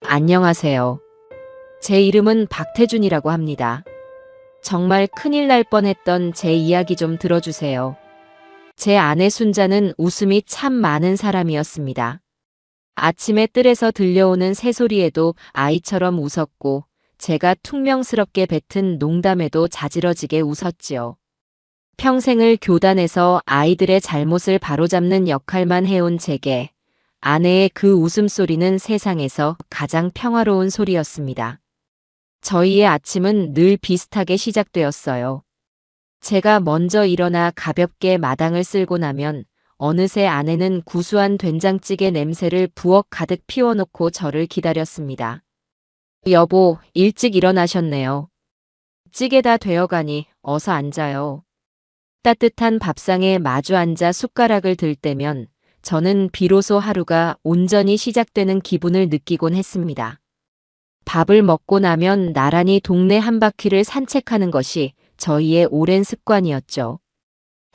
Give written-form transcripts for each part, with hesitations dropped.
안녕하세요. 제 이름은 박태준이라고 합니다. 정말 큰일 날 뻔했던 제 이야기 좀 들어주세요. 제 아내 순자는 웃음이 참 많은 사람이었습니다. 아침에 뜰에서 들려오는 새소리에도 아이처럼 웃었고, 제가 퉁명스럽게 뱉은 농담에도 자지러지게 웃었지요. 평생을 교단에서 아이들의 잘못을 바로잡는 역할만 해온 제게 아내의 그 웃음소리는 세상에서 가장 평화로운 소리였습니다. 저희의 아침은 늘 비슷하게 시작되었어요. 제가 먼저 일어나 가볍게 마당을 쓸고 나면 어느새 아내는 구수한 된장찌개 냄새를 부엌 가득 피워놓고 저를 기다렸습니다. 여보, 일찍 일어나셨네요. 찌개 다 되어가니 어서 앉아요. 따뜻한 밥상에 마주 앉아 숟가락을 들 때면 저는 비로소 하루가 온전히 시작되는 기분을 느끼곤 했습니다. 밥을 먹고 나면 나란히 동네 한 바퀴를 산책하는 것이 저희의 오랜 습관이었죠.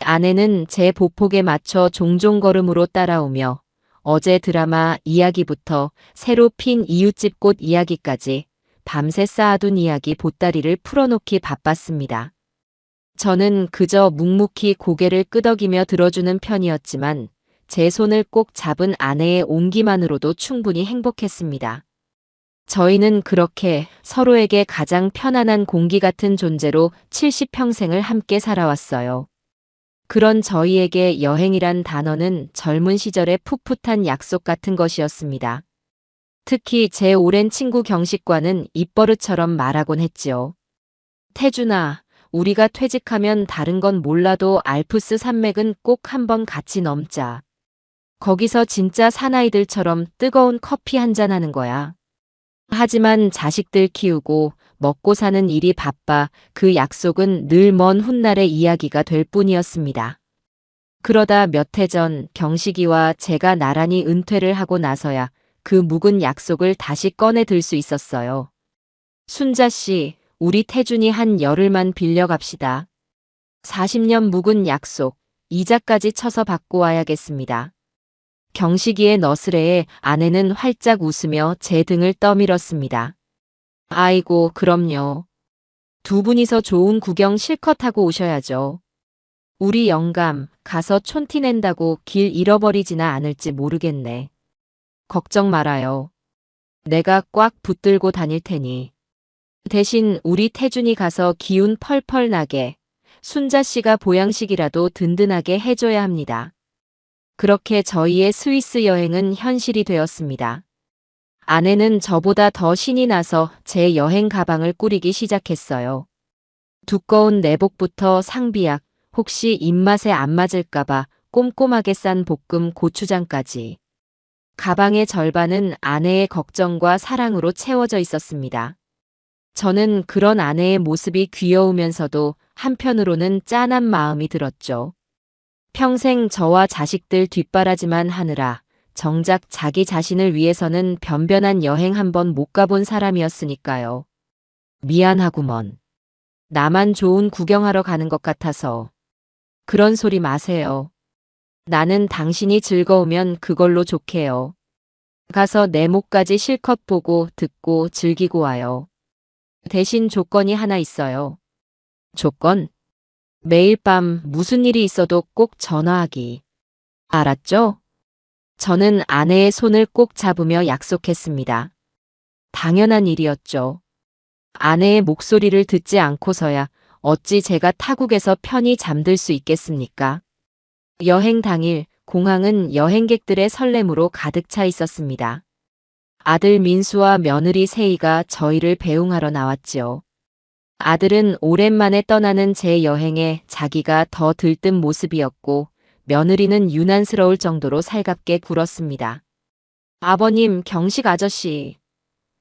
아내는 제 보폭에 맞춰 종종 걸음으로 따라오며 어제 드라마 이야기부터 새로 핀 이웃집 꽃 이야기까지 밤새 쌓아둔 이야기 보따리를 풀어놓기 바빴습니다. 저는 그저 묵묵히 고개를 끄덕이며 들어주는 편이었지만 제 손을 꼭 잡은 아내의 온기만으로도 충분히 행복했습니다. 저희는 그렇게 서로에게 가장 편안한 공기 같은 존재로 70평생을 함께 살아왔어요. 그런 저희에게 여행이란 단어는 젊은 시절의 풋풋한 약속 같은 것이었습니다. 특히 제 오랜 친구 경식과는 입버릇처럼 말하곤 했지요. 태준아, 우리가 퇴직하면 다른 건 몰라도 알프스 산맥은 꼭 한번 같이 넘자. 거기서 진짜 사나이들처럼 뜨거운 커피 한잔 하는 거야. 하지만 자식들 키우고 먹고 사는 일이 바빠 그 약속은 늘 먼 훗날의 이야기가 될 뿐이었습니다. 그러다 몇 해 전 경식이와 제가 나란히 은퇴를 하고 나서야 그 묵은 약속을 다시 꺼내 들 수 있었어요. 순자 씨, 우리 태준이 한 열흘만 빌려 갑시다. 40년 묵은 약속, 이자까지 쳐서 받고 와야겠습니다. 경식이의 너스레에 아내는 활짝 웃으며 제 등을 떠밀었습니다. 아이고, 그럼요. 두 분이서 좋은 구경 실컷 하고 오셔야죠. 우리 영감, 가서 촌티 낸다고 길 잃어버리지나 않을지 모르겠네. 걱정 말아요. 내가 꽉 붙들고 다닐 테니. 대신 우리 태준이 가서 기운 펄펄 나게 순자 씨가 보양식이라도 든든하게 해줘야 합니다. 그렇게 저희의 스위스 여행은 현실이 되었습니다. 아내는 저보다 더 신이 나서 제 여행 가방을 꾸리기 시작했어요. 두꺼운 내복부터 상비약, 혹시 입맛에 안 맞을까봐 꼼꼼하게 싼 볶음 고추장까지. 가방의 절반은 아내의 걱정과 사랑으로 채워져 있었습니다. 저는 그런 아내의 모습이 귀여우면서도 한편으로는 짠한 마음이 들었죠. 평생 저와 자식들 뒷바라지만 하느라 정작 자기 자신을 위해서는 변변한 여행 한번 못 가본 사람이었으니까요. 미안하구먼. 나만 좋은 구경하러 가는 것 같아서. 그런 소리 마세요. 나는 당신이 즐거우면 그걸로 좋게요. 가서 내 목까지 실컷 보고 듣고 즐기고 와요. 대신 조건이 하나 있어요. 조건? 매일 밤 무슨 일이 있어도 꼭 전화하기. 알았죠? 저는 아내의 손을 꼭 잡으며 약속했습니다. 당연한 일이었죠. 아내의 목소리를 듣지 않고서야 어찌 제가 타국에서 편히 잠들 수 있겠습니까? 여행 당일 공항은 여행객들의 설렘으로 가득 차 있었습니다. 아들 민수와 며느리 세희가 저희를 배웅하러 나왔지요. 아들은 오랜만에 떠나는 제 여행에 자기가 더 들뜬 모습이었고 며느리는 유난스러울 정도로 살갑게 굴었습니다. 아버님, 경식 아저씨.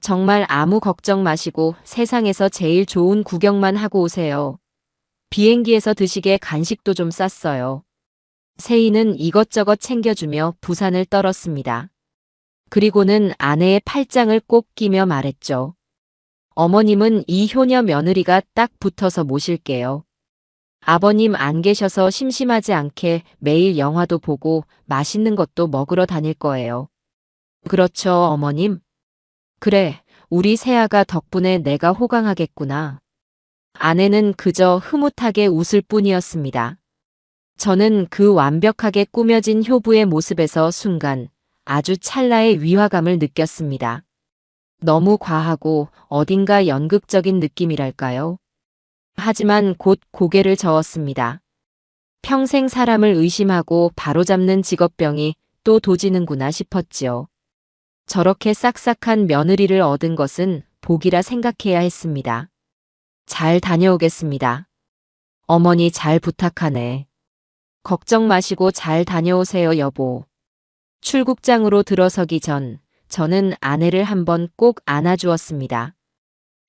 정말 아무 걱정 마시고 세상에서 제일 좋은 구경만 하고 오세요. 비행기에서 드시게 간식도 좀 쌌어요. 세희는 이것저것 챙겨주며 부산을 떨었습니다. 그리고는 아내의 팔짱을 꼭 끼며 말했죠. 어머님은 이 효녀 며느리가 딱 붙어서 모실게요. 아버님 안 계셔서 심심하지 않게 매일 영화도 보고 맛있는 것도 먹으러 다닐 거예요. 그렇죠, 어머님? 그래, 우리 새아가 덕분에 내가 호강하겠구나. 아내는 그저 흐뭇하게 웃을 뿐이었습니다. 저는 그 완벽하게 꾸며진 효부의 모습에서 순간 아주 찰나의 위화감을 느꼈습니다. 너무 과하고 어딘가 연극적인 느낌이랄까요? 하지만 곧 고개를 저었습니다. 평생 사람을 의심하고 바로잡는 직업병이 또 도지는구나 싶었지요. 저렇게 싹싹한 며느리를 얻은 것은 복이라 생각해야 했습니다. 잘 다녀오겠습니다. 어머니 잘 부탁하네. 걱정 마시고 잘 다녀오세요, 여보. 출국장으로 들어서기 전 저는 아내를 한번 꼭 안아주었습니다.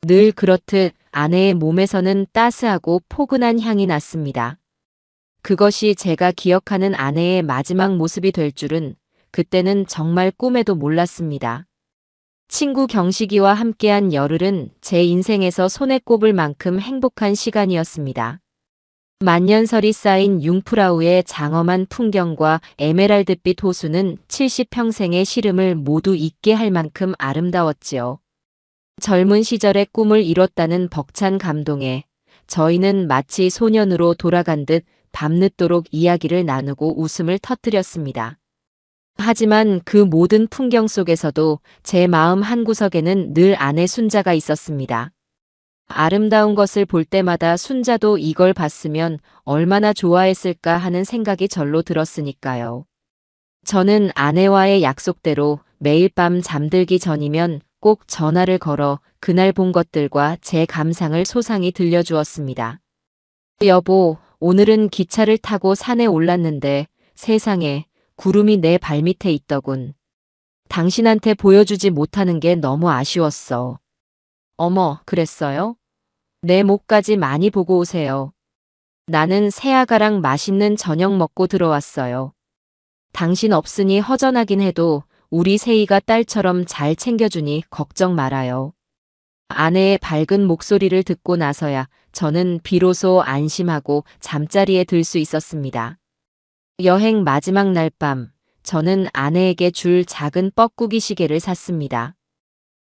늘 그렇듯 아내의 몸에서는 따스하고 포근한 향이 났습니다. 그것이 제가 기억하는 아내의 마지막 모습이 될 줄은 그때는 정말 꿈에도 몰랐습니다. 친구 경식이와 함께한 열흘은 제 인생에서 손에 꼽을 만큼 행복한 시간이었습니다. 만년설이 쌓인 융프라우의 장엄한 풍경과 에메랄드빛 호수는 70평생의 시름을 모두 잊게 할 만큼 아름다웠지요. 젊은 시절의 꿈을 이뤘다는 벅찬 감동에 저희는 마치 소년으로 돌아간 듯 밤늦도록 이야기를 나누고 웃음을 터뜨렸습니다. 하지만 그 모든 풍경 속에서도 제 마음 한구석에는 늘 아내 순자가 있었습니다. 아름다운 것을 볼 때마다 순자도 이걸 봤으면 얼마나 좋아했을까 하는 생각이 절로 들었으니까요. 저는 아내와의 약속대로 매일 밤 잠들기 전이면 꼭 전화를 걸어 그날 본 것들과 제 감상을 소상히 들려주었습니다. 여보, 오늘은 기차를 타고 산에 올랐는데 세상에 구름이 내 발밑에 있더군. 당신한테 보여주지 못하는 게 너무 아쉬웠어. 어머, 그랬어요? 내 목까지 많이 보고 오세요. 나는 새아가랑 맛있는 저녁 먹고 들어왔어요. 당신 없으니 허전하긴 해도 우리 세이가 딸처럼 잘 챙겨주니 걱정 말아요. 아내의 밝은 목소리를 듣고 나서야 저는 비로소 안심하고 잠자리에 들 수 있었습니다. 여행 마지막 날 밤, 저는 아내에게 줄 작은 뻐꾸기 시계를 샀습니다.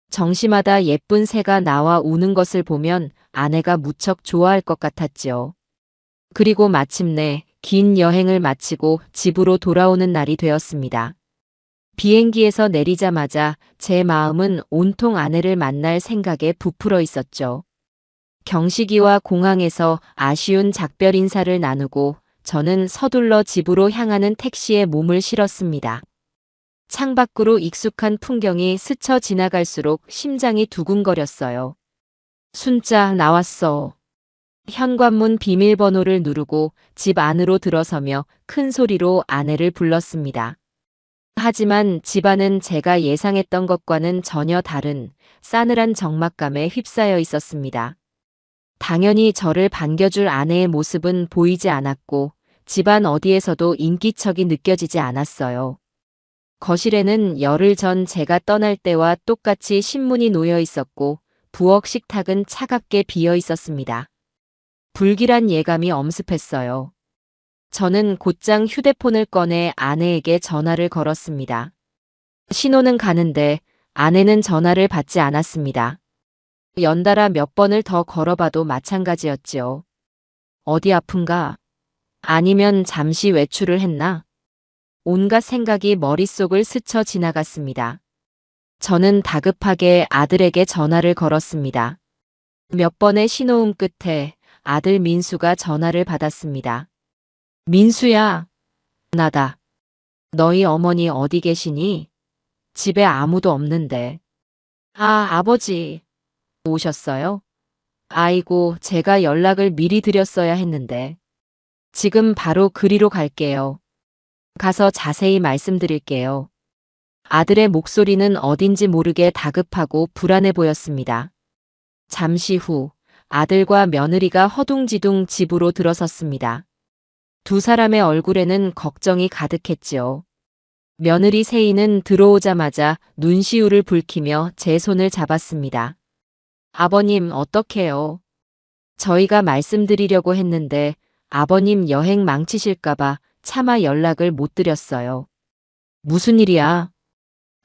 정시마다 예쁜 새가 나와 우는 것을 보면 아내가 무척 좋아할 것 같았지요. 그리고 마침내 긴 여행을 마치고 집으로 돌아오는 날이 되었습니다. 비행기에서 내리자마자 제 마음은 온통 아내를 만날 생각에 부풀어 있었죠. 경식이와 공항에서 아쉬운 작별 인사를 나누고 저는 서둘러 집으로 향하는 택시에 몸을 실었습니다. 창밖으로 익숙한 풍경이 스쳐 지나갈수록 심장이 두근거렸어요. 순자 나왔어. 현관문 비밀번호를 누르고 집 안으로 들어서며 큰 소리로 아내를 불렀습니다. 하지만 집안은 제가 예상했던 것과는 전혀 다른 싸늘한 적막감에 휩싸여 있었습니다. 당연히 저를 반겨줄 아내의 모습은 보이지 않았고 집안 어디에서도 인기척이 느껴지지 않았어요. 거실에는 열흘 전 제가 떠날 때와 똑같이 신문이 놓여 있었고 부엌 식탁은 차갑게 비어 있었습니다. 불길한 예감이 엄습했어요. 저는 곧장 휴대폰을 꺼내 아내에게 전화를 걸었습니다. 신호는 가는데 아내는 전화를 받지 않았습니다. 연달아 몇 번을 더 걸어봐도 마찬가지였지요. 어디 아픈가? 아니면 잠시 외출을 했나? 온갖 생각이 머릿속을 스쳐 지나갔습니다. 저는 다급하게 아들에게 전화를 걸었습니다. 몇 번의 신호음 끝에 아들 민수가 전화를 받았습니다. 민수야, 나다. 너희 어머니 어디 계시니? 집에 아무도 없는데. 아, 아버지. 오셨어요? 아이고, 제가 연락을 미리 드렸어야 했는데. 지금 바로 그리로 갈게요. 가서 자세히 말씀드릴게요. 아들의 목소리는 어딘지 모르게 다급하고 불안해 보였습니다. 잠시 후 아들과 며느리가 허둥지둥 집으로 들어섰습니다. 두 사람의 얼굴에는 걱정이 가득했지요. 며느리 세이는 들어오자마자 눈시울을 붉히며 제 손을 잡았습니다. 아버님 어떡해요? 저희가 말씀드리려고 했는데 아버님 여행 망치실까봐 차마 연락을 못 드렸어요. 무슨 일이야?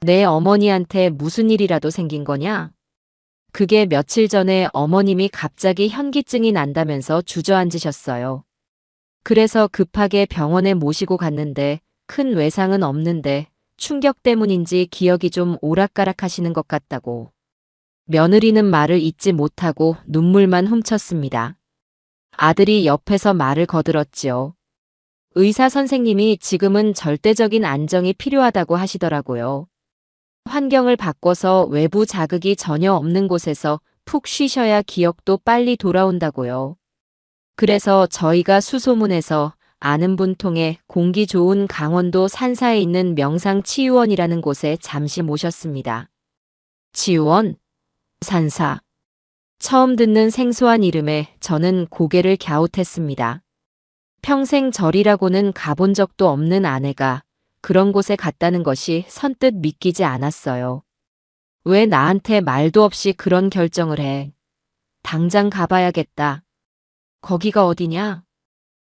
내 어머니한테 무슨 일이라도 생긴 거냐? 그게 며칠 전에 어머님이 갑자기 현기증이 난다면서 주저앉으셨어요. 그래서 급하게 병원에 모시고 갔는데 큰 외상은 없는데 충격 때문인지 기억이 좀 오락가락하시는 것 같다고. 며느리는 말을 잇지 못하고 눈물만 훔쳤습니다. 아들이 옆에서 말을 거들었지요. 의사 선생님이 지금은 절대적인 안정이 필요하다고 하시더라고요. 환경을 바꿔서 외부 자극이 전혀 없는 곳에서 푹 쉬셔야 기억도 빨리 돌아온다고요. 그래서 저희가 수소문해서 아는 분 통해 공기 좋은 강원도 산사에 있는 명상치유원이라는 곳에 잠시 모셨습니다. 치유원? 산사. 처음 듣는 생소한 이름에 저는 고개를 갸웃했습니다. 평생 절이라고는 가본 적도 없는 아내가 그런 곳에 갔다는 것이 선뜻 믿기지 않았어요. 왜 나한테 말도 없이 그런 결정을 해? 당장 가봐야겠다. 거기가 어디냐?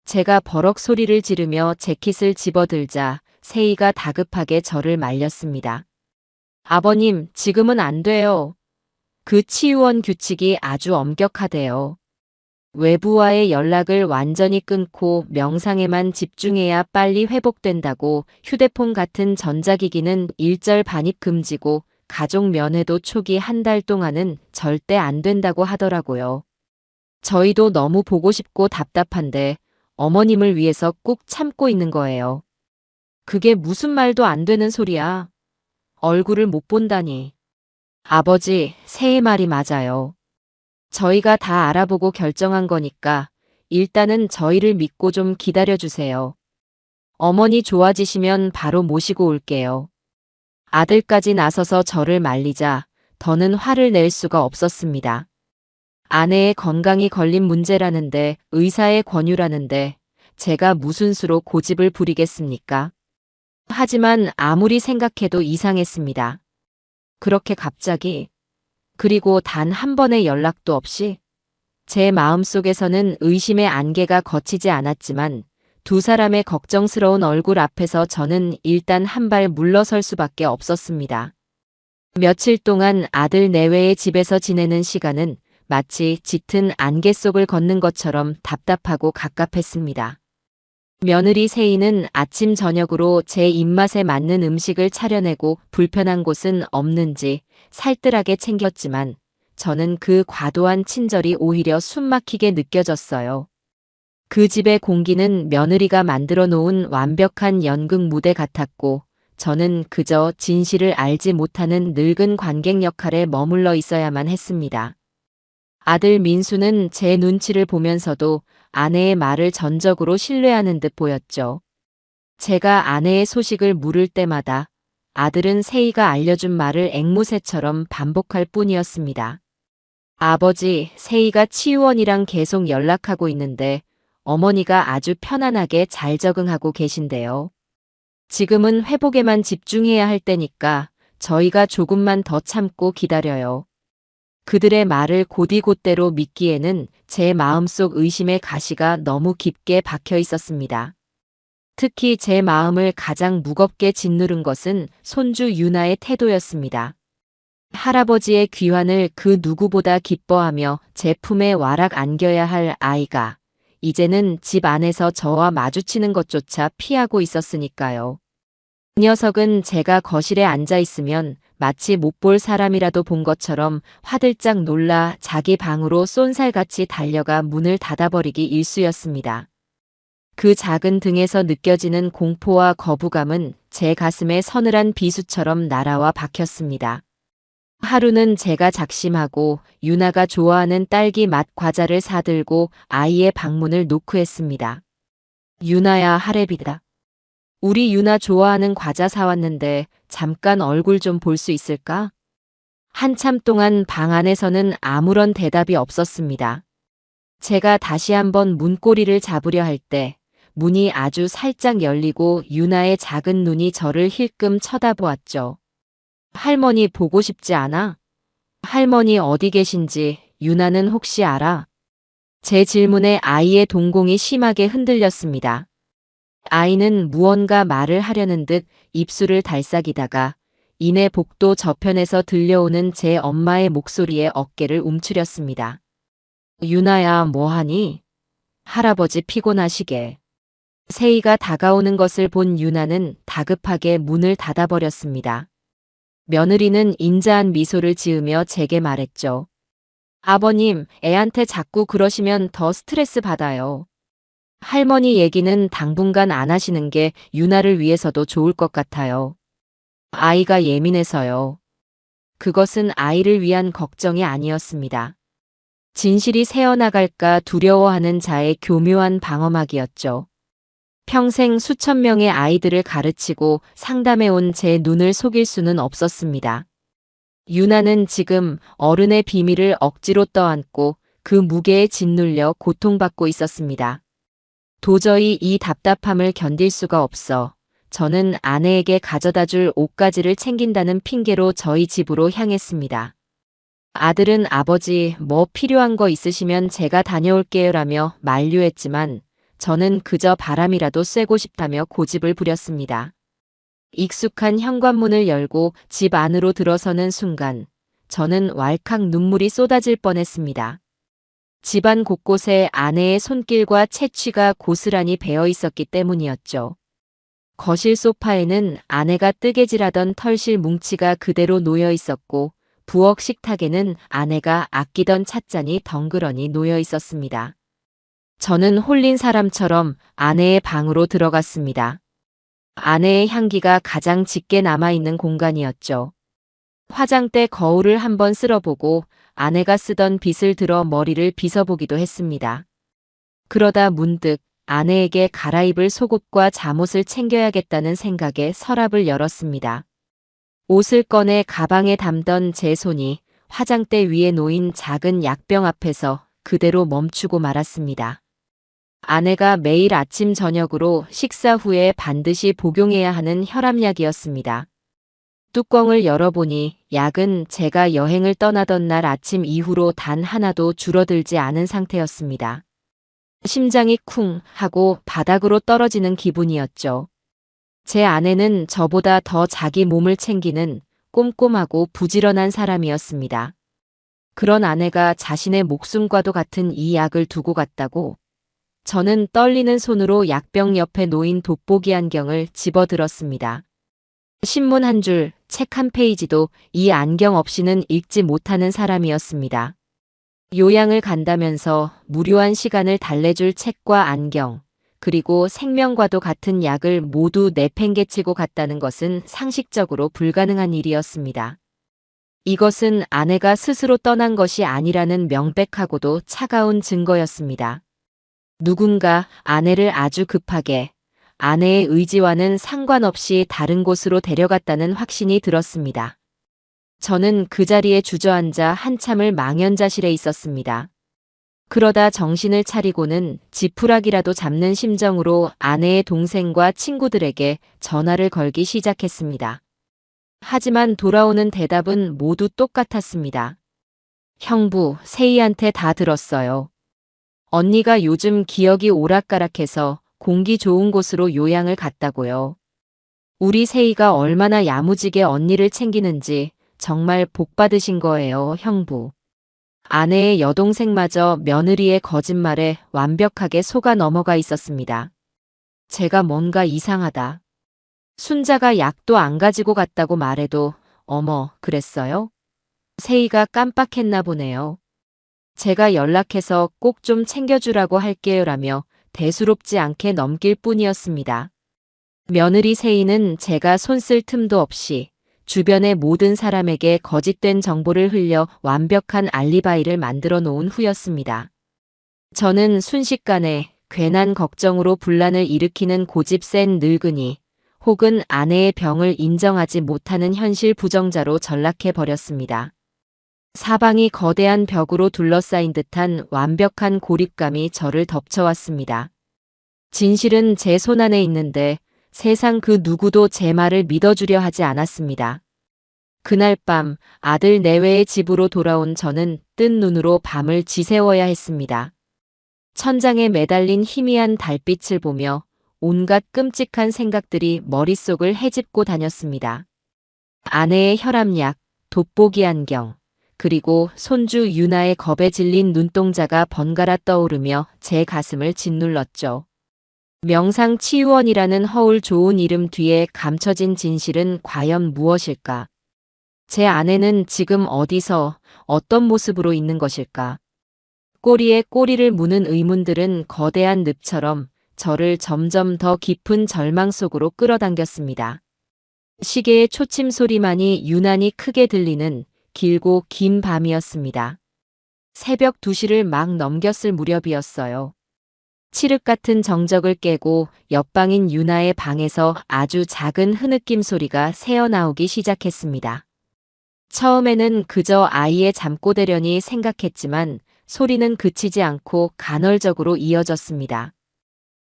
제가 버럭 소리를 지르며 재킷을 집어들자 세희가 다급하게 저를 말렸습니다. 아버님, 지금은 안 돼요. 그 치유원 규칙이 아주 엄격하대요. 외부와의 연락을 완전히 끊고 명상에만 집중해야 빨리 회복된다고 휴대폰 같은 전자기기는 일절 반입 금지고 가족 면회도 초기 한 달 동안은 절대 안 된다고 하더라고요. 저희도 너무 보고 싶고 답답한데 어머님을 위해서 꾹 참고 있는 거예요. 그게 무슨 말도 안 되는 소리야. 얼굴을 못 본다니. 아버지, 새해 말이 맞아요. 저희가 다 알아보고 결정한 거니까 일단은 저희를 믿고 좀 기다려주세요. 어머니 좋아지시면 바로 모시고 올게요. 아들까지 나서서 저를 말리자 더는 화를 낼 수가 없었습니다. 아내의 건강이 걸린 문제라는데 의사의 권유라는데 제가 무슨 수로 고집을 부리겠습니까? 하지만 아무리 생각해도 이상했습니다. 그렇게 갑자기 그리고 단 한 번의 연락도 없이 제 마음속에서는 의심의 안개가 걷히지 않았지만 두 사람의 걱정스러운 얼굴 앞에서 저는 일단 한 발 물러설 수밖에 없었습니다. 며칠 동안 아들 내외의 집에서 지내는 시간은 마치 짙은 안개 속을 걷는 것처럼 답답하고 갑갑했습니다. 며느리 세희는 아침 저녁으로 제 입맛에 맞는 음식을 차려내고 불편한 곳은 없는지 살뜰하게 챙겼지만 저는 그 과도한 친절이 오히려 숨막히게 느껴졌어요. 그 집의 공기는 며느리가 만들어 놓은 완벽한 연극 무대 같았고 저는 그저 진실을 알지 못하는 늙은 관객 역할에 머물러 있어야만 했습니다. 아들 민수는 제 눈치를 보면서도 아내의 말을 전적으로 신뢰하는 듯 보였죠. 제가 아내의 소식을 물을 때마다 아들은 세희가 알려준 말을 앵무새처럼 반복할 뿐이었습니다. 아버지, 세희가 치유원이랑 계속 연락하고 있는데 어머니가 아주 편안하게 잘 적응하고 계신데요. 지금은 회복에만 집중해야 할 때니까 저희가 조금만 더 참고 기다려요. 그들의 말을 곧이곧대로 믿기에는 제 마음속 의심의 가시가 너무 깊게 박혀 있었습니다. 특히 제 마음을 가장 무겁게 짓누른 것은 손주 유나의 태도였습니다. 할아버지의 귀환을 그 누구보다 기뻐하며 제 품에 와락 안겨야 할 아이가 이제는 집 안에서 저와 마주치는 것조차 피하고 있었으니까요. 이 녀석은 제가 거실에 앉아 있으면 마치 못 볼 사람이라도 본 것처럼 화들짝 놀라 자기 방으로 쏜살같이 달려가 문을 닫아버리기 일쑤였습니다. 그 작은 등에서 느껴지는 공포와 거부감은 제 가슴에 서늘한 비수처럼 날아와 박혔습니다. 하루는 제가 작심하고 유나가 좋아하는 딸기 맛 과자를 사들고 아이의 방문을 노크했습니다. 유나야, 하래비다. 우리 유나 좋아하는 과자 사왔는데 잠깐 얼굴 좀 볼 수 있을까? 한참 동안 방 안에서는 아무런 대답이 없었습니다. 제가 다시 한번 문고리를 잡으려 할 때 문이 아주 살짝 열리고 유나의 작은 눈이 저를 힐끔 쳐다보았죠. 할머니 보고 싶지 않아? 할머니 어디 계신지 유나는 혹시 알아? 제 질문에 아이의 동공이 심하게 흔들렸습니다. 아이는 무언가 말을 하려는 듯 입술을 달싹이다가 이내 복도 저편에서 들려오는 제 엄마의 목소리에 어깨를 움츠렸습니다. 유나야, 뭐하니? 할아버지 피곤하시게. 세이가 다가오는 것을 본 유나는 다급하게 문을 닫아버렸습니다. 며느리는 인자한 미소를 지으며 제게 말했죠. 아버님, 애한테 자꾸 그러시면 더 스트레스 받아요. 할머니 얘기는 당분간 안 하시는 게 유나를 위해서도 좋을 것 같아요. 아이가 예민해서요. 그것은 아이를 위한 걱정이 아니었습니다. 진실이 새어나갈까 두려워하는 자의 교묘한 방어막이었죠. 평생 수천 명의 아이들을 가르치고 상담해온 제 눈을 속일 수는 없었습니다. 유나는 지금 어른의 비밀을 억지로 떠안고 그 무게에 짓눌려 고통받고 있었습니다. 도저히 이 답답함을 견딜 수가 없어 저는 아내에게 가져다 줄 옷가지를 챙긴다는 핑계로 저희 집으로 향했습니다. 아들은 아버지 뭐 필요한 거 있으시면 제가 다녀올게요라며 만류했지만 저는 그저 바람이라도 쐬고 싶다며 고집을 부렸습니다. 익숙한 현관문을 열고 집 안으로 들어서는 순간 저는 왈칵 눈물이 쏟아질 뻔했습니다. 집안 곳곳에 아내의 손길과 채취가 고스란히 배어 있었기 때문이었죠. 거실 소파에는 아내가 뜨개질하던 털실 뭉치가 그대로 놓여 있었고 부엌 식탁에는 아내가 아끼던 찻잔이 덩그러니 놓여 있었습니다. 저는 홀린 사람처럼 아내의 방으로 들어갔습니다. 아내의 향기가 가장 짙게 남아있는 공간이었죠. 화장대 거울을 한번 쓸어보고 아내가 쓰던 빗을 들어 머리를 빗어보기도 했습니다. 그러다 문득 아내에게 갈아입을 속옷과 잠옷을 챙겨야겠다는 생각에 서랍을 열었습니다. 옷을 꺼내 가방에 담던 제 손이 화장대 위에 놓인 작은 약병 앞에서 그대로 멈추고 말았습니다. 아내가 매일 아침 저녁으로 식사 후에 반드시 복용해야 하는 혈압약이었습니다. 뚜껑을 열어보니 약은 제가 여행을 떠나던 날 아침 이후로 단 하나도 줄어들지 않은 상태였습니다. 심장이 쿵 하고 바닥으로 떨어지는 기분이었죠. 제 아내는 저보다 더 자기 몸을 챙기는 꼼꼼하고 부지런한 사람이었습니다. 그런 아내가 자신의 목숨과도 같은 이 약을 두고 갔다고 저는 떨리는 손으로 약병 옆에 놓인 돋보기 안경을 집어들었습니다. 신문 한 줄, 책 한 페이지도 이 안경 없이는 읽지 못하는 사람이었습니다. 요양을 간다면서 무료한 시간을 달래줄 책과 안경, 그리고 생명과도 같은 약을 모두 내팽개치고 갔다는 것은 상식적으로 불가능한 일이었습니다. 이것은 아내가 스스로 떠난 것이 아니라는 명백하고도 차가운 증거였습니다. 누군가 아내를 아주 급하게 아내의 의지와는 상관없이 다른 곳으로 데려갔다는 확신이 들었습니다. 저는 그 자리에 주저앉아 한참을 망연자실해 있었습니다. 그러다 정신을 차리고는 지푸라기라도 잡는 심정으로 아내의 동생과 친구들에게 전화를 걸기 시작했습니다. 하지만 돌아오는 대답은 모두 똑같았습니다. 형부, 세희한테 다 들었어요. 언니가 요즘 기억이 오락가락해서 공기 좋은 곳으로 요양을 갔다고요. 우리 세희가 얼마나 야무지게 언니를 챙기는지 정말 복 받으신 거예요, 형부. 아내의 여동생마저 며느리의 거짓말에 완벽하게 속아 넘어가 있었습니다. 제가 뭔가 이상하다. 순자가 약도 안 가지고 갔다고 말해도 어머, 그랬어요? 세희가 깜빡했나 보네요. 제가 연락해서 꼭 좀 챙겨주라고 할게요라며 대수롭지 않게 넘길 뿐이었습니다. 며느리 세희는 제가 손쓸 틈도 없이 주변의 모든 사람에게 거짓된 정보를 흘려 완벽한 알리바이를 만들어 놓은 후였습니다. 저는 순식간에 괜한 걱정으로 분란을 일으키는 고집 센 늙은이 혹은 아내의 병을 인정하지 못하는 현실 부정자로 전락해 버렸습니다. 사방이 거대한 벽으로 둘러싸인 듯한 완벽한 고립감이 저를 덮쳐왔습니다. 진실은 제 손안에 있는데 세상 그 누구도 제 말을 믿어주려 하지 않았습니다. 그날 밤 아들 내외의 집으로 돌아온 저는 뜬 눈으로 밤을 지새워야 했습니다. 천장에 매달린 희미한 달빛을 보며 온갖 끔찍한 생각들이 머릿속을 헤집고 다녔습니다. 아내의 혈압약, 돋보기 안경, 그리고 손주 유나의 겁에 질린 눈동자가 번갈아 떠오르며 제 가슴을 짓눌렀죠. 명상치유원이라는 허울 좋은 이름 뒤에 감춰진 진실은 과연 무엇일까? 제 아내는 지금 어디서 어떤 모습으로 있는 것일까? 꼬리에 꼬리를 무는 의문들은 거대한 늪처럼 저를 점점 더 깊은 절망 속으로 끌어당겼습니다. 시계의 초침 소리만이 유난히 크게 들리는 길고 긴 밤이었습니다. 새벽 2시를 막 넘겼을 무렵이었어요. 칠흑 같은 정적을 깨고 옆방인 유나의 방에서 아주 작은 흐느낌 소리가 새어나오기 시작했습니다. 처음에는 그저 아이의 잠꼬대려니 생각했지만 소리는 그치지 않고 간헐적으로 이어졌습니다.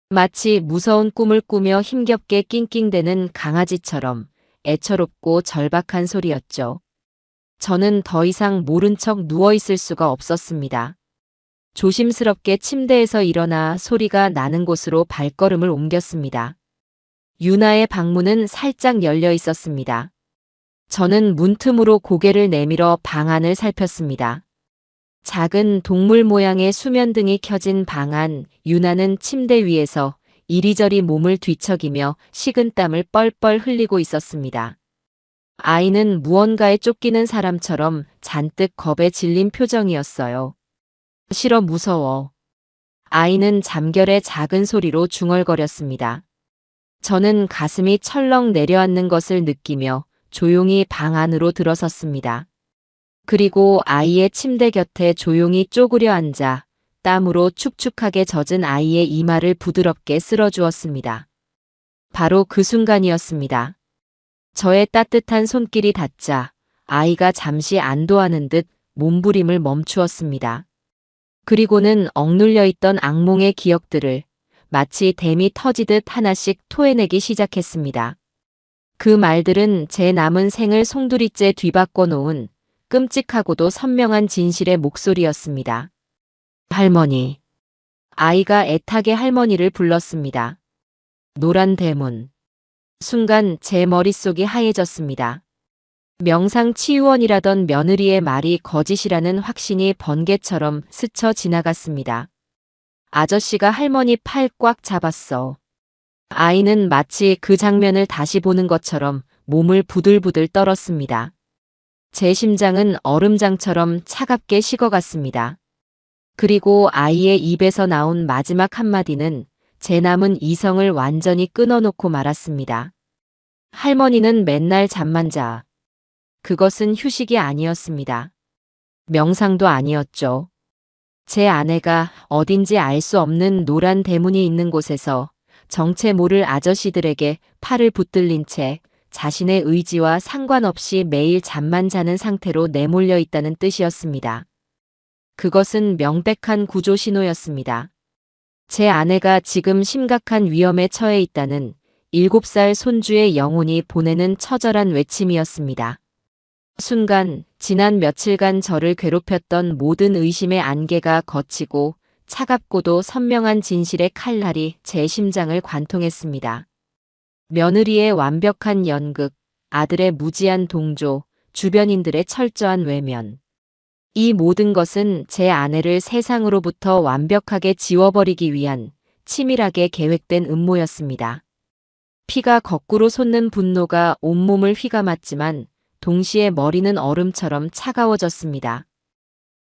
마치 무서운 꿈을 꾸며 힘겹게 낑낑대는 강아지처럼 애처롭고 절박한 소리였죠. 저는 더 이상 모른 척 누워있을 수가 없었습니다. 조심스럽게 침대에서 일어나 소리가 나는 곳으로 발걸음을 옮겼습니다. 유나의 방문은 살짝 열려 있었습니다. 저는 문틈으로 고개를 내밀어 방 안을 살폈습니다. 작은 동물 모양의 수면등이 켜진 방 안, 유나는 침대 위에서 이리저리 몸을 뒤척이며 식은땀을 뻘뻘 흘리고 있었습니다. 아이는 무언가에 쫓기는 사람처럼 잔뜩 겁에 질린 표정이었어요. 싫어, 무서워. 아이는 잠결에 작은 소리로 중얼거렸습니다. 저는 가슴이 철렁 내려앉는 것을 느끼며 조용히 방 안으로 들어섰습니다. 그리고 아이의 침대 곁에 조용히 쪼그려 앉아 땀으로 축축하게 젖은 아이의 이마를 부드럽게 쓸어주었습니다. 바로 그 순간이었습니다. 저의 따뜻한 손길이 닿자 아이가 잠시 안도하는 듯 몸부림을 멈추었습니다. 그리고는 억눌려 있던 악몽의 기억들을 마치 댐이 터지듯 하나씩 토해내기 시작했습니다. 그 말들은 제 남은 생을 송두리째 뒤바꿔 놓은 끔찍하고도 선명한 진실의 목소리였습니다. 할머니. 아이가 애타게 할머니를 불렀습니다. 노란 대문. 순간 제 머릿속이 하얘졌습니다. 명상치유원이라던 며느리의 말이 거짓이라는 확신이 번개처럼 스쳐 지나갔습니다. 아저씨가 할머니 팔 꽉 잡았어. 아이는 마치 그 장면을 다시 보는 것처럼 몸을 부들부들 떨었습니다. 제 심장은 얼음장처럼 차갑게 식어갔습니다. 그리고 아이의 입에서 나온 마지막 한마디는 제 남은 이성을 완전히 끊어놓고 말았습니다. 할머니는 맨날 잠만 자. 그것은 휴식이 아니었습니다. 명상도 아니었죠. 제 아내가 어딘지 알 수 없는 노란 대문이 있는 곳에서 정체 모를 아저씨들에게 팔을 붙들린 채 자신의 의지와 상관없이 매일 잠만 자는 상태로 내몰려 있다는 뜻이었습니다. 그것은 명백한 구조 신호였습니다. 제 아내가 지금 심각한 위험에 처해 있다는 7살 손주의 영혼이 보내는 처절한 외침이었습니다. 순간 지난 며칠간 저를 괴롭혔던 모든 의심의 안개가 걷히고 차갑고도 선명한 진실의 칼날이 제 심장을 관통했습니다. 며느리의 완벽한 연극, 아들의 무지한 동조, 주변인들의 철저한 외면. 이 모든 것은 제 아내를 세상으로부터 완벽하게 지워버리기 위한 치밀하게 계획된 음모였습니다. 피가 거꾸로 솟는 분노가 온몸을 휘감았지만 동시에 머리는 얼음처럼 차가워졌습니다.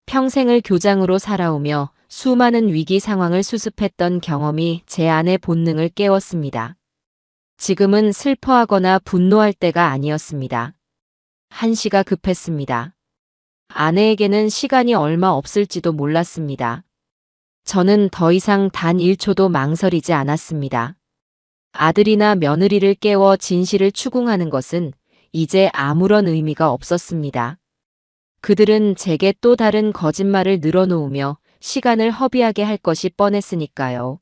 평생을 교장으로 살아오며 수많은 위기 상황을 수습했던 경험이 제 안의 본능을 깨웠습니다. 지금은 슬퍼하거나 분노할 때가 아니었습니다. 한시가 급했습니다. 아내에게는 시간이 얼마 없을지도 몰랐습니다. 저는 더 이상 단 1초도 망설이지 않았습니다. 아들이나 며느리를 깨워 진실을 추궁하는 것은 이제 아무런 의미가 없었습니다. 그들은 제게 또 다른 거짓말을 늘어놓으며 시간을 허비하게 할 것이 뻔했으니까요.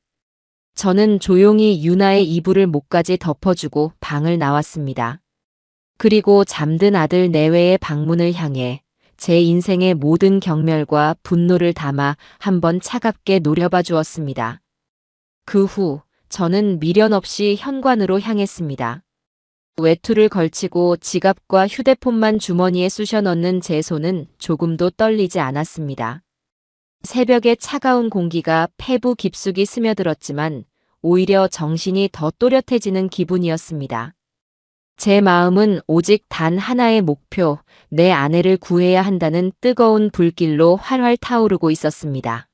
저는 조용히 유나의 이불을 목까지 덮어주고 방을 나왔습니다. 그리고 잠든 아들 내외의 방문을 향해 제 인생의 모든 경멸과 분노를 담아 한번 차갑게 노려봐 주었습니다. 그 후 저는 미련 없이 현관으로 향했습니다. 외투를 걸치고 지갑과 휴대폰만 주머니에 쑤셔 넣는 제 손은 조금도 떨리지 않았습니다. 새벽의 차가운 공기가 폐부 깊숙이 스며들었지만 오히려 정신이 더 또렷해지는 기분이었습니다. 제 마음은 오직 단 하나의 목표, 내 아내를 구해야 한다는 뜨거운 불길로 활활 타오르고 있었습니다.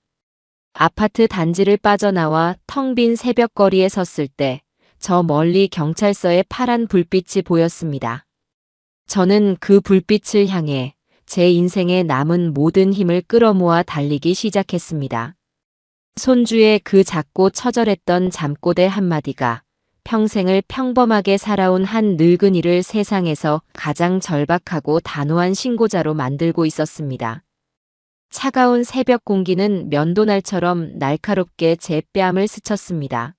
아파트 단지를 빠져나와 텅 빈 새벽거리에 섰을 때 저 멀리 경찰서의 파란 불빛이 보였습니다. 저는 그 불빛을 향해 제 인생에 남은 모든 힘을 끌어모아 달리기 시작했습니다. 손주의 그 작고 처절했던 잠꼬대 한마디가 평생을 평범하게 살아온 한 늙은이를 세상에서 가장 절박하고 단호한 신고자로 만들고 있었습니다. 차가운 새벽 공기는 면도날처럼 날카롭게 제 뺨을 스쳤습니다.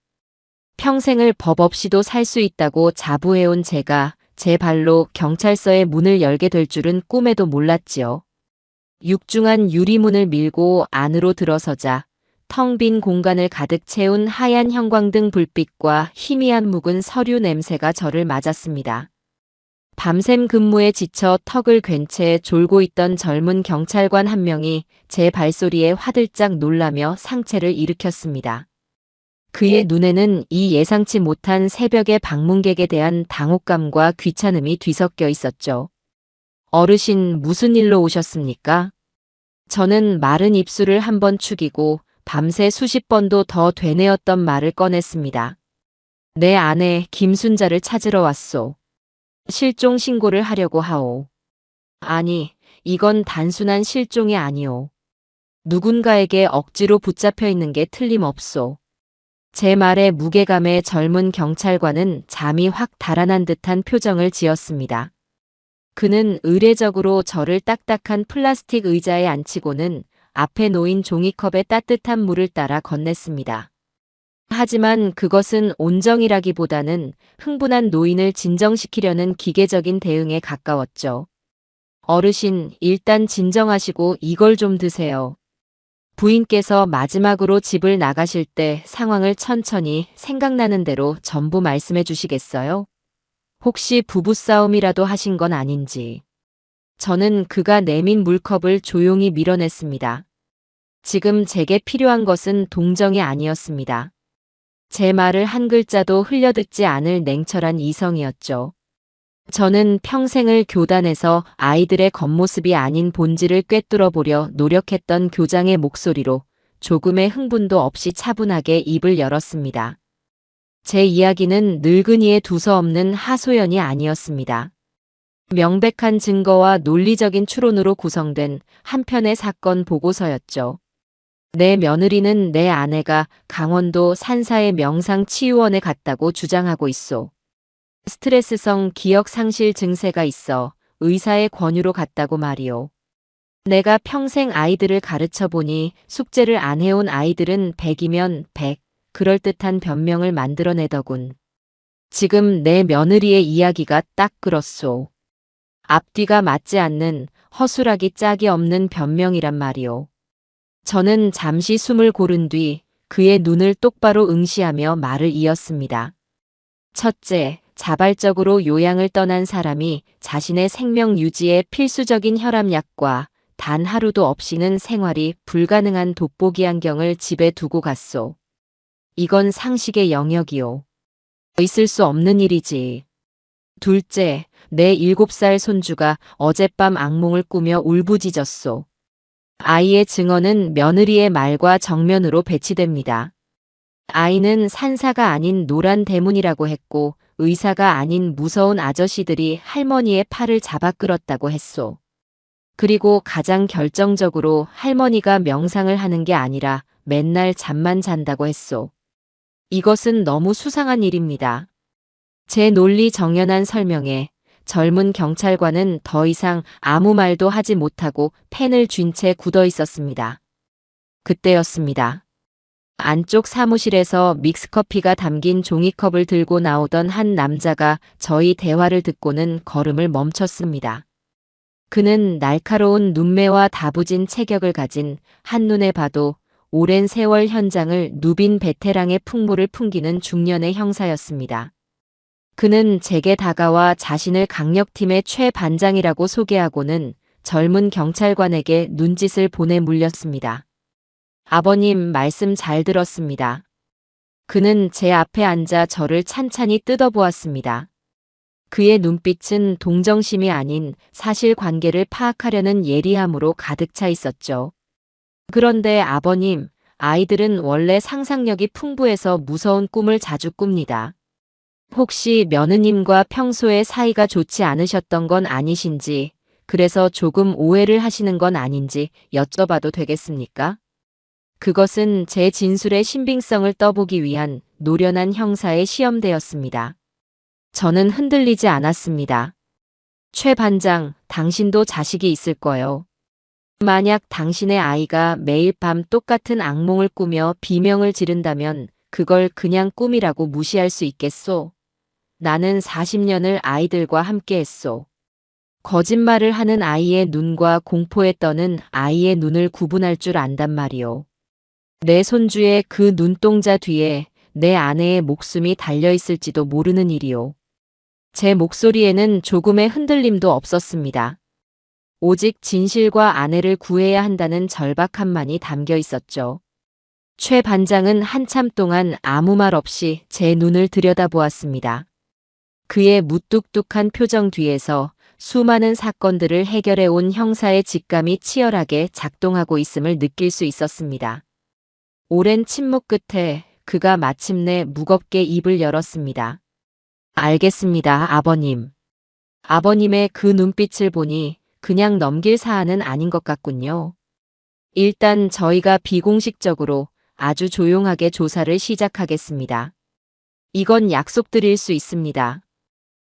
평생을 법 없이도 살 수 있다고 자부해온 제가 제 발로 경찰서의 문을 열게 될 줄은 꿈에도 몰랐지요. 육중한 유리문을 밀고 안으로 들어서자 텅 빈 공간을 가득 채운 하얀 형광등 불빛과 희미한 묵은 서류 냄새가 저를 맞았습니다. 밤샘 근무에 지쳐 턱을 괜 채 졸고 있던 젊은 경찰관 한 명이 제 발소리에 화들짝 놀라며 상체를 일으켰습니다. 그의 눈에는 이 예상치 못한 새벽의 방문객에 대한 당혹감과 귀찮음이 뒤섞여 있었죠. 어르신, 무슨 일로 오셨습니까? 저는 마른 입술을 한번 축이고 밤새 수십 번도 더 되뇌었던 말을 꺼냈습니다. 내 아내 김순자를 찾으러 왔소. 실종 신고를 하려고 하오. 아니, 이건 단순한 실종이 아니오. 누군가에게 억지로 붙잡혀 있는 게 틀림없소. 제 말의 무게감에 젊은 경찰관은 잠이 확 달아난 듯한 표정을 지었습니다. 그는 의례적으로 저를 딱딱한 플라스틱 의자에 앉히고는 앞에 놓인 종이컵에 따뜻한 물을 따라 건넸습니다. 하지만 그것은 온정이라기보다는 흥분한 노인을 진정시키려는 기계적인 대응에 가까웠죠. 어르신, 일단 진정하시고 이걸 좀 드세요. 부인께서 마지막으로 집을 나가실 때 상황을 천천히 생각나는 대로 전부 말씀해 주시겠어요? 혹시 부부싸움이라도 하신 건 아닌지. 저는 그가 내민 물컵을 조용히 밀어냈습니다. 지금 제게 필요한 것은 동정이 아니었습니다. 제 말을 한 글자도 흘려듣지 않을 냉철한 이성이었죠. 저는 평생을 교단에서 아이들의 겉모습이 아닌 본질을 꿰뚫어 보려 노력했던 교장의 목소리로 조금의 흥분도 없이 차분하게 입을 열었습니다. 제 이야기는 늙은이의 두서없는 하소연이 아니었습니다. 명백한 증거와 논리적인 추론으로 구성된 한 편의 사건 보고서였죠. 내 며느리는 내 아내가 강원도 산사의 명상치유원에 갔다고 주장하고 있소. 스트레스성 기억 상실 증세가 있어 의사의 권유로 갔다고 말이오. 내가 평생 아이들을 가르쳐 보니 숙제를 안 해온 아이들은 100이면 100, 그럴듯한 변명을 만들어내더군. 지금 내 며느리의 이야기가 딱 그렇소. 앞뒤가 맞지 않는 허술하기 짝이 없는 변명이란 말이오. 저는 잠시 숨을 고른 뒤 그의 눈을 똑바로 응시하며 말을 이었습니다. 첫째, 자발적으로 요양을 떠난 사람이 자신의 생명 유지에 필수적인 혈압약과 단 하루도 없이는 생활이 불가능한 돋보기 안경을 집에 두고 갔소. 이건 상식의 영역이오. 있을 수 없는 일이지. 둘째, 내 7살 손주가 어젯밤 악몽을 꾸며 울부짖었소. 아이의 증언은 며느리의 말과 정면으로 배치됩니다. 아이는 산사가 아닌 노란 대문이라고 했고 의사가 아닌 무서운 아저씨들이 할머니의 팔을 잡아 끌었다고 했소. 그리고 가장 결정적으로 할머니가 명상을 하는 게 아니라 맨날 잠만 잔다고 했소. 이것은 너무 수상한 일입니다. 제 논리 정연한 설명에 젊은 경찰관은 더 이상 아무 말도 하지 못하고 펜을 쥔 채 굳어 있었습니다. 그때였습니다. 안쪽 사무실에서 믹스커피가 담긴 종이컵을 들고 나오던 한 남자가 저희 대화를 듣고는 걸음을 멈췄습니다. 그는 날카로운 눈매와 다부진 체격을 가진 한눈에 봐도 오랜 세월 현장을 누빈 베테랑의 풍모를 풍기는 중년의 형사였습니다. 그는 제게 다가와 자신을 강력팀의 최 반장이라고 소개하고는 젊은 경찰관에게 눈짓을 보내 물렸습니다. 아버님 말씀 잘 들었습니다. 그는 제 앞에 앉아 저를 찬찬히 뜯어보았습니다. 그의 눈빛은 동정심이 아닌 사실관계를 파악하려는 예리함으로 가득 차 있었죠. 그런데 아버님, 아이들은 원래 상상력이 풍부해서 무서운 꿈을 자주 꿉니다. 혹시 며느님과 평소에 사이가 좋지 않으셨던 건 아니신지, 그래서 조금 오해를 하시는 건 아닌지 여쭤봐도 되겠습니까? 그것은 제 진술의 신빙성을 떠보기 위한 노련한 형사의 시험대였습니다. 저는 흔들리지 않았습니다. 최 반장, 당신도 자식이 있을 거요. 만약 당신의 아이가 매일 밤 똑같은 악몽을 꾸며 비명을 지른다면 그걸 그냥 꿈이라고 무시할 수 있겠소? 나는 40년을 아이들과 함께 했소. 거짓말을 하는 아이의 눈과 공포에 떠는 아이의 눈을 구분할 줄 안단 말이오. 내 손주의 그 눈동자 뒤에 내 아내의 목숨이 달려있을지도 모르는 일이오. 제 목소리에는 조금의 흔들림도 없었습니다. 오직 진실과 아내를 구해야 한다는 절박함만이 담겨 있었죠. 최 반장은 한참 동안 아무 말 없이 제 눈을 들여다보았습니다. 그의 무뚝뚝한 표정 뒤에서 수많은 사건들을 해결해 온 형사의 직감이 치열하게 작동하고 있음을 느낄 수 있었습니다. 오랜 침묵 끝에 그가 마침내 무겁게 입을 열었습니다. 알겠습니다, 아버님. 아버님의 그 눈빛을 보니 그냥 넘길 사안은 아닌 것 같군요. 일단 저희가 비공식적으로 아주 조용하게 조사를 시작하겠습니다. 이건 약속드릴 수 있습니다.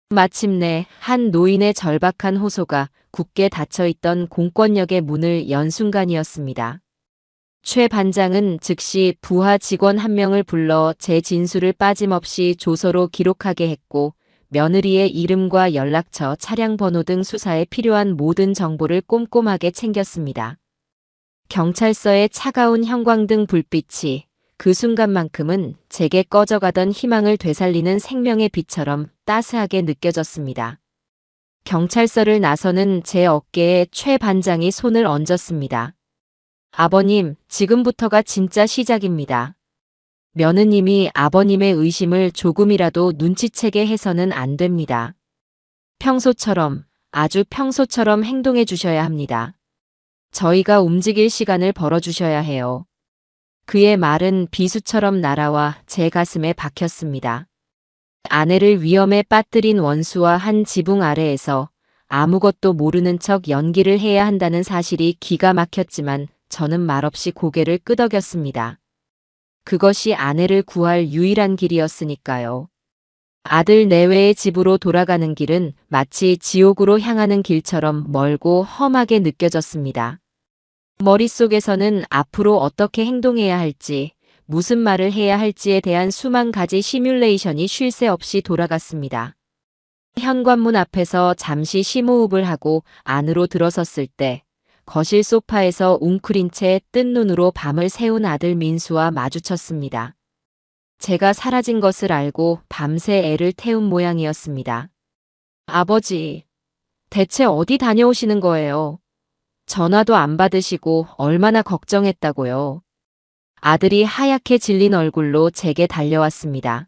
마침내 한 노인의 절박한 호소가 굳게 닫혀있던 공권력의 문을 연 순간이었습니다. 최 반장은 즉시 부하 직원 한 명을 불러 제 진술을 빠짐없이 조서로 기록하게 했고 며느리의 이름과 연락처, 차량 번호 등 수사에 필요한 모든 정보를 꼼꼼하게 챙겼습니다. 경찰서의 차가운 형광등 불빛이 그 순간만큼은 제게 꺼져가던 희망을 되살리는 생명의 빛처럼 따스하게 느껴졌습니다. 경찰서를 나서는 제 어깨에 최 반장이 손을 얹었습니다. 아버님, 지금부터가 진짜 시작입니다. 며느님이 아버님의 의심을 조금이라도 눈치채게 해서는 안 됩니다. 평소처럼, 아주 평소처럼 행동해 주셔야 합니다. 저희가 움직일 시간을 벌어주셔야 해요. 그의 말은 비수처럼 날아와 제 가슴에 박혔습니다. 아내를 위험에 빠뜨린 원수와 한 지붕 아래에서 아무것도 모르는 척 연기를 해야 한다는 사실이 기가 막혔지만 저는 말없이 고개를 끄덕였습니다. 그것이 아내를 구할 유일한 길이었으니까요. 아들 내외의 집으로 돌아가는 길은 마치 지옥으로 향하는 길처럼 멀고 험하게 느껴졌습니다. 머릿속에서는 앞으로 어떻게 행동해야 할지, 무슨 말을 해야 할지에 대한 수만 가지 시뮬레이션이 쉴 새 없이 돌아갔습니다. 현관문 앞에서 잠시 심호흡을 하고 안으로 들어섰을 때 거실 소파에서 웅크린 채 뜬 눈으로 밤을 새운 아들 민수와 마주쳤습니다. 제가 사라진 것을 알고 밤새 애를 태운 모양이었습니다. 아버지, 대체 어디 다녀오시는 거예요? 전화도 안 받으시고 얼마나 걱정했다고요. 아들이 하얗게 질린 얼굴로 제게 달려왔습니다.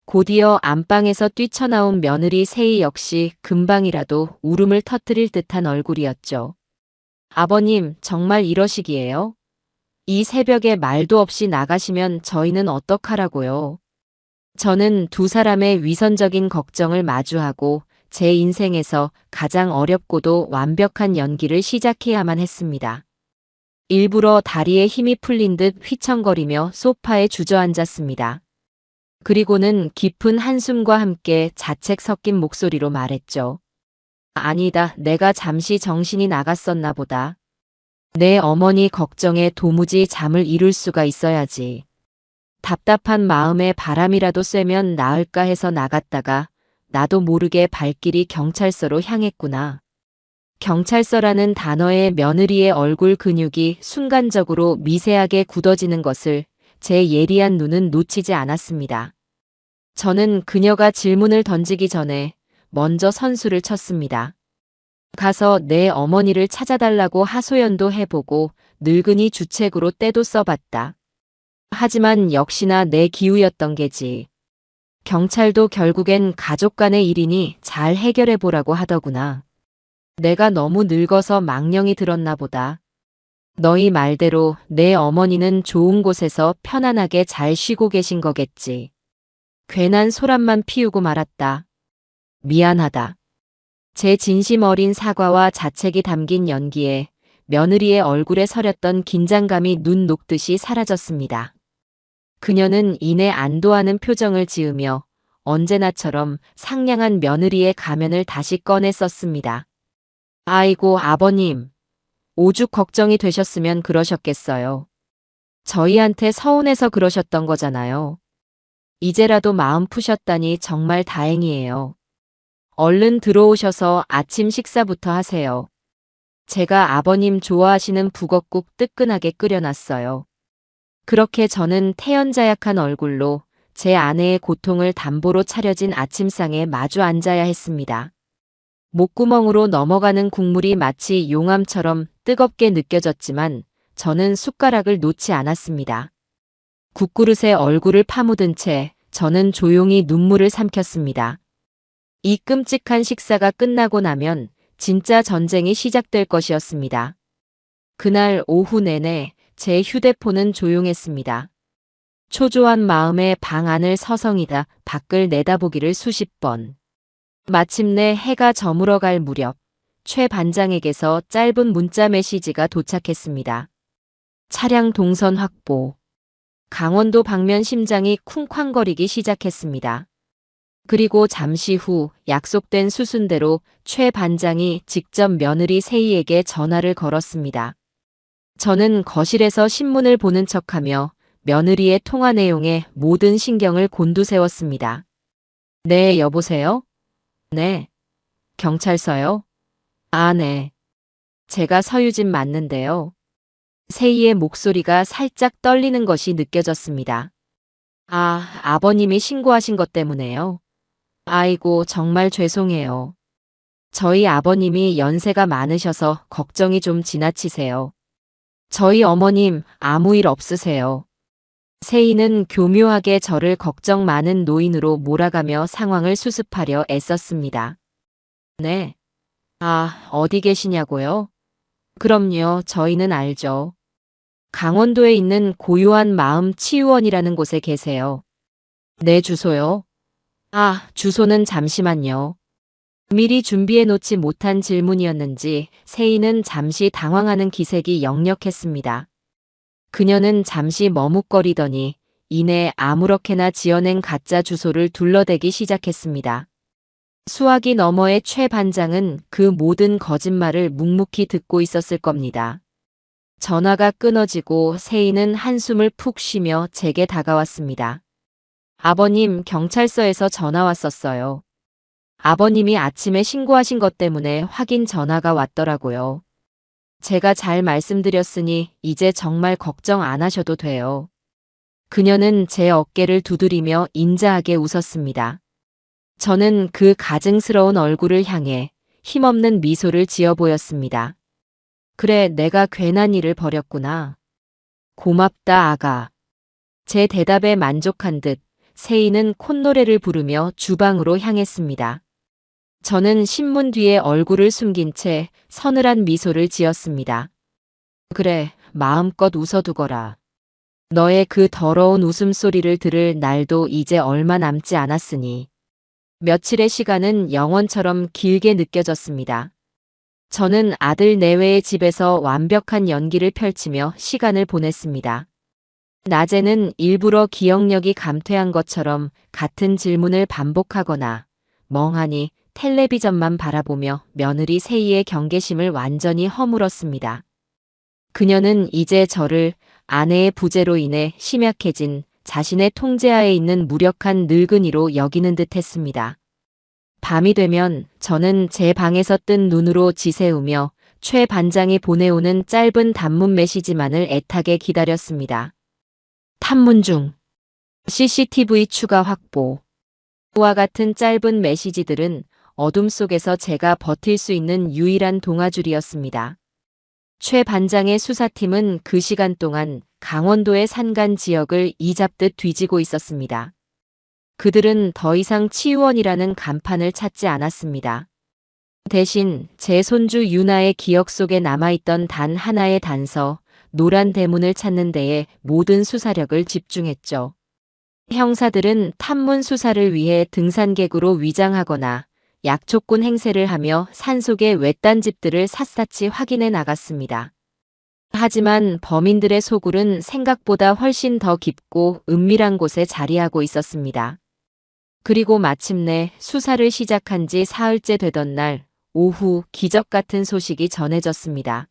곧이어 안방에서 뛰쳐나온 며느리 세희 역시 금방이라도 울음을 터뜨릴 듯한 얼굴이었죠. 아버님, 정말 이러시기에요? 이 새벽에 말도 없이 나가시면 저희는 어떡하라고요? 저는 두 사람의 위선적인 걱정을 마주하고 제 인생에서 가장 어렵고도 완벽한 연기를 시작해야만 했습니다. 일부러 다리에 힘이 풀린 듯 휘청거리며 소파에 주저앉았습니다. 그리고는 깊은 한숨과 함께 자책 섞인 목소리로 말했죠. 아니다, 내가 잠시 정신이 나갔었나 보다. 내 어머니 걱정에 도무지 잠을 이룰 수가 있어야지. 답답한 마음에 바람이라도 쐬면 나을까 해서 나갔다가 나도 모르게 발길이 경찰서로 향했구나. 경찰서라는 단어에 며느리의 얼굴 근육이 순간적으로 미세하게 굳어지는 것을 제 예리한 눈은 놓치지 않았습니다. 저는 그녀가 질문을 던지기 전에 먼저 선수를 쳤습니다. 가서 내 어머니를 찾아달라고 하소연도 해보고 늙은이 주책으로 때도 써봤다. 하지만 역시나 내 기우였던 게지. 경찰도 결국엔 가족 간의 일이니 잘 해결해보라고 하더구나. 내가 너무 늙어서 망령이 들었나 보다. 너희 말대로 내 어머니는 좋은 곳에서 편안하게 잘 쉬고 계신 거겠지. 괜한 소란만 피우고 말았다. 미안하다. 제 진심 어린 사과와 자책이 담긴 연기에 며느리의 얼굴에 서렸던 긴장감이 눈 녹듯이 사라졌습니다. 그녀는 이내 안도하는 표정을 지으며 언제나처럼 상냥한 며느리의 가면을 다시 꺼내 썼습니다. 아이고 아버님, 오죽 걱정이 되셨으면 그러셨겠어요. 저희한테 서운해서 그러셨던 거잖아요. 이제라도 마음 푸셨다니 정말 다행이에요. 얼른 들어오셔서 아침 식사부터 하세요. 제가 아버님 좋아하시는 북엇국 뜨끈하게 끓여놨어요. 그렇게 저는 태연자약한 얼굴로 제 아내의 고통을 담보로 차려진 아침상에 마주 앉아야 했습니다. 목구멍으로 넘어가는 국물이 마치 용암처럼 뜨겁게 느껴졌지만 저는 숟가락을 놓지 않았습니다. 국그릇에 얼굴을 파묻은 채 저는 조용히 눈물을 삼켰습니다. 이 끔찍한 식사가 끝나고 나면 진짜 전쟁이 시작될 것이었습니다. 그날 오후 내내 제 휴대폰은 조용했습니다. 초조한 마음에 방 안을 서성이다 밖을 내다보기를 수십 번. 마침내 해가 저물어갈 무렵 최 반장에게서 짧은 문자 메시지가 도착했습니다. 차량 동선 확보. 강원도 방면 심장이 쿵쾅거리기 시작했습니다. 그리고 잠시 후 약속된 수순대로 최 반장이 직접 며느리 세희에게 전화를 걸었습니다. 저는 거실에서 신문을 보는 척하며 며느리의 통화 내용에 모든 신경을 곤두세웠습니다. 네, 여보세요? 네. 경찰서요? 아, 네. 제가 서유진 맞는데요. 세희의 목소리가 살짝 떨리는 것이 느껴졌습니다. 아, 아버님이 신고하신 것 때문에요. 아이고, 정말 죄송해요. 저희 아버님이 연세가 많으셔서 걱정이 좀 지나치세요. 저희 어머님 아무 일 없으세요. 세희는 교묘하게 저를 걱정 많은 노인으로 몰아가며 상황을 수습하려 애썼습니다. 네. 아, 어디 계시냐고요? 그럼요, 저희는 알죠. 강원도에 있는 고요한 마음 치유원이라는 곳에 계세요. 네, 주소요? 아, 주소는 잠시만요. 미리 준비해 놓지 못한 질문이었는지 세희는 잠시 당황하는 기색이 역력했습니다. 그녀는 잠시 머뭇거리더니 이내 아무렇게나 지어낸 가짜 주소를 둘러대기 시작했습니다. 수화기 너머의 최 반장은 그 모든 거짓말을 묵묵히 듣고 있었을 겁니다. 전화가 끊어지고 세희는 한숨을 푹 쉬며 제게 다가왔습니다. 아버님, 경찰서에서 전화 왔었어요. 아버님이 아침에 신고하신 것 때문에 확인 전화가 왔더라고요. 제가 잘 말씀드렸으니 이제 정말 걱정 안 하셔도 돼요. 그녀는 제 어깨를 두드리며 인자하게 웃었습니다. 저는 그 가증스러운 얼굴을 향해 힘없는 미소를 지어 보였습니다. 그래, 내가 괜한 일을 벌였구나. 고맙다, 아가. 제 대답에 만족한 듯 세희는 콧노래를 부르며 주방으로 향했습니다. 저는 신문 뒤에 얼굴을 숨긴 채 서늘한 미소를 지었습니다. 그래, 마음껏 웃어두거라. 너의 그 더러운 웃음소리를 들을 날도 이제 얼마 남지 않았으니. 며칠의 시간은 영원처럼 길게 느껴졌습니다. 저는 아들 내외의 집에서 완벽한 연기를 펼치며 시간을 보냈습니다. 낮에는 일부러 기억력이 감퇴한 것처럼 같은 질문을 반복하거나 멍하니 텔레비전만 바라보며 며느리 세희의 경계심을 완전히 허물었습니다. 그녀는 이제 저를 아내의 부재로 인해 심약해진 자신의 통제하에 있는 무력한 늙은이로 여기는 듯 했습니다. 밤이 되면 저는 제 방에서 뜬 눈으로 지새우며 최 반장이 보내오는 짧은 단문 메시지만을 애타게 기다렸습니다. 탐문 중. CCTV 추가 확보. 와 같은 짧은 메시지들은 어둠 속에서 제가 버틸 수 있는 유일한 동아줄이었습니다. 최 반장의 수사팀은 그 시간 동안 강원도의 산간 지역을 이잡듯 뒤지고 있었습니다. 그들은 더 이상 치유원이라는 간판을 찾지 않았습니다. 대신 제 손주 유나의 기억 속에 남아있던 단 하나의 단서, 노란 대문을 찾는 데에 모든 수사력을 집중했죠. 형사들은 탐문 수사를 위해 등산객으로 위장하거나 약초꾼 행세를 하며 산속의 외딴 집들을 샅샅이 확인해 나갔습니다. 하지만 범인들의 소굴은 생각보다 훨씬 더 깊고 은밀한 곳에 자리하고 있었습니다. 그리고 마침내 수사를 시작한 지 사흘째 되던 날 오후 기적 같은 소식이 전해졌습니다.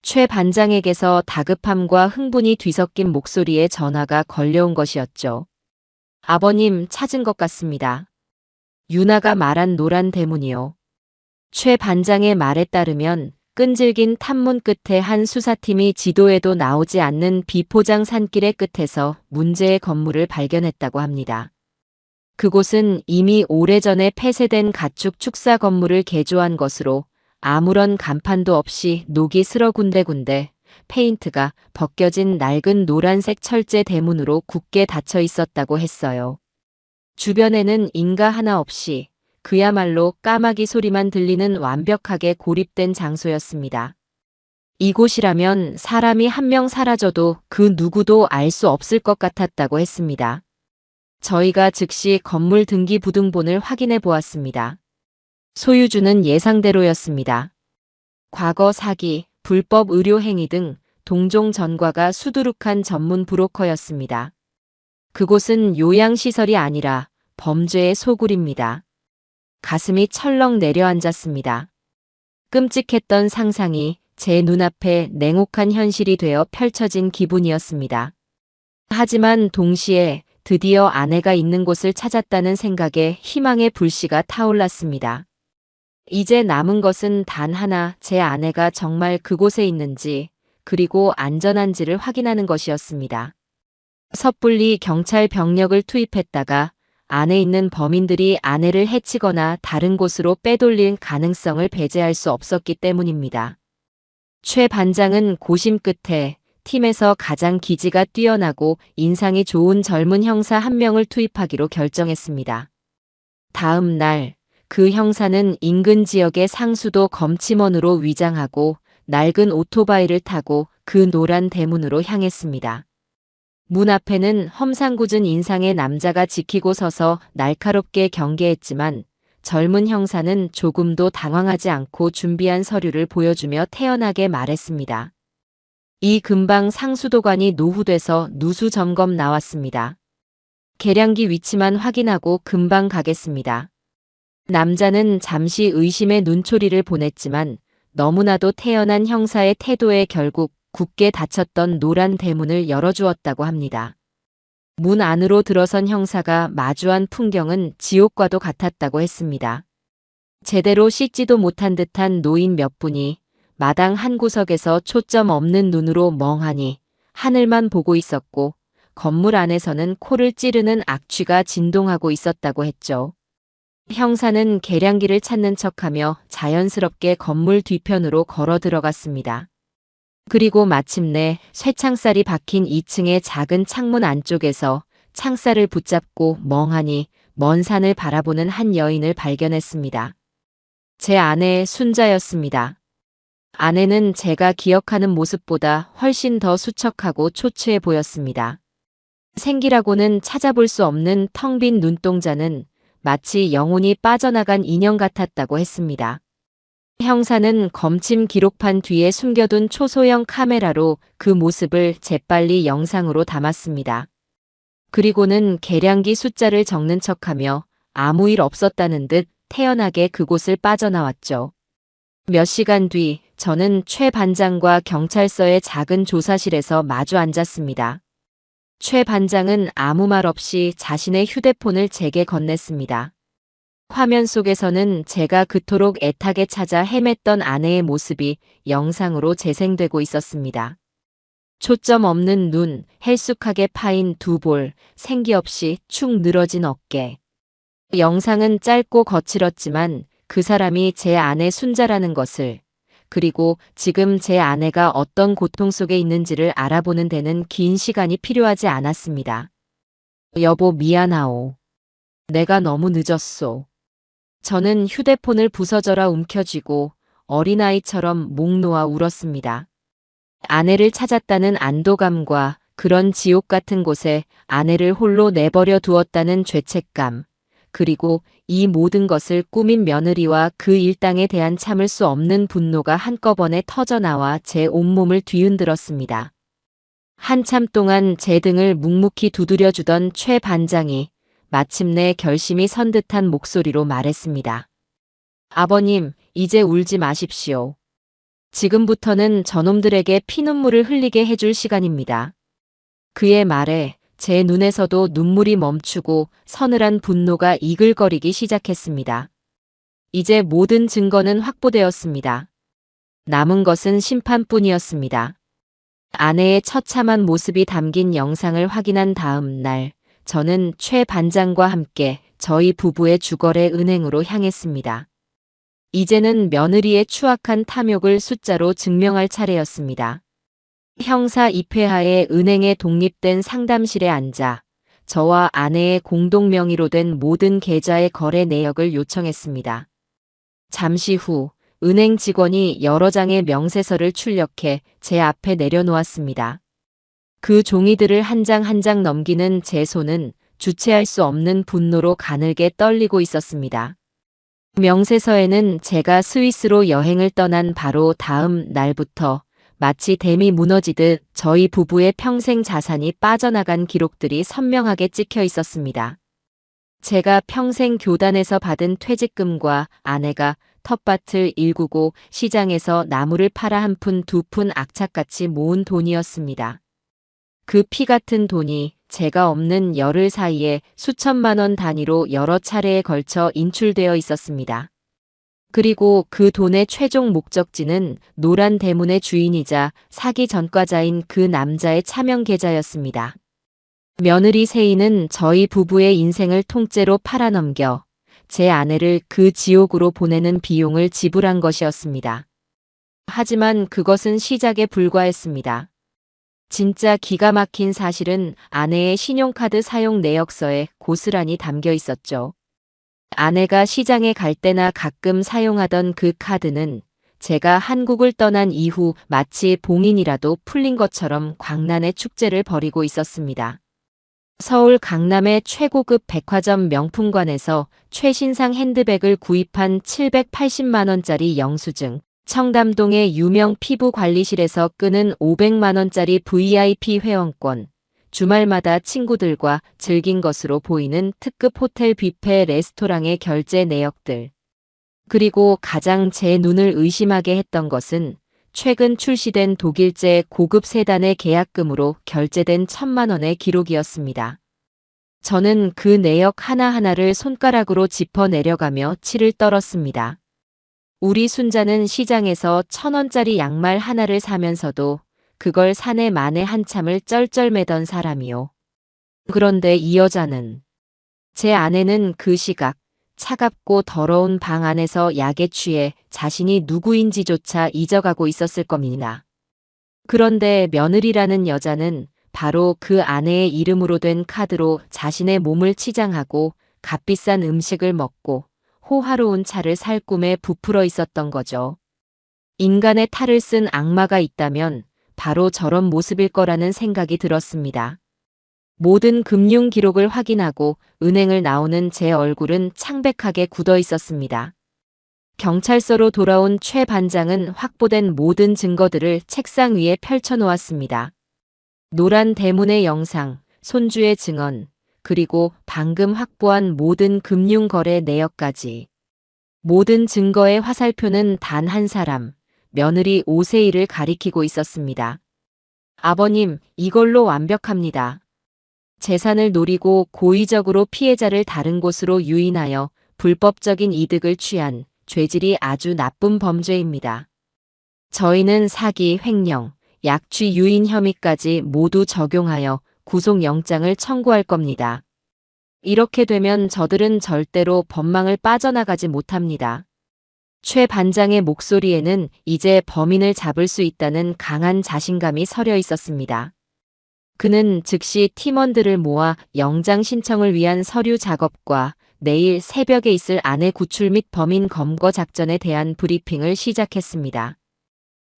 최 반장에게서 다급함과 흥분이 뒤섞인 목소리에 전화가 걸려온 것이었죠. 아버님 찾은 것 같습니다. 유나가 말한 노란 대문이요. 최 반장의 말에 따르면 끈질긴 탐문 끝에 한 수사팀이 지도에도 나오지 않는 비포장 산길의 끝에서 문제의 건물을 발견했다고 합니다. 그곳은 이미 오래전에 폐쇄된 가축 축사 건물을 개조한 것으로 아무런 간판도 없이 녹이 슬어 군데군데 페인트가 벗겨진 낡은 노란색 철제 대문으로 굳게 닫혀 있었다고 했어요. 주변에는 인가 하나 없이 그야말로 까마귀 소리만 들리는 완벽하게 고립된 장소였습니다. 이곳이라면 사람이 한 명 사라져도 그 누구도 알 수 없을 것 같았다고 했습니다. 저희가 즉시 건물 등기 부등본을 확인해 보았습니다. 소유주는 예상대로였습니다. 과거 사기, 불법 의료 행위 등 동종 전과가 수두룩한 전문 브로커였습니다. 그곳은 요양시설이 아니라 범죄의 소굴입니다. 가슴이 철렁 내려앉았습니다. 끔찍했던 상상이 제 눈앞에 냉혹한 현실이 되어 펼쳐진 기분이었습니다. 하지만 동시에 드디어 아내가 있는 곳을 찾았다는 생각에 희망의 불씨가 타올랐습니다. 이제 남은 것은 단 하나, 제 아내가 정말 그곳에 있는지, 그리고 안전한지를 확인하는 것이었습니다. 섣불리 경찰 병력을 투입했다가 안에 있는 범인들이 아내를 해치거나 다른 곳으로 빼돌릴 가능성을 배제할 수 없었기 때문입니다. 최 반장은 고심 끝에 팀에서 가장 기지가 뛰어나고 인상이 좋은 젊은 형사 한 명을 투입하기로 결정했습니다. 다음 날 그 형사는 인근 지역의 상수도 검침원으로 위장하고 낡은 오토바이를 타고 그 노란 대문으로 향했습니다. 문 앞에는 험상궂은 인상의 남자가 지키고 서서 날카롭게 경계했지만 젊은 형사는 조금도 당황하지 않고 준비한 서류를 보여주며 태연하게 말했습니다. 이 근방 상수도관이 노후돼서 누수 점검 나왔습니다. 계량기 위치만 확인하고 금방 가겠습니다. 남자는 잠시 의심의 눈초리를 보냈지만 너무나도 태연한 형사의 태도에 결국 굳게 닫혔던 노란 대문을 열어주었다고 합니다. 문 안으로 들어선 형사가 마주한 풍경은 지옥과도 같았다고 했습니다. 제대로 씻지도 못한 듯한 노인 몇 분이 마당 한 구석에서 초점 없는 눈으로 멍하니 하늘만 보고 있었고 건물 안에서는 코를 찌르는 악취가 진동하고 있었다고 했죠. 형사는 계량기를 찾는 척하며 자연스럽게 건물 뒤편으로 걸어 들어갔습니다. 그리고 마침내 쇠창살이 박힌 2층의 작은 창문 안쪽에서 창살을 붙잡고 멍하니 먼 산을 바라보는 한 여인을 발견했습니다. 제 아내의 순자였습니다. 아내는 제가 기억하는 모습보다 훨씬 더 수척하고 초췌해 보였습니다. 생기라고는 찾아볼 수 없는 텅 빈 눈동자는 마치 영혼이 빠져나간 인형 같았다고 했습니다. 형사는 검침 기록판 뒤에 숨겨둔 초소형 카메라로 그 모습을 재빨리 영상으로 담았습니다. 그리고는 계량기 숫자를 적는 척하며 아무 일 없었다는 듯 태연하게 그곳을 빠져나왔죠. 몇 시간 뒤 저는 최 반장과 경찰서의 작은 조사실에서 마주 앉았습니다. 최 반장은 아무 말 없이 자신의 휴대폰을 제게 건넸습니다. 화면 속에서는 제가 그토록 애타게 찾아 헤맸던 아내의 모습이 영상으로 재생되고 있었습니다. 초점 없는 눈, 헬쑥하게 파인 두 볼, 생기 없이 축 늘어진 어깨. 영상은 짧고 거칠었지만 그 사람이 제 아내 순자라는 것을, 그리고 지금 제 아내가 어떤 고통 속에 있는지를 알아보는 데는 긴 시간이 필요하지 않았습니다. 여보, 미안하오. 내가 너무 늦었소. 저는 휴대폰을 부서져라 움켜쥐고 어린아이처럼 목 놓아 울었습니다. 아내를 찾았다는 안도감과 그런 지옥 같은 곳에 아내를 홀로 내버려 두었다는 죄책감, 그리고 이 모든 것을 꾸민 며느리와 그 일당에 대한 참을 수 없는 분노가 한꺼번에 터져나와 제 온몸을 뒤흔들었습니다. 한참 동안 제 등을 묵묵히 두드려주던 최 반장이 마침내 결심이 선 듯한 목소리로 말했습니다. 아버님, 이제 울지 마십시오. 지금부터는 저놈들에게 피눈물을 흘리게 해줄 시간입니다. 그의 말에 제 눈에서도 눈물이 멈추고 서늘한 분노가 이글거리기 시작했습니다. 이제 모든 증거는 확보되었습니다. 남은 것은 심판뿐이었습니다. 아내의 처참한 모습이 담긴 영상을 확인한 다음 날, 저는 최 반장과 함께 저희 부부의 주거래 은행으로 향했습니다. 이제는 며느리의 추악한 탐욕을 숫자로 증명할 차례였습니다. 형사 입회하에 은행에 독립된 상담실에 앉아 저와 아내의 공동 명의로 된 모든 계좌의 거래 내역을 요청했습니다. 잠시 후 은행 직원이 여러 장의 명세서를 출력해 제 앞에 내려놓았습니다. 그 종이들을 한 장 한 장 넘기는 제 손은 주체할 수 없는 분노로 가늘게 떨리고 있었습니다. 명세서에는 제가 스위스로 여행을 떠난 바로 다음 날부터 마치 댐이 무너지듯 저희 부부의 평생 자산이 빠져나간 기록들이 선명하게 찍혀 있었습니다. 제가 평생 교단에서 받은 퇴직금과 아내가 텃밭을 일구고 시장에서 나무를 팔아 한 푼 두 푼 악착같이 모은 돈이었습니다. 그 피 같은 돈이 제가 없는 열흘 사이에 수천만 원 단위로 여러 차례에 걸쳐 인출되어 있었습니다. 그리고 그 돈의 최종 목적지는 노란 대문의 주인이자 사기 전과자인 그 남자의 차명 계좌였습니다. 며느리 세인은 저희 부부의 인생을 통째로 팔아넘겨 제 아내를 그 지옥으로 보내는 비용을 지불한 것이었습니다. 하지만 그것은 시작에 불과했습니다. 진짜 기가 막힌 사실은 아내의 신용카드 사용 내역서에 고스란히 담겨 있었죠. 아내가 시장에 갈 때나 가끔 사용하던 그 카드는 제가 한국을 떠난 이후 마치 봉인이라도 풀린 것처럼 광란의 축제를 벌이고 있었습니다. 서울 강남의 최고급 백화점 명품관에서 최신상 핸드백을 구입한 780만 원짜리 영수증, 청담동의 유명 피부관리실에서 끄는 500만 원짜리 VIP 회원권, 주말마다 친구들과 즐긴 것으로 보이는 특급 호텔 뷔페 레스토랑의 결제 내역들. 그리고 가장 제 눈을 의심하게 했던 것은 최근 출시된 독일제 고급 세단의 계약금으로 결제된 1,000만 원의 기록이었습니다. 저는 그 내역 하나하나를 손가락으로 짚어 내려가며 치를 떨었습니다. 우리 순자는 시장에서 1,000원짜리 양말 하나를 사면서도 그걸 사내 만에 한참을 쩔쩔매던 사람이요. 그런데 이 여자는, 제 아내는 그 시각 차갑고 더러운 방 안에서 약에 취해 자신이 누구인지조차 잊어가고 있었을 겁니다. 그런데 며느리라는 여자는 바로 그 아내의 이름으로 된 카드로 자신의 몸을 치장하고 값비싼 음식을 먹고 호화로운 차를 살 꿈에 부풀어 있었던 거죠. 인간의 탈을 쓴 악마가 있다면 바로 저런 모습일 거라는 생각이 들었습니다. 모든 금융 기록을 확인하고 은행을 나오는 제 얼굴은 창백하게 굳어 있었습니다. 경찰서로 돌아온 최 반장은 확보된 모든 증거들을 책상 위에 펼쳐놓았습니다. 노란 대문의 영상, 손주의 증언, 그리고 방금 확보한 모든 금융거래 내역까지. 모든 증거의 화살표는 단 한 사람, 며느리 오세희를 가리키고 있었습니다. 아버님, 이걸로 완벽합니다. 재산을 노리고 고의적으로 피해자를 다른 곳으로 유인하여 불법적인 이득을 취한 죄질이 아주 나쁜 범죄입니다. 저희는 사기, 횡령, 약취 유인 혐의까지 모두 적용하여 구속영장을 청구할 겁니다. 이렇게 되면 저들은 절대로 법망을 빠져나가지 못합니다. 최 반장의 목소리에는 이제 범인을 잡을 수 있다는 강한 자신감이 서려 있었습니다. 그는 즉시 팀원들을 모아 영장 신청을 위한 서류 작업과 내일 새벽에 있을 아내 구출 및 범인 검거 작전에 대한 브리핑을 시작했습니다.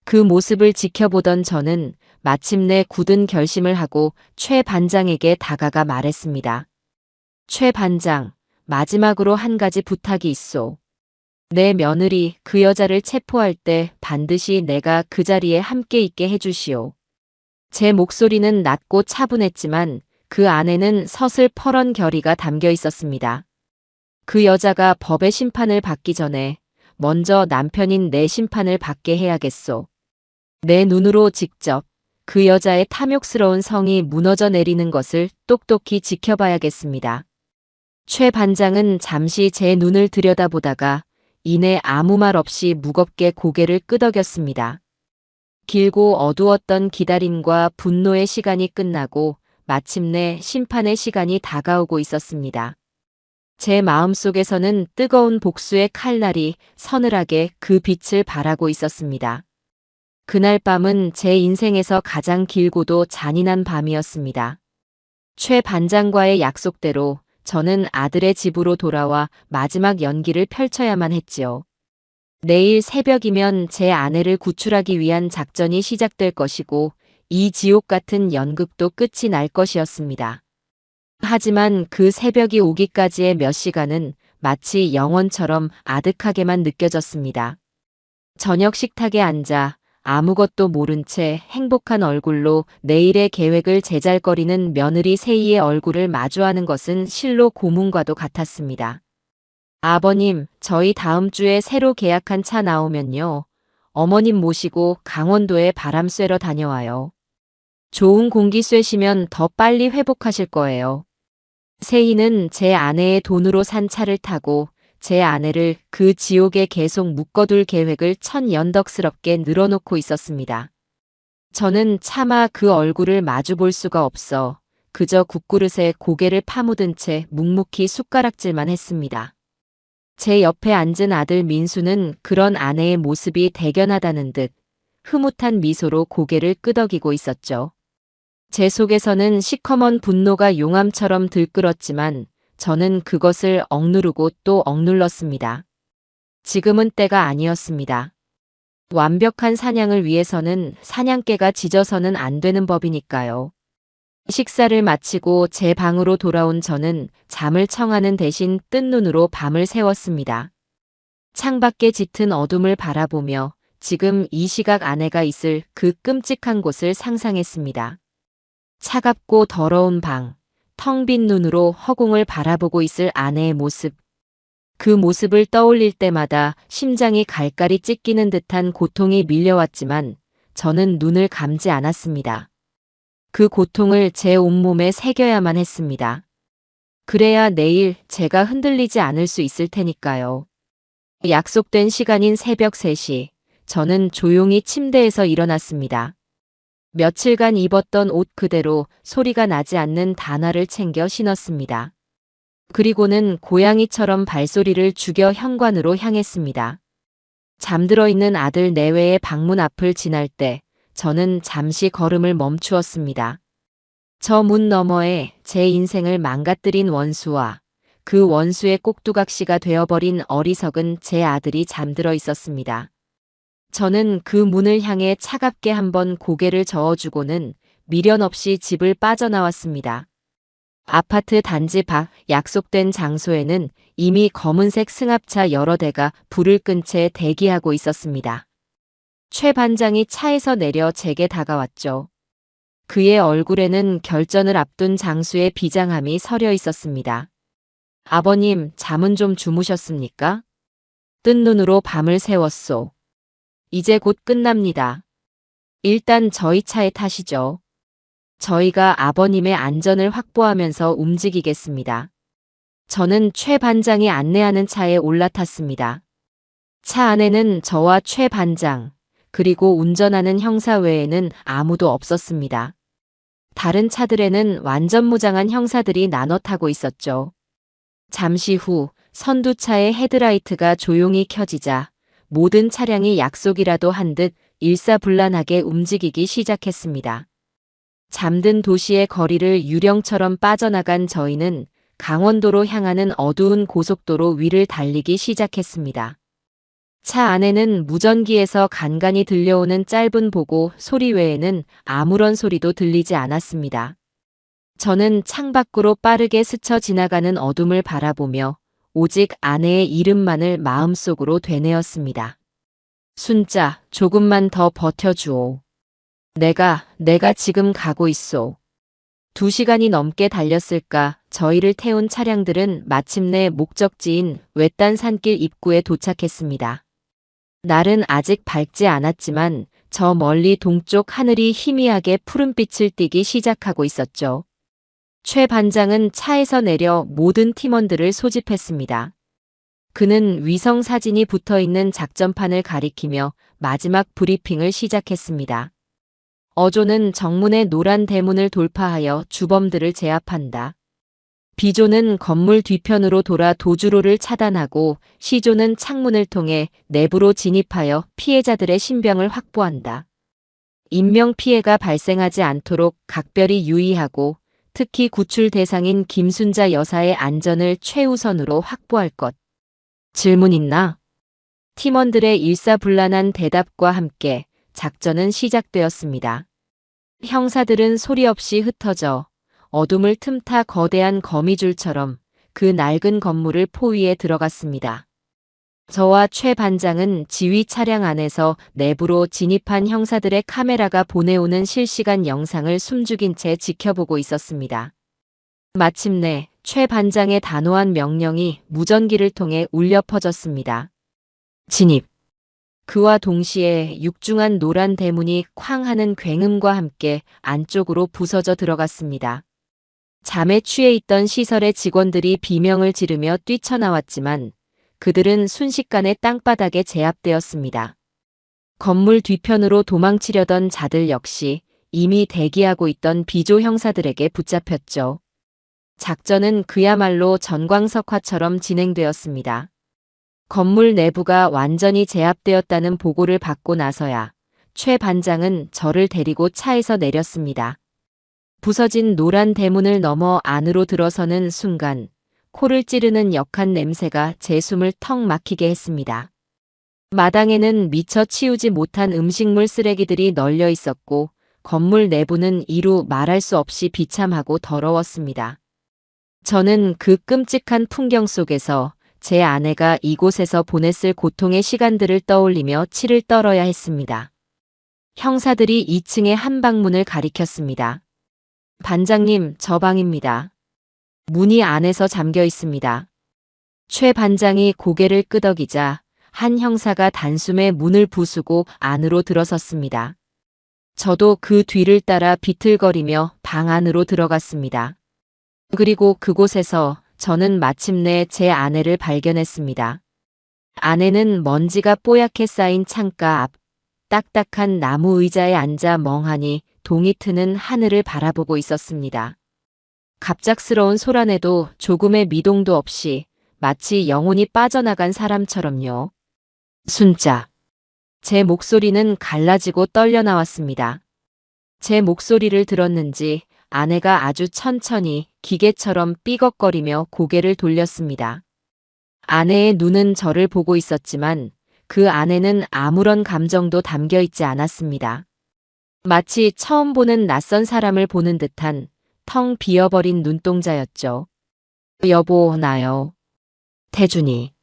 그 모습을 지켜보던 저는 마침내 굳은 결심을 하고 최 반장에게 다가가 말했습니다. 최 반장, 마지막으로 한 가지 부탁이 있소. 내 며느리 그 여자를 체포할 때 반드시 내가 그 자리에 함께 있게 해주시오. 제 목소리는 낮고 차분했지만 그 안에는 서슬퍼런 결의가 담겨 있었습니다. 그 여자가 법의 심판을 받기 전에 먼저 남편인 내 심판을 받게 해야겠소. 내 눈으로 직접 그 여자의 탐욕스러운 성이 무너져 내리는 것을 똑똑히 지켜봐야겠습니다. 최 반장은 잠시 제 눈을 들여다보다가 이내 아무 말 없이 무겁게 고개를 끄덕였습니다. 길고 어두웠던 기다림과 분노의 시간이 끝나고 마침내 심판의 시간이 다가오고 있었습니다. 제 마음속에서는 뜨거운 복수의 칼날이 서늘하게 그 빛을 발하고 있었습니다. 그날 밤은 제 인생에서 가장 길고도 잔인한 밤이었습니다. 최 반장과의 약속대로 저는 아들의 집으로 돌아와 마지막 연기를 펼쳐야만 했지요. 내일 새벽이면 제 아내를 구출하기 위한 작전이 시작될 것이고 이 지옥 같은 연극도 끝이 날 것이었습니다. 하지만 그 새벽이 오기까지의 몇 시간은 마치 영원처럼 아득하게만 느껴졌습니다. 저녁 식탁에 앉아 아무것도 모른 채 행복한 얼굴로 내일의 계획을 제잘거리는 며느리 세희의 얼굴을 마주하는 것은 실로 고문과도 같았습니다. 아버님, 저희 다음 주에 새로 계약한 차 나오면요. 어머님 모시고 강원도에 바람 쐬러 다녀와요. 좋은 공기 쐬시면 더 빨리 회복하실 거예요. 세희는 제 아내의 돈으로 산 차를 타고 제 아내를 그 지옥에 계속 묶어둘 계획을 천연덕스럽게 늘어놓고 있었습니다. 저는 차마 그 얼굴을 마주볼 수가 없어 그저 국그릇에 고개를 파묻은 채 묵묵히 숟가락질만 했습니다. 제 옆에 앉은 아들 민수는 그런 아내의 모습이 대견하다는 듯 흐뭇한 미소로 고개를 끄덕이고 있었죠. 제 속에서는 시커먼 분노가 용암처럼 들끓었지만 저는 그것을 억누르고 또 억눌렀습니다. 지금은 때가 아니었습니다. 완벽한 사냥을 위해서는 사냥개가 짖어서는 안 되는 법이니까요. 식사를 마치고 제 방으로 돌아온 저는 잠을 청하는 대신 뜬 눈으로 밤을 새웠습니다. 창밖에 짙은 어둠을 바라보며 지금 이 시각 아내가 있을 그 끔찍한 곳을 상상했습니다. 차갑고 더러운 방, 텅 빈 눈으로 허공을 바라보고 있을 아내의 모습. 그 모습을 떠올릴 때마다 심장이 갈갈이 찢기는 듯한 고통이 밀려왔지만 저는 눈을 감지 않았습니다. 그 고통을 제 온몸에 새겨야만 했습니다. 그래야 내일 제가 흔들리지 않을 수 있을 테니까요. 약속된 시간인 새벽 3시, 저는 조용히 침대에서 일어났습니다. 며칠간 입었던 옷 그대로 소리가 나지 않는 단화를 챙겨 신었습니다. 그리고는 고양이처럼 발소리를 죽여 현관으로 향했습니다. 잠들어 있는 아들 내외의 방문 앞을 지날 때 저는 잠시 걸음을 멈추었습니다. 저 문 너머에 제 인생을 망가뜨린 원수와 그 원수의 꼭두각시가 되어버린 어리석은 제 아들이 잠들어 있었습니다. 저는 그 문을 향해 차갑게 한번 고개를 저어주고는 미련 없이 집을 빠져나왔습니다. 아파트 단지 밖 약속된 장소에는 이미 검은색 승합차 여러 대가 불을 끈 채 대기하고 있었습니다. 최 반장이 차에서 내려 제게 다가왔죠. 그의 얼굴에는 결전을 앞둔 장수의 비장함이 서려 있었습니다. 아버님, 잠은 좀 주무셨습니까? 뜬 눈으로 밤을 새웠소. 이제 곧 끝납니다. 일단 저희 차에 타시죠. 저희가 아버님의 안전을 확보하면서 움직이겠습니다. 저는 최 반장이 안내하는 차에 올라탔습니다. 차 안에는 저와 최 반장, 그리고 운전하는 형사 외에는 아무도 없었습니다. 다른 차들에는 완전 무장한 형사들이 나눠 타고 있었죠. 잠시 후 선두차의 헤드라이트가 조용히 켜지자 모든 차량이 약속이라도 한 듯 일사불란하게 움직이기 시작했습니다. 잠든 도시의 거리를 유령처럼 빠져나간 저희는 강원도로 향하는 어두운 고속도로 위를 달리기 시작했습니다. 차 안에는 무전기에서 간간히 들려오는 짧은 보고 소리 외에는 아무런 소리도 들리지 않았습니다. 저는 창밖으로 빠르게 스쳐 지나가는 어둠을 바라보며 오직 아내의 이름만을 마음속으로 되뇌었습니다. 순자, 조금만 더 버텨주오. 내가 지금 가고 있소. 2시간이 넘게 달렸을까 저희를 태운 차량들은 마침내 목적지인 외딴 산길 입구에 도착했습니다. 날은 아직 밝지 않았지만 저 멀리 동쪽 하늘이 희미하게 푸른빛을 띠기 시작하고 있었죠. 최 반장은 차에서 내려 모든 팀원들을 소집했습니다. 그는 위성 사진이 붙어있는 작전판을 가리키며 마지막 브리핑을 시작했습니다. 어조는 정문의 노란 대문을 돌파하여 주범들을 제압한다. B조는 건물 뒤편으로 돌아 도주로를 차단하고 C조는 창문을 통해 내부로 진입하여 피해자들의 신병을 확보한다. 인명피해가 발생하지 않도록 각별히 유의하고 특히 구출 대상인 김순자 여사의 안전을 최우선으로 확보할 것. 질문 있나? 팀원들의 일사불란한 대답과 함께 작전은 시작되었습니다. 형사들은 소리 없이 흩어져 어둠을 틈타 거대한 거미줄처럼 그 낡은 건물을 포위해 들어갔습니다. 저와 최 반장은 지휘 차량 안에서 내부로 진입한 형사들의 카메라가 보내오는 실시간 영상을 숨죽인 채 지켜보고 있었습니다. 마침내 최 반장의 단호한 명령이 무전기를 통해 울려 퍼졌습니다. 진입. 그와 동시에 육중한 노란 대문이 쾅 하는 굉음과 함께 안쪽으로 부서져 들어갔습니다. 잠에 취해 있던 시설의 직원들이 비명을 지르며 뛰쳐나왔지만 그들은 순식간에 땅바닥에 제압되었습니다. 건물 뒤편으로 도망치려던 자들 역시 이미 대기하고 있던 B조 형사들에게 붙잡혔죠. 작전은 그야말로 전광석화처럼 진행되었습니다. 건물 내부가 완전히 제압되었다는 보고를 받고 나서야 최 반장은 저를 데리고 차에서 내렸습니다. 부서진 노란 대문을 넘어 안으로 들어서는 순간 코를 찌르는 역한 냄새가 제 숨을 턱 막히게 했습니다. 마당에는 미처 치우지 못한 음식물 쓰레기들이 널려 있었고 건물 내부는 이루 말할 수 없이 비참하고 더러웠습니다. 저는 그 끔찍한 풍경 속에서 제 아내가 이곳에서 보냈을 고통의 시간들을 떠올리며 치를 떨어야 했습니다. 형사들이 2층의 한 방문을 가리켰습니다. 반장님, 저 방입니다. 문이 안에서 잠겨 있습니다. 최 반장이 고개를 끄덕이자 한 형사가 단숨에 문을 부수고 안으로 들어섰습니다. 저도 그 뒤를 따라 비틀거리며 방 안으로 들어갔습니다. 그리고 그곳에서 저는 마침내 제 아내를 발견했습니다. 아내는 먼지가 뽀얗게 쌓인 창가 앞 딱딱한 나무 의자에 앉아 멍하니 동이 트는 하늘을 바라보고 있었습니다. 갑작스러운 소란에도 조금의 미동도 없이 마치 영혼이 빠져나간 사람처럼요. 순자. 제 목소리는 갈라지고 떨려 나왔습니다. 제 목소리를 들었는지 아내가 아주 천천히 기계처럼 삐걱거리며 고개를 돌렸습니다. 아내의 눈은 저를 보고 있었지만 그 안에는 아무런 감정도 담겨 있지 않았습니다. 마치 처음 보는 낯선 사람을 보는 듯한 텅 비어버린 눈동자였죠. 여보, 나요. 태준이.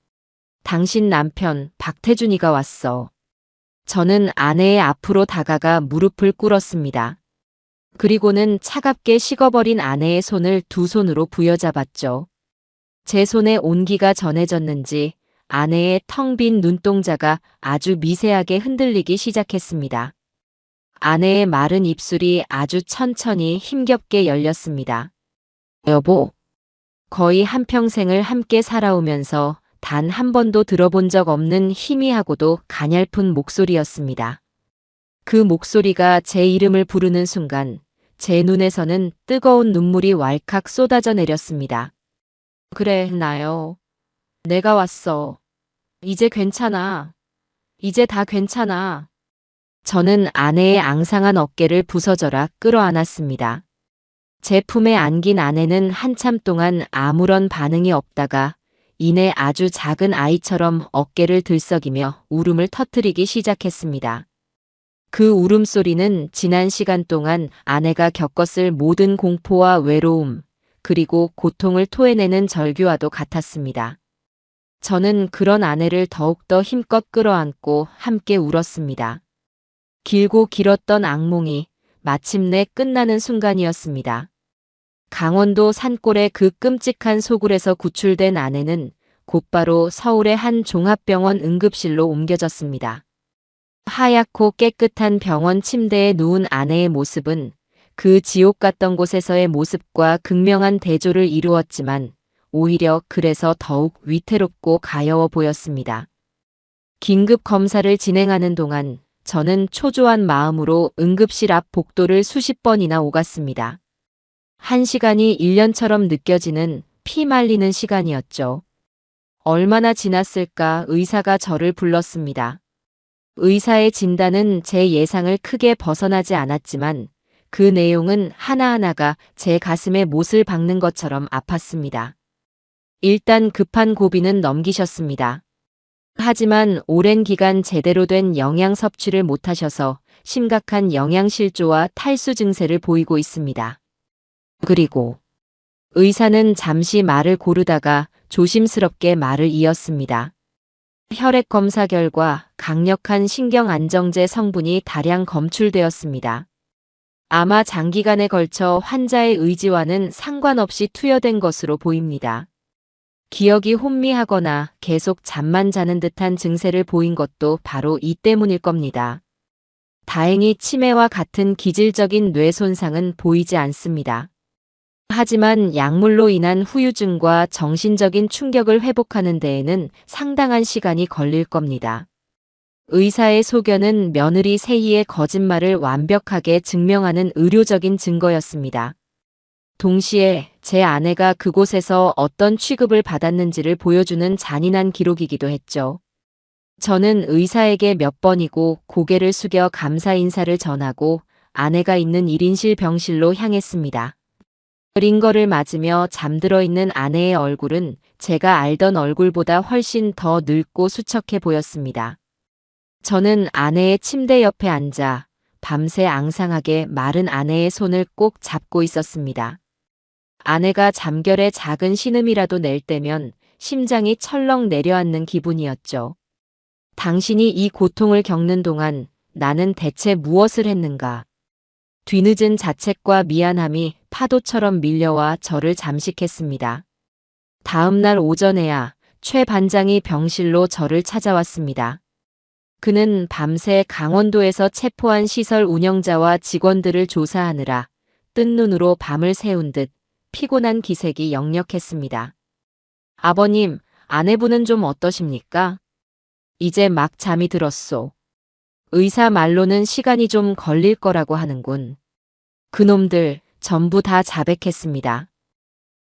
당신 남편 박태준이가 왔어. 저는 아내의 앞으로 다가가 무릎을 꿇었습니다. 그리고는 차갑게 식어버린 아내의 손을 두 손으로 부여잡았죠. 제 손에 온기가 전해졌는지 아내의 텅 빈 눈동자가 아주 미세하게 흔들리기 시작했습니다. 아내의 마른 입술이 아주 천천히 힘겹게 열렸습니다. 여보, 거의 한평생을 함께 살아오면서 단 한 번도 들어본 적 없는 희미하고도 가냘픈 목소리였습니다. 그 목소리가 제 이름을 부르는 순간 제 눈에서는 뜨거운 눈물이 왈칵 쏟아져 내렸습니다. 그래, 나요. 내가 왔어. 이제 괜찮아. 이제 다 괜찮아. 저는 아내의 앙상한 어깨를 부서져라 끌어안았습니다. 제 품에 안긴 아내는 한참 동안 아무런 반응이 없다가 이내 아주 작은 아이처럼 어깨를 들썩이며 울음을 터뜨리기 시작했습니다. 그 울음소리는 지난 시간 동안 아내가 겪었을 모든 공포와 외로움, 그리고 고통을 토해내는 절규와도 같았습니다. 저는 그런 아내를 더욱더 힘껏 끌어안고 함께 울었습니다. 길고 길었던 악몽이 마침내 끝나는 순간이었습니다. 강원도 산골의 그 끔찍한 소굴에서 구출된 아내는 곧바로 서울의 한 종합병원 응급실로 옮겨졌습니다. 하얗고 깨끗한 병원 침대에 누운 아내의 모습은 그 지옥 같던 곳에서의 모습과 극명한 대조를 이루었지만 오히려 그래서 더욱 위태롭고 가여워 보였습니다. 긴급 검사를 진행하는 동안 저는 초조한 마음으로 응급실 앞 복도를 수십 번이나 오갔습니다. 1시간이 1년처럼 느껴지는 피 말리는 시간이었죠. 얼마나 지났을까 의사가 저를 불렀습니다. 의사의 진단은 제 예상을 크게 벗어나지 않았지만 그 내용은 하나하나가 제 가슴에 못을 박는 것처럼 아팠습니다. 일단 급한 고비는 넘기셨습니다. 하지만 오랜 기간 제대로 된 영양 섭취를 못하셔서 심각한 영양실조와 탈수 증세를 보이고 있습니다. 그리고 의사는 잠시 말을 고르다가 조심스럽게 말을 이었습니다. 혈액 검사 결과 강력한 신경안정제 성분이 다량 검출되었습니다. 아마 장기간에 걸쳐 환자의 의지와는 상관없이 투여된 것으로 보입니다. 기억이 혼미하거나 계속 잠만 자는 듯한 증세를 보인 것도 바로 이 때문일 겁니다. 다행히 치매와 같은 기질적인 뇌 손상은 보이지 않습니다. 하지만 약물로 인한 후유증과 정신적인 충격을 회복하는 데에는 상당한 시간이 걸릴 겁니다. 의사의 소견은 며느리 세희의 거짓말을 완벽하게 증명하는 의료적인 증거였습니다. 동시에 제 아내가 그곳에서 어떤 취급을 받았는지를 보여주는 잔인한 기록이기도 했죠. 저는 의사에게 몇 번이고 고개를 숙여 감사 인사를 전하고 아내가 있는 1인실 병실로 향했습니다. 링거를 맞으며 잠들어 있는 아내의 얼굴은 제가 알던 얼굴보다 훨씬 더 늙고 수척해 보였습니다. 저는 아내의 침대 옆에 앉아 밤새 앙상하게 마른 아내의 손을 꼭 잡고 있었습니다. 아내가 잠결에 작은 신음이라도 낼 때면 심장이 철렁 내려앉는 기분이었죠. 당신이 이 고통을 겪는 동안 나는 대체 무엇을 했는가? 뒤늦은 자책과 미안함이 파도처럼 밀려와 저를 잠식했습니다. 다음 날 오전에야 최 반장이 병실로 저를 찾아왔습니다. 그는 밤새 강원도에서 체포한 시설 운영자와 직원들을 조사하느라 뜬 눈으로 밤을 새운 듯 피곤한 기색이 역력했습니다. 아버님, 아내분은 좀 어떠십니까? 이제 막 잠이 들었소. 의사 말로는 시간이 좀 걸릴 거라고 하는군. 그놈들 전부 다 자백했습니다.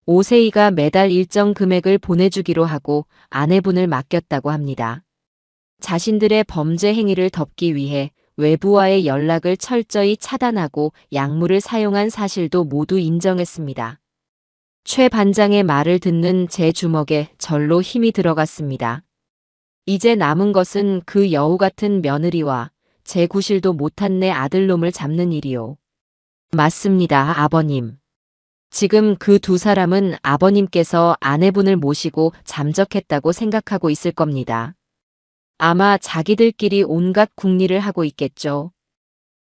오세이가 매달 일정 금액을 보내주기로 하고 아내분을 맡겼다고 합니다. 자신들의 범죄 행위를 덮기 위해 외부와의 연락을 철저히 차단하고 약물을 사용한 사실도 모두 인정했습니다. 최 반장의 말을 듣는 제 주먹에 절로 힘이 들어갔습니다. 이제 남은 것은 그 여우 같은 며느리와 제 구실도 못한 내 아들놈을 잡는 일이요. 맞습니다, 아버님. 지금 그 두 사람은 아버님께서 아내분을 모시고 잠적했다고 생각하고 있을 겁니다. 아마 자기들끼리 온갖 궁리를 하고 있겠죠.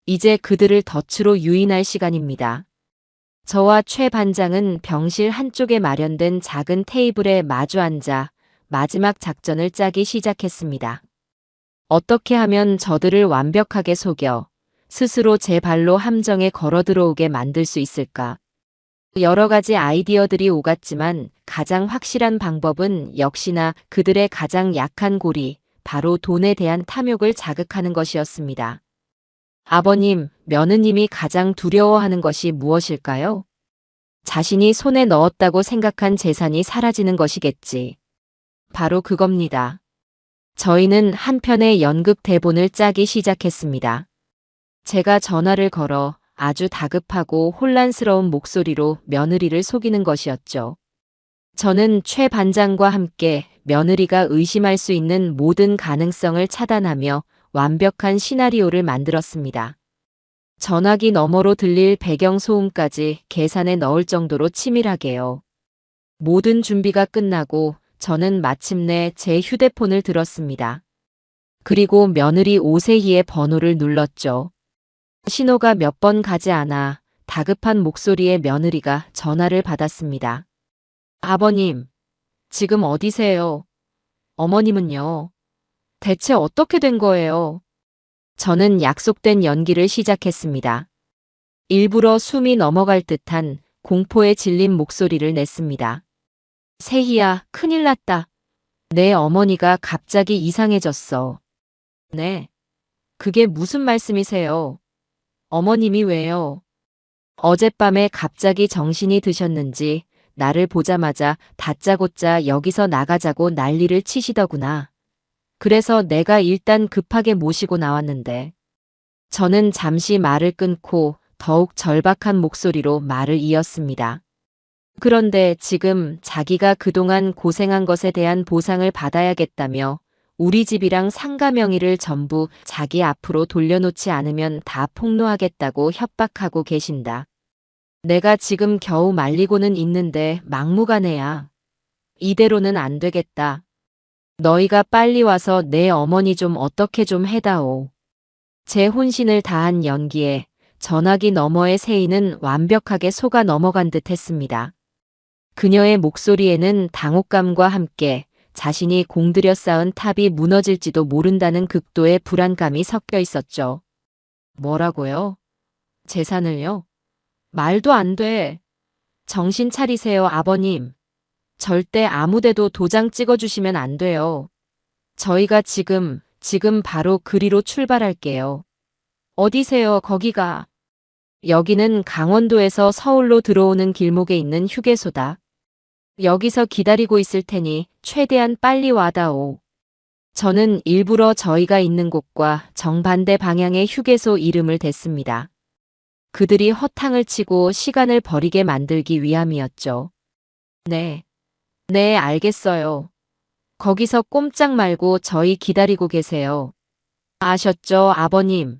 이제 그들을 덫으로 유인할 시간입니다. 저와 최 반장은 병실 한쪽에 마련된 작은 테이블에 마주 앉아 마지막 작전을 짜기 시작했습니다. 어떻게 하면 저들을 완벽하게 속여 스스로 제 발로 함정에 걸어 들어오게 만들 수 있을까? 여러 가지 아이디어들이 오갔지만 가장 확실한 방법은 역시나 그들의 가장 약한 고리, 바로 돈에 대한 탐욕을 자극하는 것이었습니다. 아버님, 며느님이 가장 두려워하는 것이 무엇일까요? 자신이 손에 넣었다고 생각한 재산이 사라지는 것이겠지. 바로 그겁니다. 저희는 한편의 연극 대본을 짜기 시작했습니다. 제가 전화를 걸어 아주 다급하고 혼란스러운 목소리로 며느리를 속이는 것이었죠. 저는 최 반장과 함께 며느리가 의심할 수 있는 모든 가능성을 차단하며 완벽한 시나리오를 만들었습니다. 전화기 너머로 들릴 배경 소음까지 계산에 넣을 정도로 치밀하게요. 모든 준비가 끝나고 저는 마침내 제 휴대폰을 들었습니다. 그리고 며느리 오세희의 번호를 눌렀죠. 신호가 몇 번 가지 않아 다급한 목소리의 며느리가 전화를 받았습니다. 아버님, 지금 어디세요? 어머님은요? 대체 어떻게 된 거예요? 저는 약속된 연기를 시작했습니다. 일부러 숨이 넘어갈 듯한 공포에 질린 목소리를 냈습니다. 세희야, 큰일 났다. 내 어머니가 갑자기 이상해졌어. 네. 그게 무슨 말씀이세요? 어머님이 왜요? 어젯밤에 갑자기 정신이 드셨는지 나를 보자마자 다짜고짜 여기서 나가자고 난리를 치시더구나. 그래서 내가 일단 급하게 모시고 나왔는데. 저는 잠시 말을 끊고 더욱 절박한 목소리로 말을 이었습니다. 그런데 지금 자기가 그동안 고생한 것에 대한 보상을 받아야겠다며 우리 집이랑 상가 명의를 전부 자기 앞으로 돌려놓지 않으면 다 폭로하겠다고 협박하고 계신다. 내가 지금 겨우 말리고는 있는데 막무가내야. 이대로는 안 되겠다. 너희가 빨리 와서 내 어머니 좀 어떻게 좀 해다오. 제 혼신을 다한 연기에 전화기 너머의 세희는 완벽하게 속아 넘어간 듯 했습니다. 그녀의 목소리에는 당혹감과 함께 자신이 공들여 쌓은 탑이 무너질지도 모른다는 극도의 불안감이 섞여 있었죠. 뭐라고요? 재산을요? 말도 안 돼. 정신 차리세요, 아버님. 절대 아무데도 도장 찍어주시면 안 돼요. 저희가 지금 바로 그리로 출발할게요. 어디세요, 거기가? 여기는 강원도에서 서울로 들어오는 길목에 있는 휴게소다. 여기서 기다리고 있을 테니 최대한 빨리 와다오. 저는 일부러 저희가 있는 곳과 정반대 방향의 휴게소 이름을 댔습니다. 그들이 허탕을 치고 시간을 버리게 만들기 위함이었죠. 네, 알겠어요. 거기서 꼼짝 말고 저희 기다리고 계세요. 아셨죠, 아버님?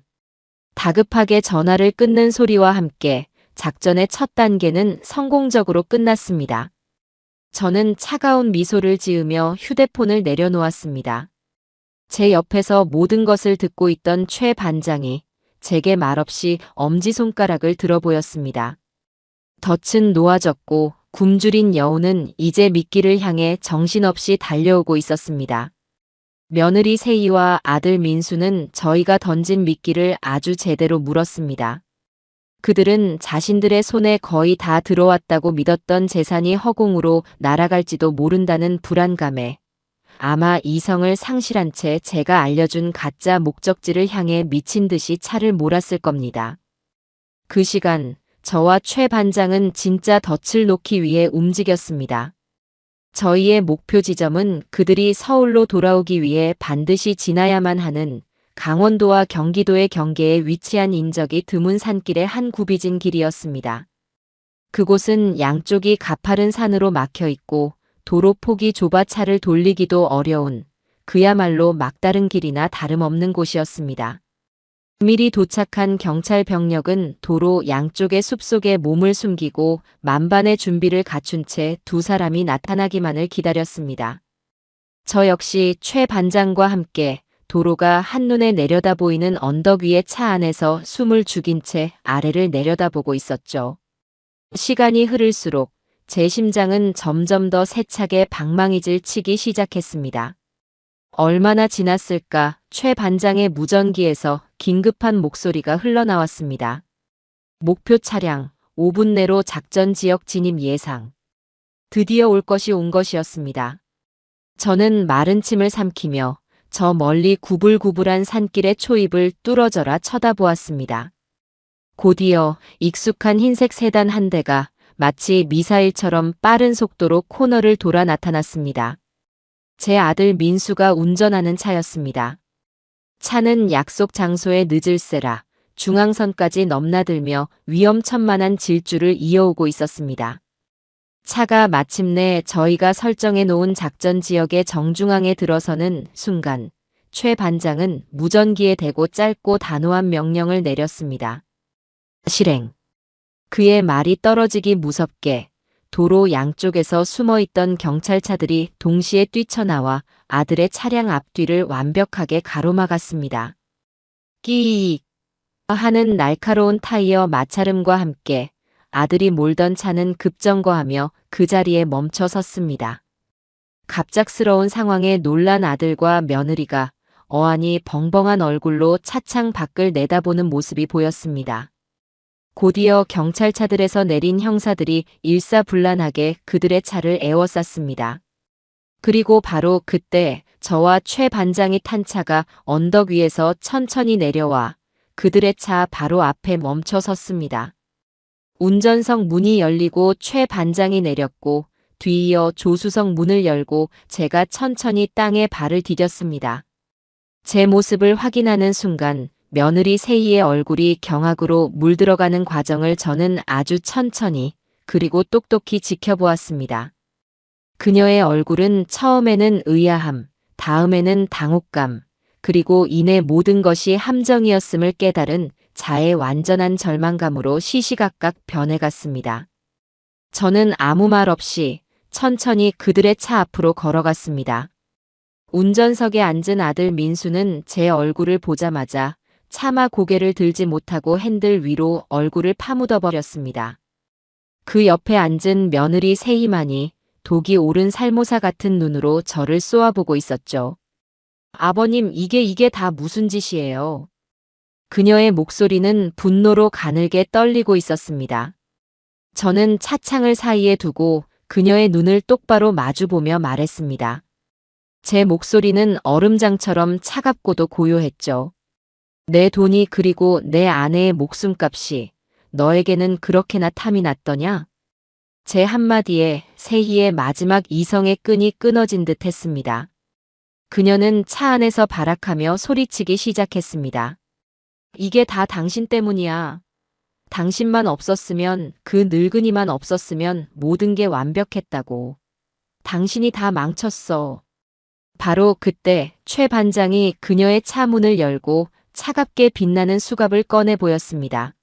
다급하게 전화를 끊는 소리와 함께 작전의 첫 단계는 성공적으로 끝났습니다. 저는 차가운 미소를 지으며 휴대폰을 내려놓았습니다. 제 옆에서 모든 것을 듣고 있던 최 반장이 제게 말없이 엄지손가락을 들어 보였습니다. 덫은 놓아졌고 굶주린 여우는 이제 미끼를 향해 정신없이 달려오고 있었습니다. 며느리 세희와 아들 민수는 저희가 던진 미끼를 아주 제대로 물었습니다. 그들은 자신들의 손에 거의 다 들어왔다고 믿었던 재산이 허공으로 날아갈지도 모른다는 불안감에 아마 이성을 상실한 채 제가 알려준 가짜 목적지를 향해 미친 듯이 차를 몰았을 겁니다. 그 시간 저와 최 반장은 진짜 덫을 놓기 위해 움직였습니다. 저희의 목표 지점은 그들이 서울로 돌아오기 위해 반드시 지나야만 하는 강원도와 경기도의 경계에 위치한 인적이 드문 산길의 한 굽이진 길이었습니다. 그곳은 양쪽이 가파른 산으로 막혀 있고 도로 폭이 좁아 차를 돌리기도 어려운 그야말로 막다른 길이나 다름없는 곳이었습니다. 미리 도착한 경찰 병력은 도로 양쪽의 숲속에 몸을 숨기고 만반의 준비를 갖춘 채 두 사람이 나타나기만을 기다렸습니다. 저 역시 최 반장과 함께 도로가 한눈에 내려다 보이는 언덕 위의 차 안에서 숨을 죽인 채 아래를 내려다보고 있었죠. 시간이 흐를수록 제 심장은 점점 더 세차게 방망이질 치기 시작했습니다. 얼마나 지났을까 최 반장의 무전기에서 긴급한 목소리가 흘러나왔습니다. 목표 차량 5분 내로 작전 지역 진입 예상. 드디어 올 것이 온 것이었습니다. 저는 마른 침을 삼키며 저 멀리 구불구불한 산길의 초입을 뚫어져라 쳐다보았습니다. 곧이어 익숙한 흰색 세단 한 대가 마치 미사일처럼 빠른 속도로 코너를 돌아 나타났습니다. 제 아들 민수가 운전하는 차였습니다. 차는 약속 장소에 늦을세라 중앙선까지 넘나들며 위험천만한 질주를 이어오고 있었습니다. 차가 마침내 저희가 설정해 놓은 작전 지역의 정중앙에 들어서는 순간 최 반장은 무전기에 대고 짧고 단호한 명령을 내렸습니다. 실행. 그의 말이 떨어지기 무섭게 도로 양쪽에서 숨어있던 경찰차들이 동시에 뛰쳐나와 아들의 차량 앞뒤를 완벽하게 가로막았습니다. 끼익 하는 날카로운 타이어 마찰음과 함께 아들이 몰던 차는 급정거하며 그 자리에 멈춰 섰습니다. 갑작스러운 상황에 놀란 아들과 며느리가 어안이 벙벙한 얼굴로 차창 밖을 내다보는 모습이 보였습니다. 곧이어 경찰차들에서 내린 형사들이 일사불란하게 그들의 차를 에워쌌습니다. 그리고 바로 그때 저와 최 반장이 탄 차가 언덕 위에서 천천히 내려와 그들의 차 바로 앞에 멈춰 섰습니다. 운전석 문이 열리고 최 반장이 내렸고 뒤이어 조수석 문을 열고 제가 천천히 땅에 발을 디뎠습니다. 제 모습을 확인하는 순간 며느리 세희의 얼굴이 경악으로 물들어가는 과정을 저는 아주 천천히 그리고 똑똑히 지켜보았습니다. 그녀의 얼굴은 처음에는 의아함, 다음에는 당혹감, 그리고 이내 모든 것이 함정이었음을 깨달은 자의 완전한 절망감으로 시시각각 변해갔습니다. 저는 아무 말 없이 천천히 그들의 차 앞으로 걸어갔습니다. 운전석에 앉은 아들 민수는 제 얼굴을 보자마자 차마 고개를 들지 못하고 핸들 위로 얼굴을 파묻어 버렸습니다. 그 옆에 앉은 며느리 세희만이 독이 오른 살모사 같은 눈으로 저를 쏘아보고 있었죠. 아버님, 이게 다 무슨 짓이에요? 그녀의 목소리는 분노로 가늘게 떨리고 있었습니다. 저는 차창을 사이에 두고 그녀의 눈을 똑바로 마주보며 말했습니다. 제 목소리는 얼음장처럼 차갑고도 고요했죠. 내 돈이 그리고 내 아내의 목숨값이 너에게는 그렇게나 탐이 났더냐? 제 한마디에 세희의 마지막 이성의 끈이 끊어진 듯 했습니다. 그녀는 차 안에서 발악하며 소리치기 시작했습니다. 이게 다 당신 때문이야. 당신만 없었으면, 그 늙은이만 없었으면 모든 게 완벽했다고. 당신이 다 망쳤어. 바로 그때 최 반장이 그녀의 차 문을 열고 차갑게 빛나는 수갑을 꺼내 보였습니다.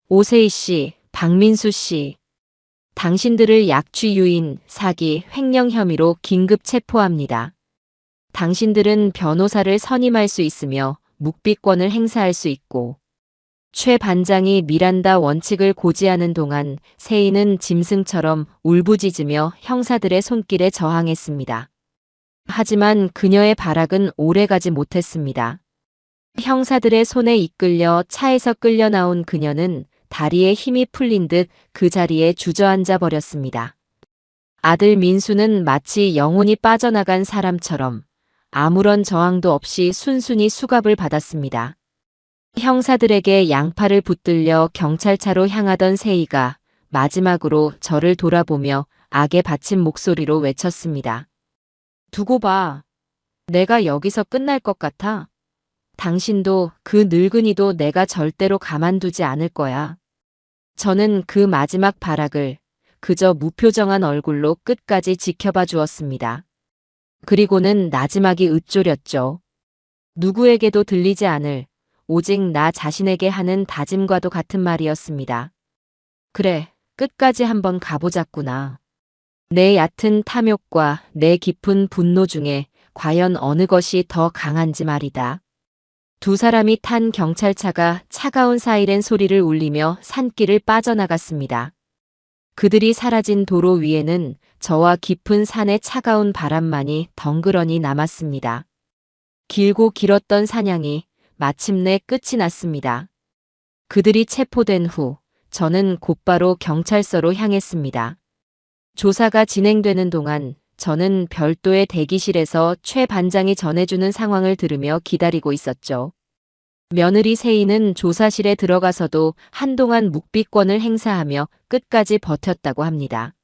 오세희 씨, 박민수 씨. 당신들을 약취 유인, 사기, 횡령 혐의로 긴급 체포합니다. 당신들은 변호사를 선임할 수 있으며 묵비권을 행사할 수 있고 최 반장이 미란다 원칙을 고지하는 동안 세희는 짐승처럼 울부짖으며 형사들의 손길에 저항했습니다. 하지만 그녀의 발악은 오래가지 못했습니다. 형사들의 손에 이끌려 차에서 끌려 나온 그녀는 다리에 힘이 풀린 듯 그 자리에 주저앉아 버렸습니다. 아들 민수는 마치 영혼이 빠져나간 사람처럼 아무런 저항도 없이 순순히 수갑을 받았습니다. 형사들에게 양팔을 붙들려 경찰차로 향하던 세희가 마지막으로 저를 돌아보며 악에 받친 목소리로 외쳤습니다. 두고 봐. 내가 여기서 끝날 것 같아. 당신도 그 늙은이도 내가 절대로 가만두지 않을 거야. 저는 그 마지막 발악을 그저 무표정한 얼굴로 끝까지 지켜봐 주었습니다. 그리고는 나지막이 읊조렸죠. 누구에게도 들리지 않을 오직 나 자신에게 하는 다짐과도 같은 말이었습니다. 그래, 끝까지 한번 가보자꾸나. 내 얕은 탐욕과 내 깊은 분노 중에 과연 어느 것이 더 강한지 말이다. 두 사람이 탄 경찰차가 차가운 사이렌 소리를 울리며 산길을 빠져나갔습니다. 그들이 사라진 도로 위에는 저와 깊은 산의 차가운 바람만이 덩그러니 남았습니다. 길고 길었던 사냥이 마침내 끝이 났습니다. 그들이 체포된 후 저는 곧바로 경찰서로 향했습니다. 조사가 진행되는 동안 저는 별도의 대기실에서 최 반장이 전해주는 상황을 들으며 기다리고 있었죠. 며느리 세희는 조사실에 들어가서도 한동안 묵비권을 행사하며 끝까지 버텼다고 합니다.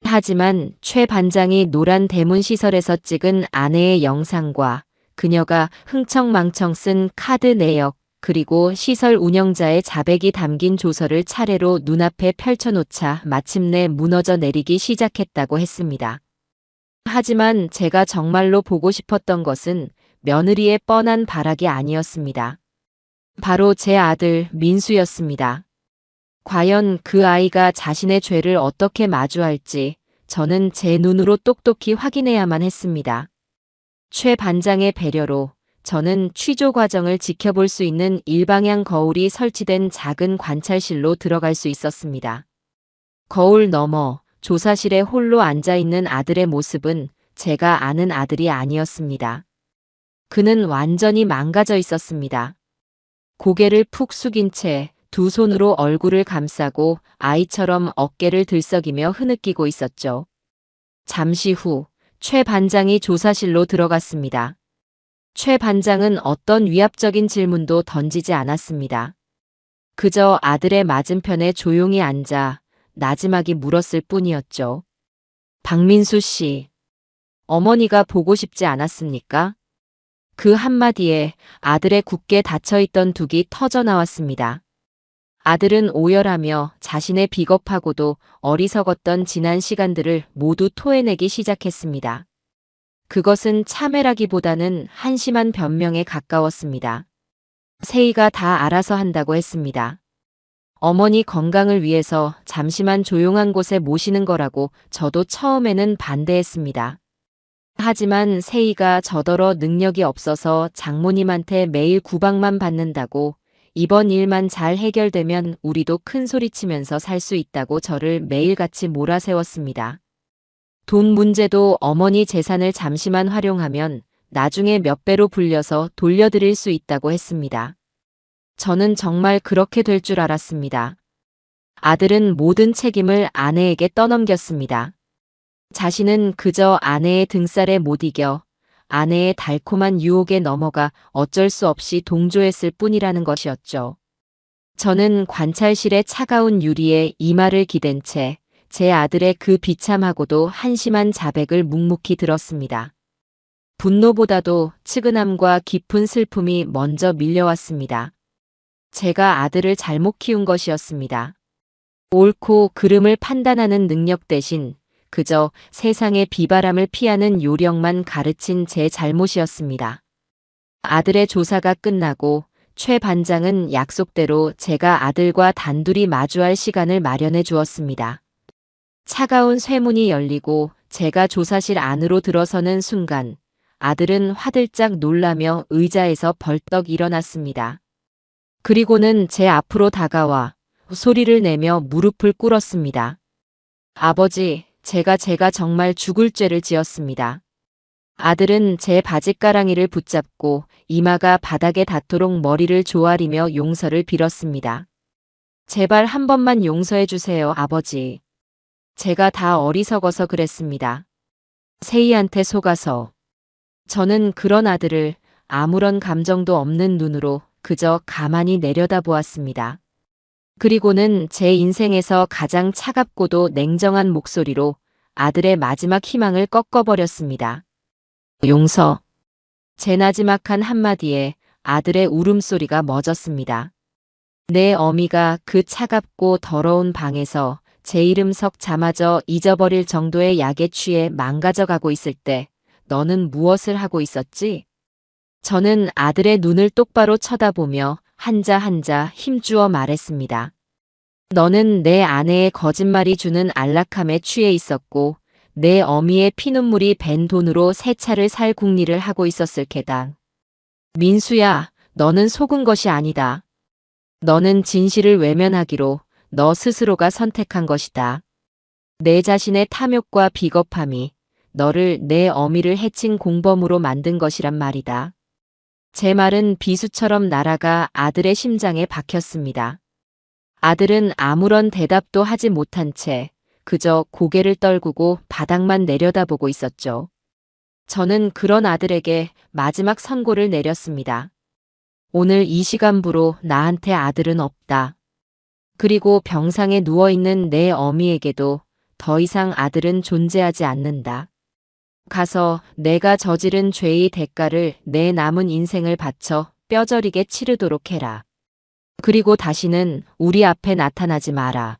하지만 최 반장이 노란 대문 시설에서 찍은 아내의 영상과 그녀가 흥청망청 쓴 카드 내역, 그리고 시설 운영자의 자백이 담긴 조서를 차례로 눈앞에 펼쳐놓자 마침내 무너져 내리기 시작했다고 했습니다. 하지만 제가 정말로 보고 싶었던 것은 며느리의 뻔한 발악이 아니었습니다. 바로 제 아들 민수였습니다. 과연 그 아이가 자신의 죄를 어떻게 마주할지 저는 제 눈으로 똑똑히 확인해야만 했습니다. 최 반장의 배려로 저는 취조 과정을 지켜볼 수 있는 일방향 거울이 설치된 작은 관찰실로 들어갈 수 있었습니다. 거울 너머 조사실에 홀로 앉아있는 아들의 모습은 제가 아는 아들이 아니었습니다. 그는 완전히 망가져 있었습니다. 고개를 푹 숙인 채 두 손으로 얼굴을 감싸고 아이처럼 어깨를 들썩이며 흐느끼고 있었죠. 잠시 후 최 반장이 조사실로 들어갔습니다. 최 반장은 어떤 위압적인 질문도 던지지 않았습니다. 그저 아들의 맞은편에 조용히 앉아 나지막이 물었을 뿐이었죠. 박민수 씨, 어머니가 보고 싶지 않았습니까? 그 한마디에 아들의 굳게 닫혀있던 둑이 터져 나왔습니다. 아들은 오열하며 자신의 비겁하고도 어리석었던 지난 시간들을 모두 토해내기 시작했습니다. 그것은 참회라기보다는 한심한 변명에 가까웠습니다. 세희가 다 알아서 한다고 했습니다. 어머니 건강을 위해서 잠시만 조용한 곳에 모시는 거라고 저도 처음에는 반대했습니다. 하지만 세희가 저더러 능력이 없어서 장모님한테 매일 구박만 받는다고 이번 일만 잘 해결되면 우리도 큰 소리치면서 살 수 있다고 저를 매일같이 몰아세웠습니다. 돈 문제도 어머니 재산을 잠시만 활용하면 나중에 몇 배로 불려서 돌려드릴 수 있다고 했습니다. 저는 정말 그렇게 될 줄 알았습니다. 아들은 모든 책임을 아내에게 떠넘겼습니다. 자신은 그저 아내의 등살에 못 이겨 아내의 달콤한 유혹에 넘어가 어쩔 수 없이 동조했을 뿐이라는 것이었죠. 저는 관찰실의 차가운 유리에 이마를 기댄 채 제 아들의 그 비참하고도 한심한 자백을 묵묵히 들었습니다. 분노보다도 측은함과 깊은 슬픔이 먼저 밀려왔습니다. 제가 아들을 잘못 키운 것이었습니다. 옳고 그름을 판단하는 능력 대신 그저 세상의 비바람을 피하는 요령만 가르친 제 잘못이었습니다. 아들의 조사가 끝나고 최 반장은 약속대로 제가 아들과 단둘이 마주할 시간을 마련해 주었습니다. 차가운 쇠문이 열리고 제가 조사실 안으로 들어서는 순간 아들은 화들짝 놀라며 의자에서 벌떡 일어났습니다. 그리고는 제 앞으로 다가와 소리를 내며 무릎을 꿇었습니다. 아버지, 제가 정말 죽을 죄를 지었습니다. 아들은 제 바짓가랑이를 붙잡고 이마가 바닥에 닿도록 머리를 조아리며 용서를 빌었습니다. 제발 한 번만 용서해 주세요, 아버지. 제가 다 어리석어서 그랬습니다. 세희한테 속아서. 저는 그런 아들을 아무런 감정도 없는 눈으로 그저 가만히 내려다보았습니다. 그리고는 제 인생에서 가장 차갑고도 냉정한 목소리로 아들의 마지막 희망을 꺾어버렸습니다. 용서. 제 나지막한 한마디에 아들의 울음소리가 멎었습니다. 내 어미가 그 차갑고 더러운 방에서 제 이름 석자마저 잊어버릴 정도의 약에 취해 망가져가고 있을 때 너는 무엇을 하고 있었지? 저는 아들의 눈을 똑바로 쳐다보며 한자 한자 힘주어 말했습니다. 너는 내 아내의 거짓말이 주는 안락함에 취해 있었고 내 어미의 피눈물이 밴 돈으로 새 차를 살 궁리를 하고 있었을 게다. 민수야, 너는 속은 것이 아니다. 너는 진실을 외면하기로 너 스스로가 선택한 것이다. 내 자신의 탐욕과 비겁함이 너를 내 어미를 해친 공범으로 만든 것이란 말이다. 제 말은 비수처럼 날아가 아들의 심장에 박혔습니다. 아들은 아무런 대답도 하지 못한 채 그저 고개를 떨구고 바닥만 내려다보고 있었죠. 저는 그런 아들에게 마지막 선고를 내렸습니다. 오늘 이 시간부로 나한테 아들은 없다. 그리고 병상에 누워있는 내 어미에게도 더 이상 아들은 존재하지 않는다. 가서 내가 저지른 죄의 대가를 내 남은 인생을 바쳐 뼈저리게 치르도록 해라. 그리고 다시는 우리 앞에 나타나지 마라.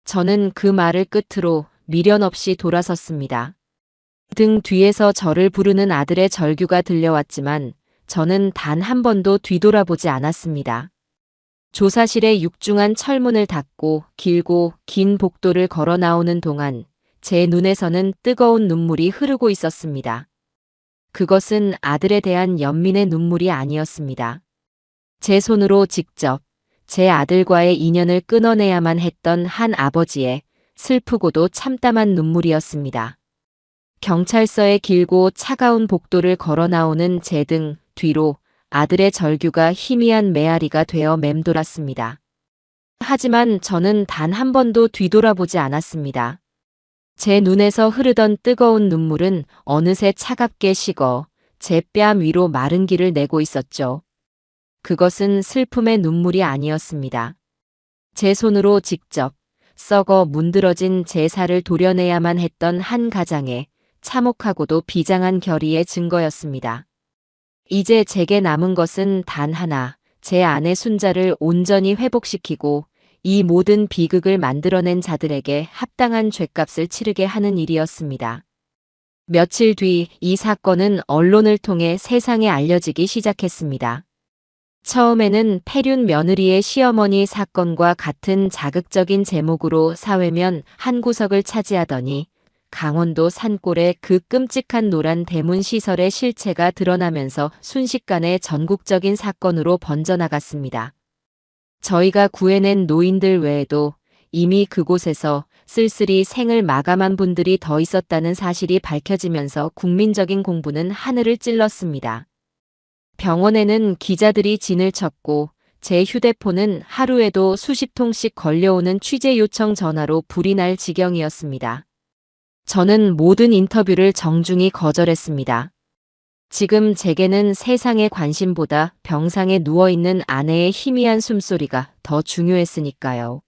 저는 그 말을 끝으로 미련 없이 돌아섰습니다. 등 뒤에서 저를 부르는 아들의 절규가 들려왔지만 저는 단 한 번도 뒤돌아보지 않았습니다. 조사실의 육중한 철문을 닫고 길고 긴 복도를 걸어 나오는 동안 제 눈에서는 뜨거운 눈물이 흐르고 있었습니다. 그것은 아들에 대한 연민의 눈물이 아니었습니다. 제 손으로 직접 제 아들과의 인연을 끊어내야만 했던 한 아버지의 슬프고도 참담한 눈물이었습니다. 경찰서의 길고 차가운 복도를 걸어 나오는 제 등 뒤로 아들의 절규가 희미한 메아리가 되어 맴돌았습니다. 하지만 저는 단 한 번도 뒤돌아보지 않았습니다. 제 눈에서 흐르던 뜨거운 눈물은 어느새 차갑게 식어 제 뺨 위로 마른 기를 내고 있었죠. 그것은 슬픔의 눈물이 아니었습니다. 제 손으로 직접 썩어 문드러진 제 살을 도려내야만 했던 한 가장의 참혹하고도 비장한 결의의 증거였습니다. 이제 제게 남은 것은 단 하나, 제 아내 순자를 온전히 회복시키고 이 모든 비극을 만들어낸 자들에게 합당한 죗값을 치르게 하는 일이었습니다. 며칠 뒤 이 사건은 언론을 통해 세상에 알려지기 시작했습니다. 처음에는 폐륜 며느리의 시어머니 사건과 같은 자극적인 제목으로 사회면 한 구석을 차지하더니 강원도 산골의 그 끔찍한 노란 대문 시설의 실체가 드러나면서 순식간에 전국적인 사건으로 번져나갔습니다. 저희가 구해낸 노인들 외에도 이미 그곳에서 쓸쓸히 생을 마감한 분들이 더 있었다는 사실이 밝혀지면서 국민적인 공분은 하늘을 찔렀습니다. 병원에는 기자들이 진을 쳤고 제 휴대폰은 하루에도 수십 통씩 걸려오는 취재 요청 전화로 불이 날 지경이었습니다. 저는 모든 인터뷰를 정중히 거절했습니다. 지금 제게는 세상의 관심보다 병상에 누워있는 아내의 희미한 숨소리가 더 중요했으니까요.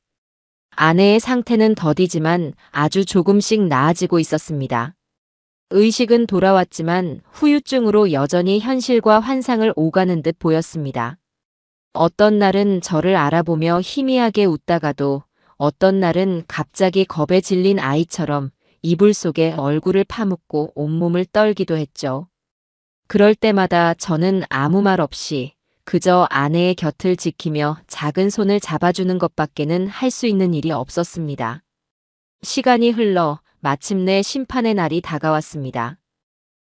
아내의 상태는 더디지만 아주 조금씩 나아지고 있었습니다. 의식은 돌아왔지만 후유증으로 여전히 현실과 환상을 오가는 듯 보였습니다. 어떤 날은 저를 알아보며 희미하게 웃다가도 어떤 날은 갑자기 겁에 질린 아이처럼 이불 속에 얼굴을 파묻고 온몸을 떨기도 했죠. 그럴 때마다 저는 아무 말 없이 그저 아내의 곁을 지키며 작은 손을 잡아주는 것밖에는 할 수 있는 일이 없었습니다. 시간이 흘러 마침내 심판의 날이 다가왔습니다.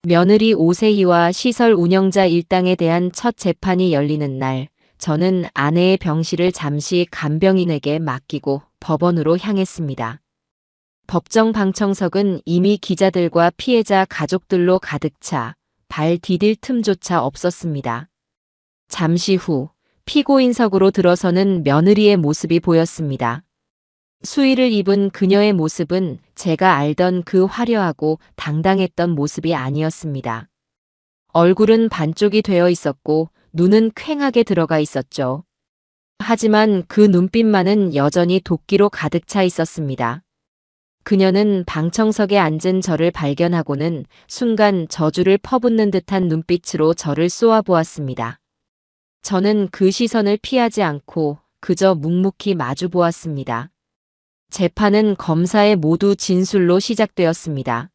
며느리 오세희와 시설 운영자 일당에 대한 첫 재판이 열리는 날, 저는 아내의 병실을 잠시 간병인에게 맡기고 법원으로 향했습니다. 법정 방청석은 이미 기자들과 피해자 가족들로 가득 차 발 디딜 틈조차 없었습니다. 잠시 후 피고인석으로 들어서는 며느리의 모습이 보였습니다. 수의를 입은 그녀의 모습은 제가 알던 그 화려하고 당당했던 모습이 아니었습니다. 얼굴은 반쪽이 되어 있었고 눈은 퀭하게 들어가 있었죠. 하지만 그 눈빛만은 여전히 도끼로 가득 차 있었습니다. 그녀는 방청석에 앉은 저를 발견하고는 순간 저주를 퍼붓는 듯한 눈빛으로 저를 쏘아보았습니다. 저는 그 시선을 피하지 않고 그저 묵묵히 마주 보았습니다. 재판은 검사의 모두 진술로 시작되었습니다.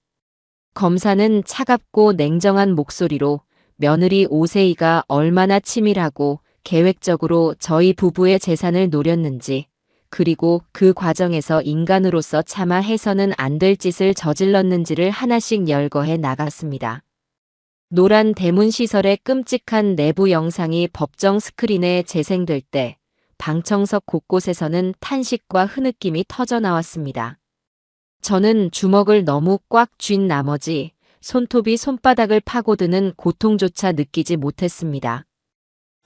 검사는 차갑고 냉정한 목소리로 며느리 오세희가 얼마나 치밀하고 계획적으로 저희 부부의 재산을 노렸는지, 그리고 그 과정에서 인간으로서 차마 해서는 안 될 짓을 저질렀는지를 하나씩 열거해 나갔습니다. 노란 대문 시설의 끔찍한 내부 영상이 법정 스크린에 재생될 때 방청석 곳곳에서는 탄식과 흐느낌이 터져 나왔습니다. 저는 주먹을 너무 꽉 쥔 나머지 손톱이 손바닥을 파고드는 고통조차 느끼지 못했습니다.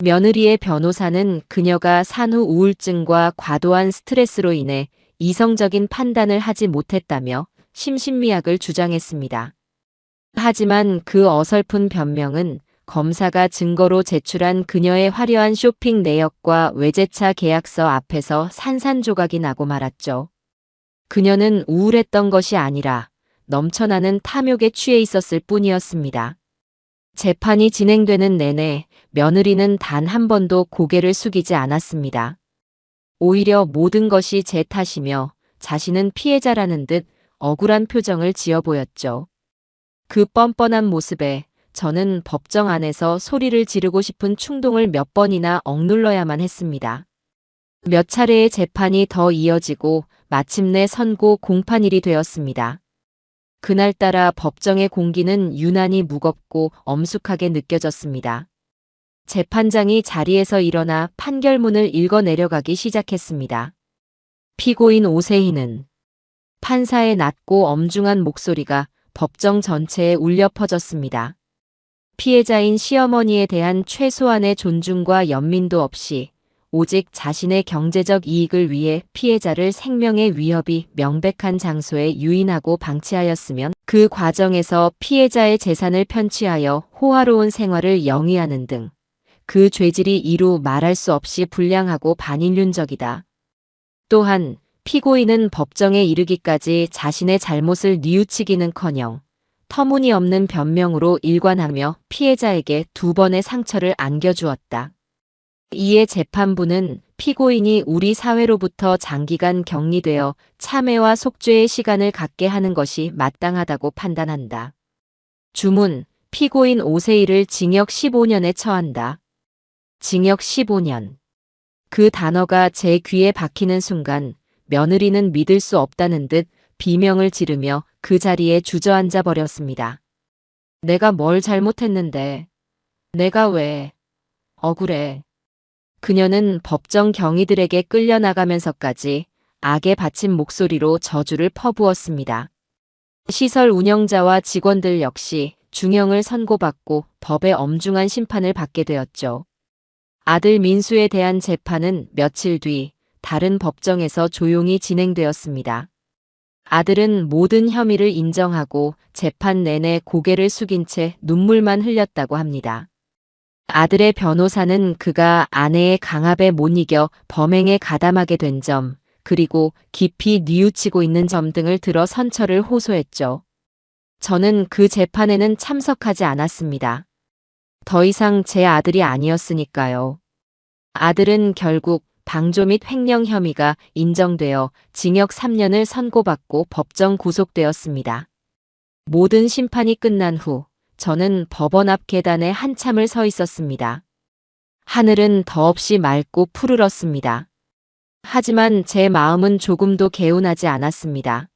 며느리의 변호사는 그녀가 산후 우울증과 과도한 스트레스로 인해 이성적인 판단을 하지 못했다며 심신미약을 주장했습니다. 하지만 그 어설픈 변명은 검사가 증거로 제출한 그녀의 화려한 쇼핑 내역과 외제차 계약서 앞에서 산산조각이 나고 말았죠. 그녀는 우울했던 것이 아니라 넘쳐나는 탐욕에 취해 있었을 뿐이었습니다. 재판이 진행되는 내내 며느리는 단 한 번도 고개를 숙이지 않았습니다. 오히려 모든 것이 제 탓이며 자신은 피해자라는 듯 억울한 표정을 지어 보였죠. 그 뻔뻔한 모습에 저는 법정 안에서 소리를 지르고 싶은 충동을 몇 번이나 억눌러야만 했습니다. 몇 차례의 재판이 더 이어지고 마침내 선고 공판일이 되었습니다. 그날따라 법정의 공기는 유난히 무겁고 엄숙하게 느껴졌습니다. 재판장이 자리에서 일어나 판결문을 읽어 내려가기 시작했습니다. 피고인 오세희는 판사의 낮고 엄중한 목소리가 법정 전체에 울려 퍼졌습니다. 피해자인 시어머니에 대한 최소한의 존중과 연민도 없이 오직 자신의 경제적 이익을 위해 피해자를 생명의 위협이 명백한 장소에 유인하고 방치하였으면 그 과정에서 피해자의 재산을 편취하여 호화로운 생활을 영위하는 등 그 죄질이 이루 말할 수 없이 불량하고 반인륜적이다. 또한 피고인은 법정에 이르기까지 자신의 잘못을 뉘우치기는커녕 터무니없는 변명으로 일관하며 피해자에게 2번의 상처를 안겨주었다. 이에 재판부는 피고인이 우리 사회로부터 장기간 격리되어 참회와 속죄의 시간을 갖게 하는 것이 마땅하다고 판단한다. 주문, 피고인 오세희를 징역 15년에 처한다. 징역 15년. 그 단어가 제 귀에 박히는 순간 며느리는 믿을 수 없다는 듯 비명을 지르며 그 자리에 주저앉아 버렸습니다. 내가 뭘 잘못했는데? 내가 왜? 억울해. 그녀는 법정 경위들에게 끌려나가면서까지 악에 받친 목소리로 저주를 퍼부었습니다. 시설 운영자와 직원들 역시 중형을 선고받고 법의 엄중한 심판을 받게 되었죠. 아들 민수에 대한 재판은 며칠 뒤 다른 법정에서 조용히 진행되었습니다. 아들은 모든 혐의를 인정하고 재판 내내 고개를 숙인 채 눈물만 흘렸다고 합니다. 아들의 변호사는 그가 아내의 강압에 못 이겨 범행에 가담하게 된 점, 그리고 깊이 뉘우치고 있는 점 등을 들어 선처를 호소했죠. 저는 그 재판에는 참석하지 않았습니다. 더 이상 제 아들이 아니었으니까요. 아들은 결국 방조 및 횡령 혐의가 인정되어 징역 3년을 선고받고 법정 구속되었습니다. 모든 심판이 끝난 후 저는 법원 앞 계단에 한참을 서 있었습니다. 하늘은 더없이 맑고 푸르렀습니다. 하지만 제 마음은 조금도 개운하지 않았습니다.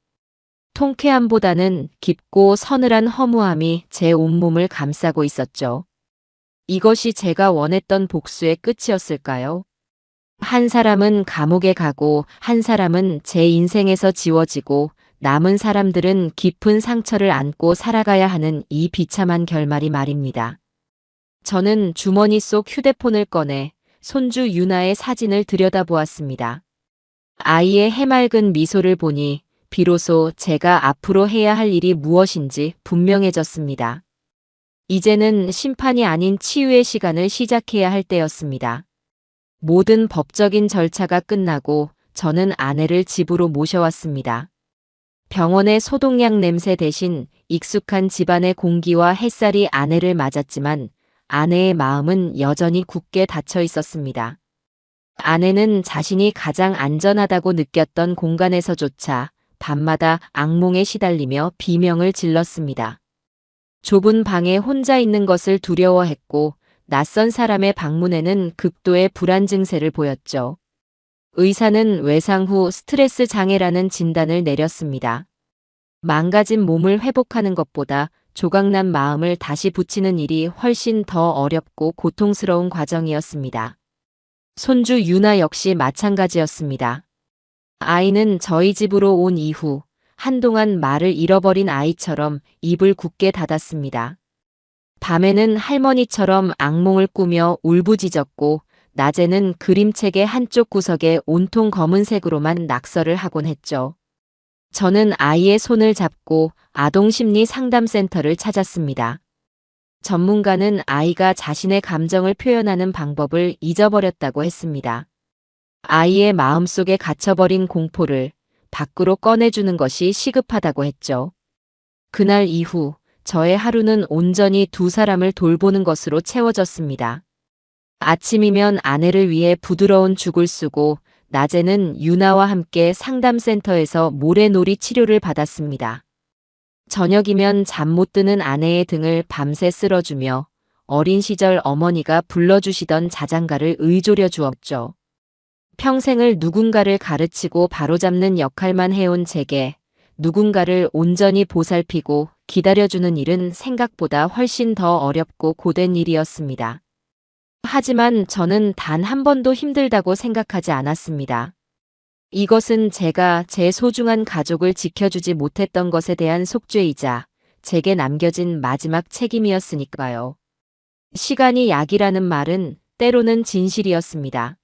통쾌함보다는 깊고 서늘한 허무함이 제 온몸을 감싸고 있었죠. 이것이 제가 원했던 복수의 끝이었을까요? 한 사람은 감옥에 가고 한 사람은 제 인생에서 지워지고 남은 사람들은 깊은 상처를 안고 살아가야 하는 이 비참한 결말이 말입니다. 저는 주머니 속 휴대폰을 꺼내 손주 유나의 사진을 들여다보았습니다. 아이의 해맑은 미소를 보니 비로소 제가 앞으로 해야 할 일이 무엇인지 분명해졌습니다. 이제는 심판이 아닌 치유의 시간을 시작해야 할 때였습니다. 모든 법적인 절차가 끝나고 저는 아내를 집으로 모셔왔습니다. 병원의 소독약 냄새 대신 익숙한 집안의 공기와 햇살이 아내를 맞았지만 아내의 마음은 여전히 굳게 닫혀 있었습니다. 아내는 자신이 가장 안전하다고 느꼈던 공간에서조차 밤마다 악몽에 시달리며 비명을 질렀습니다. 좁은 방에 혼자 있는 것을 두려워했고 낯선 사람의 방문에는 극도의 불안 증세를 보였죠. 의사는 외상 후 스트레스 장애라는 진단을 내렸습니다. 망가진 몸을 회복하는 것보다 조각난 마음을 다시 붙이는 일이 훨씬 더 어렵고 고통스러운 과정이었습니다. 손주 유나 역시 마찬가지였습니다. 아이는 저희 집으로 온 이후 한동안 말을 잃어버린 아이처럼 입을 굳게 닫았습니다. 밤에는 할머니처럼 악몽을 꾸며 울부짖었고 낮에는 그림책의 한쪽 구석에 온통 검은색으로만 낙서를 하곤 했죠. 저는 아이의 손을 잡고 아동심리 상담센터를 찾았습니다. 전문가는 아이가 자신의 감정을 표현하는 방법을 잊어버렸다고 했습니다. 아이의 마음속에 갇혀버린 공포를 밖으로 꺼내주는 것이 시급하다고 했죠. 그날 이후 저의 하루는 온전히 두 사람을 돌보는 것으로 채워졌습니다. 아침이면 아내를 위해 부드러운 죽을 쓰고 낮에는 유나와 함께 상담센터에서 모래놀이 치료를 받았습니다. 저녁이면 잠 못 드는 아내의 등을 밤새 쓸어주며 어린 시절 어머니가 불러주시던 자장가를 의존해 주었죠. 평생을 누군가를 가르치고 바로잡는 역할만 해온 제게 누군가를 온전히 보살피고 기다려주는 일은 생각보다 훨씬 더 어렵고 고된 일이었습니다. 하지만 저는 단 한 번도 힘들다고 생각하지 않았습니다. 이것은 제가 제 소중한 가족을 지켜주지 못했던 것에 대한 속죄이자 제게 남겨진 마지막 책임이었으니까요. 시간이 약이라는 말은 때로는 진실이었습니다.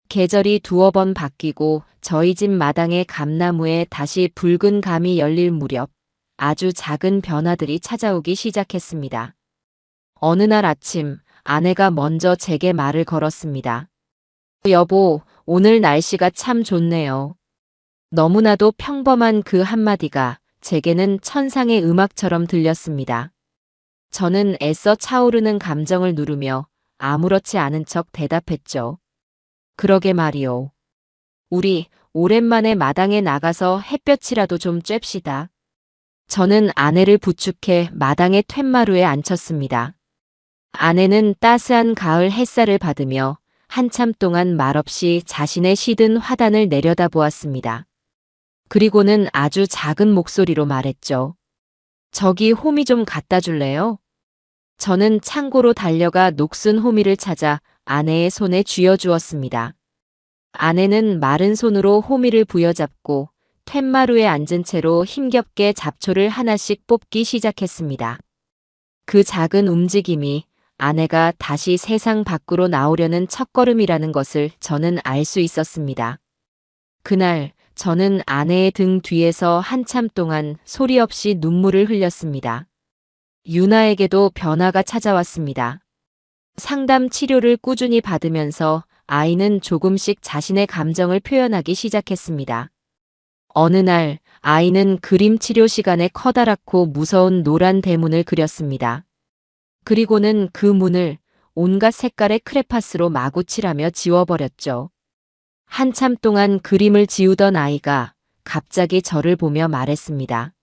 계절이 두어 번 바뀌고 저희 집 마당의 감나무에 다시 붉은 감이 열릴 무렵 아주 작은 변화들이 찾아오기 시작했습니다. 어느 날 아침 아내가 먼저 제게 말을 걸었습니다. 여보, 오늘 날씨가 참 좋네요. 너무나도 평범한 그 한마디가 제게는 천상의 음악처럼 들렸습니다. 저는 애써 차오르는 감정을 누르며 아무렇지 않은 척 대답했죠. 그러게 말이오. 우리 오랜만에 마당에 나가서 햇볕이라도 좀 쬐시다. 저는 아내를 부축해 마당의 툇마루에 앉혔습니다. 아내는 따스한 가을 햇살을 받으며 한참 동안 말없이 자신의 시든 화단을 내려다보았습니다. 그리고는 아주 작은 목소리로 말했죠. 저기 호미 좀 갖다 줄래요? 저는 창고로 달려가 녹슨 호미를 찾아 아내의 손에 쥐어주었습니다. 아내는 마른 손으로 호미를 부여잡고 툇마루에 앉은 채로 힘겹게 잡초를 하나씩 뽑기 시작했습니다. 그 작은 움직임이 아내가 다시 세상 밖으로 나오려는 첫걸음이라는 것을 저는 알 수 있었습니다. 그날 저는 아내의 등 뒤에서 한참 동안 소리 없이 눈물을 흘렸습니다. 유나에게도 변화가 찾아왔습니다. 상담 치료를 꾸준히 받으면서 아이는 조금씩 자신의 감정을 표현하기 시작했습니다. 어느 날 아이는 그림 치료 시간에 커다랗고 무서운 노란 대문을 그렸습니다. 그리고는 그 문을 온갖 색깔의 크레파스로 마구 칠하며 지워버렸죠. 한참 동안 그림을 지우던 아이가 갑자기 저를 보며 말했습니다.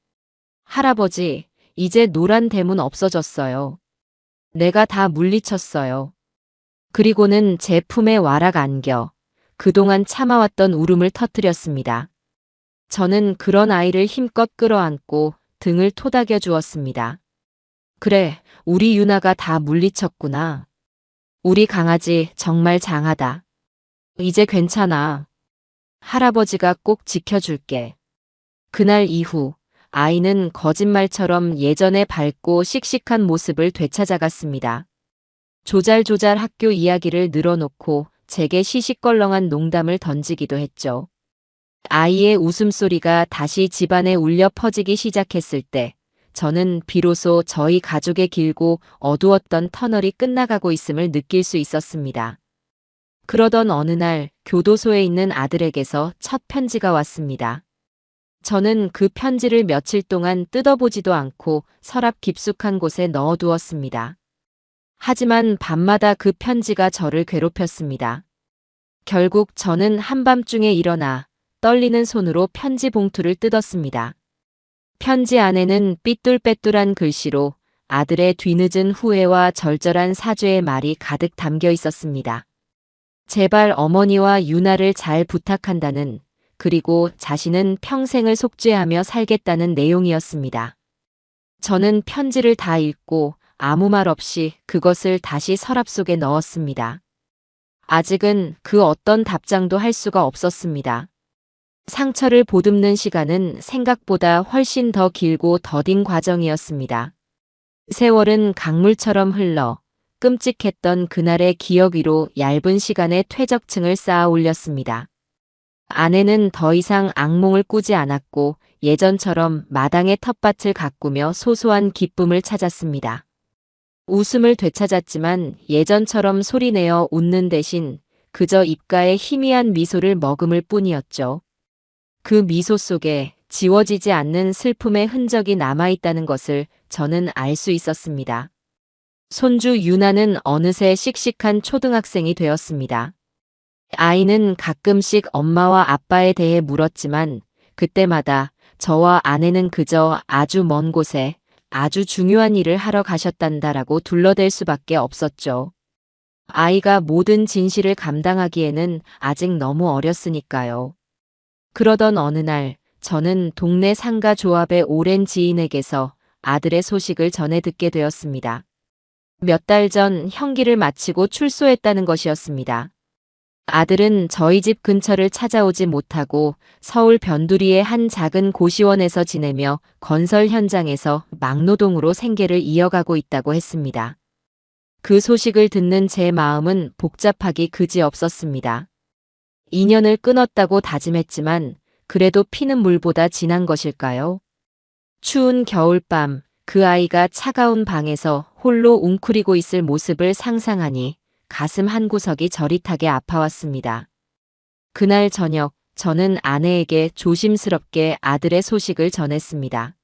할아버지, 이제 노란 대문 없어졌어요. 내가 다 물리쳤어요. 그리고는 제 품에 와락 안겨 그동안 참아왔던 울음을 터뜨렸습니다. 저는 그런 아이를 힘껏 끌어안고 등을 토닥여 주었습니다. 그래, 우리 유나가 다 물리쳤구나. 우리 강아지 정말 장하다. 이제 괜찮아. 할아버지가 꼭 지켜줄게. 그날 이후 아이는 거짓말처럼 예전의 밝고 씩씩한 모습을 되찾아갔습니다. 조잘조잘 학교 이야기를 늘어놓고 제게 시시껄렁한 농담을 던지기도 했죠. 아이의 웃음소리가 다시 집안에 울려 퍼지기 시작했을 때 저는 비로소 저희 가족의 길고 어두웠던 터널이 끝나가고 있음을 느낄 수 있었습니다. 그러던 어느 날 교도소에 있는 아들에게서 첫 편지가 왔습니다. 저는 그 편지를 며칠 동안 뜯어보지도 않고 서랍 깊숙한 곳에 넣어두었습니다. 하지만 밤마다 그 편지가 저를 괴롭혔습니다. 결국 저는 한밤중에 일어나 떨리는 손으로 편지 봉투를 뜯었습니다. 편지 안에는 삐뚤빼뚤한 글씨로 아들의 뒤늦은 후회와 절절한 사죄의 말이 가득 담겨 있었습니다. 제발 어머니와 유나를 잘 부탁한다는, 그리고 자신은 평생을 속죄하며 살겠다는 내용이었습니다. 저는 편지를 다 읽고 아무 말 없이 그것을 다시 서랍 속에 넣었습니다. 아직은 그 어떤 답장도 할 수가 없었습니다. 상처를 보듬는 시간은 생각보다 훨씬 더 길고 더딘 과정이었습니다. 세월은 강물처럼 흘러 끔찍했던 그날의 기억 위로 얇은 시간의 퇴적층을 쌓아 올렸습니다. 아내는 더 이상 악몽을 꾸지 않았고 예전처럼 마당의 텃밭을 가꾸며 소소한 기쁨을 찾았습니다. 웃음을 되찾았지만 예전처럼 소리내어 웃는 대신 그저 입가에 희미한 미소를 머금을 뿐이었죠. 그 미소 속에 지워지지 않는 슬픔의 흔적이 남아있다는 것을 저는 알 수 있었습니다. 손주 유나는 어느새 씩씩한 초등학생이 되었습니다. 아이는 가끔씩 엄마와 아빠에 대해 물었지만 그때마다 저와 아내는 그저 아주 먼 곳에 아주 중요한 일을 하러 가셨단다라고 둘러댈 수밖에 없었죠. 아이가 모든 진실을 감당하기에는 아직 너무 어렸으니까요. 그러던 어느 날 저는 동네 상가 조합의 오랜 지인에게서 아들의 소식을 전해 듣게 되었습니다. 몇 달 전 형기를 마치고 출소했다는 것이었습니다. 아들은 저희 집 근처를 찾아오지 못하고 서울 변두리의 한 작은 고시원에서 지내며 건설 현장에서 막노동으로 생계를 이어가고 있다고 했습니다. 그 소식을 듣는 제 마음은 복잡하기 그지없었습니다. 인연을 끊었다고 다짐했지만 그래도 피는 물보다 진한 것일까요? 추운 겨울밤 그 아이가 차가운 방에서 홀로 웅크리고 있을 모습을 상상하니 가슴 한구석이 저릿하게 아파왔습니다. 그날 저녁 저는 아내에게 조심스럽게 아들의 소식을 전했습니다.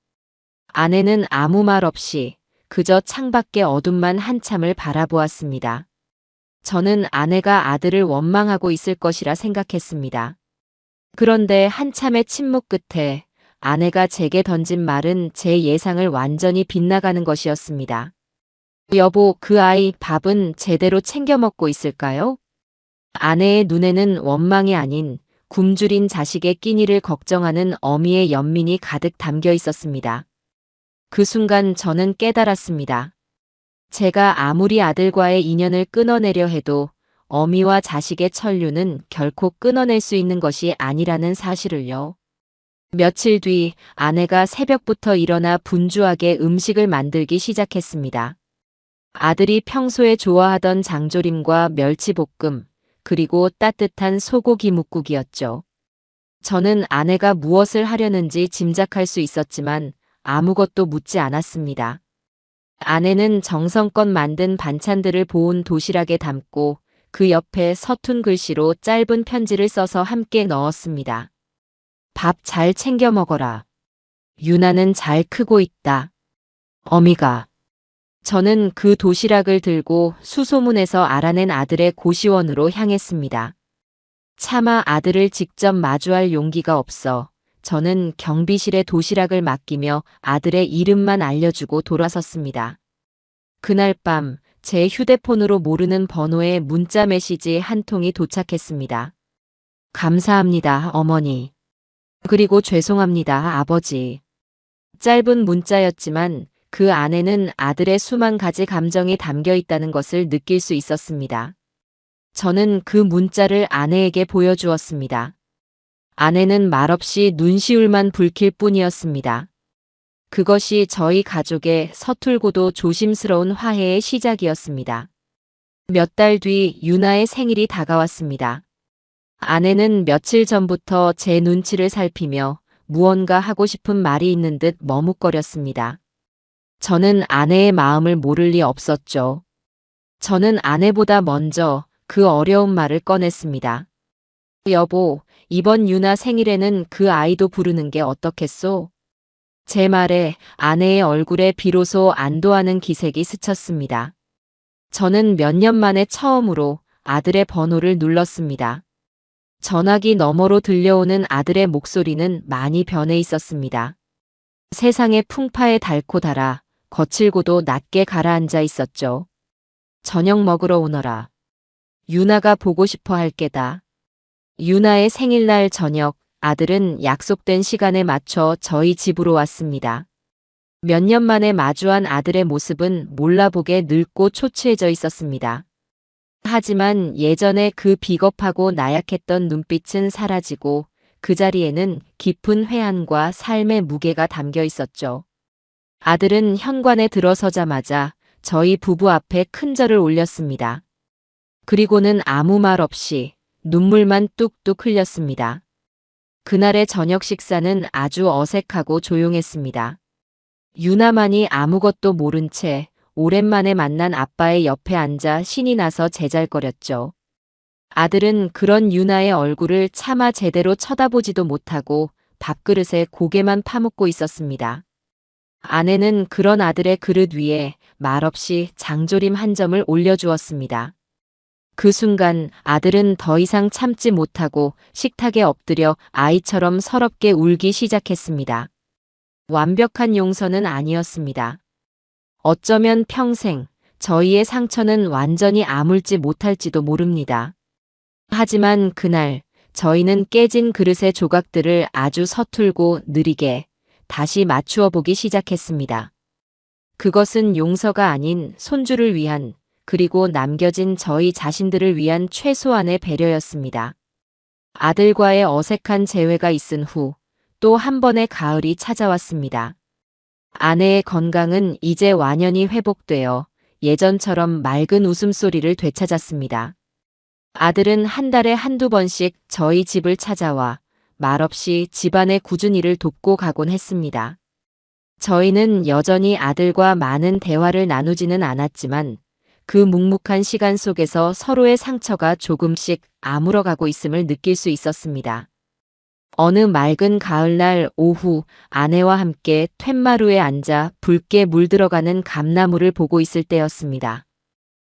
아내는 아무 말 없이 그저 창밖의 어둠만 한참을 바라보았습니다. 저는 아내가 아들을 원망하고 있을 것이라 생각했습니다. 그런데 한참의 침묵 끝에 아내가 제게 던진 말은 제 예상을 완전히 빗나가는 것이었습니다. 여보, 그 아이 밥은 제대로 챙겨 먹고 있을까요? 아내의 눈에는 원망이 아닌 굶주린 자식의 끼니를 걱정하는 어미의 연민이 가득 담겨 있었습니다. 그 순간 저는 깨달았습니다. 제가 아무리 아들과의 인연을 끊어내려 해도 어미와 자식의 천류는 결코 끊어낼 수 있는 것이 아니라는 사실을요. 며칠 뒤 아내가 새벽부터 일어나 분주하게 음식을 만들기 시작했습니다. 아들이 평소에 좋아하던 장조림과 멸치볶음, 그리고 따뜻한 소고기 뭇국이었죠. 저는 아내가 무엇을 하려는지 짐작할 수 있었지만 아무것도 묻지 않았습니다. 아내는 정성껏 만든 반찬들을 보온 도시락에 담고 그 옆에 서툰 글씨로 짧은 편지를 써서 함께 넣었습니다. 밥 잘 챙겨 먹어라. 유나는 잘 크고 있다. 어미가. 저는 그 도시락을 들고 수소문에서 알아낸 아들의 고시원으로 향했습니다. 차마 아들을 직접 마주할 용기가 없어 저는 경비실에 도시락을 맡기며 아들의 이름만 알려주고 돌아섰습니다. 그날 밤 제 휴대폰으로 모르는 번호의 문자 메시지 한 통이 도착했습니다. 감사합니다, 어머니. 그리고 죄송합니다, 아버지. 짧은 문자였지만 그 안에는 아들의 수만 가지 감정이 담겨 있다는 것을 느낄 수 있었습니다. 저는 그 문자를 아내에게 보여주었습니다. 아내는 말없이 눈시울만 붉힐 뿐이었습니다. 그것이 저희 가족의 서툴고도 조심스러운 화해의 시작이었습니다. 몇 달 뒤 유나의 생일이 다가왔습니다. 아내는 며칠 전부터 제 눈치를 살피며 무언가 하고 싶은 말이 있는 듯 머뭇거렸습니다. 저는 아내의 마음을 모를 리 없었죠. 저는 아내보다 먼저 그 어려운 말을 꺼냈습니다. 여보, 이번 유나 생일에는 그 아이도 부르는 게 어떻겠소? 제 말에 아내의 얼굴에 비로소 안도하는 기색이 스쳤습니다. 저는 몇 년 만에 처음으로 아들의 번호를 눌렀습니다. 전화기 너머로 들려오는 아들의 목소리는 많이 변해 있었습니다. 세상의 풍파에 닳고 달아 거칠고도 낮게 가라앉아 있었죠. 저녁 먹으러 오너라. 유나가 보고 싶어 할 게다. 유나의 생일날 저녁, 아들은 약속된 시간에 맞춰 저희 집으로 왔습니다. 몇 년 만에 마주한 아들의 모습은 몰라보게 늙고 초췌해져 있었습니다. 하지만 예전에 그 비겁하고 나약했던 눈빛은 사라지고 그 자리에는 깊은 회한과 삶의 무게가 담겨 있었죠. 아들은 현관에 들어서자마자 저희 부부 앞에 큰 절을 올렸습니다. 그리고는 아무 말 없이 눈물만 뚝뚝 흘렸습니다. 그날의 저녁 식사는 아주 어색하고 조용했습니다. 유나만이 아무것도 모른 채 오랜만에 만난 아빠의 옆에 앉아 신이 나서 제잘거렸죠. 아들은 그런 유나의 얼굴을 차마 제대로 쳐다보지도 못하고 밥그릇에 고개만 파묻고 있었습니다. 아내는 그런 아들의 그릇 위에 말없이 장조림 한 점을 올려주었습니다. 그 순간 아들은 더 이상 참지 못하고 식탁에 엎드려 아이처럼 서럽게 울기 시작했습니다. 완벽한 용서는 아니었습니다. 어쩌면 평생 저희의 상처는 완전히 아물지 못할지도 모릅니다. 하지만 그날 저희는 깨진 그릇의 조각들을 아주 서툴고 느리게 다시 맞추어 보기 시작했습니다. 그것은 용서가 아닌 손주를 위한, 그리고 남겨진 저희 자신들을 위한 최소한의 배려였습니다. 아들과의 어색한 재회가 있은 후 또 한 번의 가을이 찾아왔습니다. 아내의 건강은 이제 완연히 회복되어 예전처럼 맑은 웃음소리를 되찾았습니다. 아들은 한 달에 한두 번씩 저희 집을 찾아와 말없이 집안의 굳은 일을 돕고 가곤 했습니다. 저희는 여전히 아들과 많은 대화를 나누지는 않았지만 그 묵묵한 시간 속에서 서로의 상처가 조금씩 아물어가고 있음을 느낄 수 있었습니다. 어느 맑은 가을날 오후 아내와 함께 툇마루에 앉아 붉게 물들어가는 감나무를 보고 있을 때였습니다.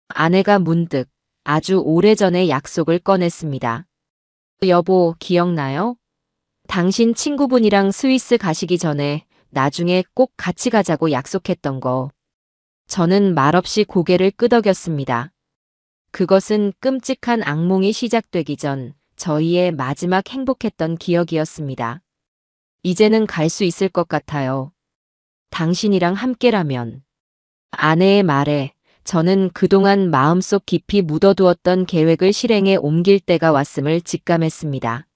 아내가 문득 아주 오래전의 약속을 꺼냈습니다. 여보, 기억나요? 당신 친구분이랑 스위스 가시기 전에 나중에 꼭 같이 가자고 약속했던 거. 저는 말없이 고개를 끄덕였습니다. 그것은 끔찍한 악몽이 시작되기 전 저희의 마지막 행복했던 기억이었습니다. 이제는 갈 수 있을 것 같아요. 당신이랑 함께라면. 아내의 말에 저는 그동안 마음속 깊이 묻어두었던 계획을 실행에 옮길 때가 왔음을 직감했습니다.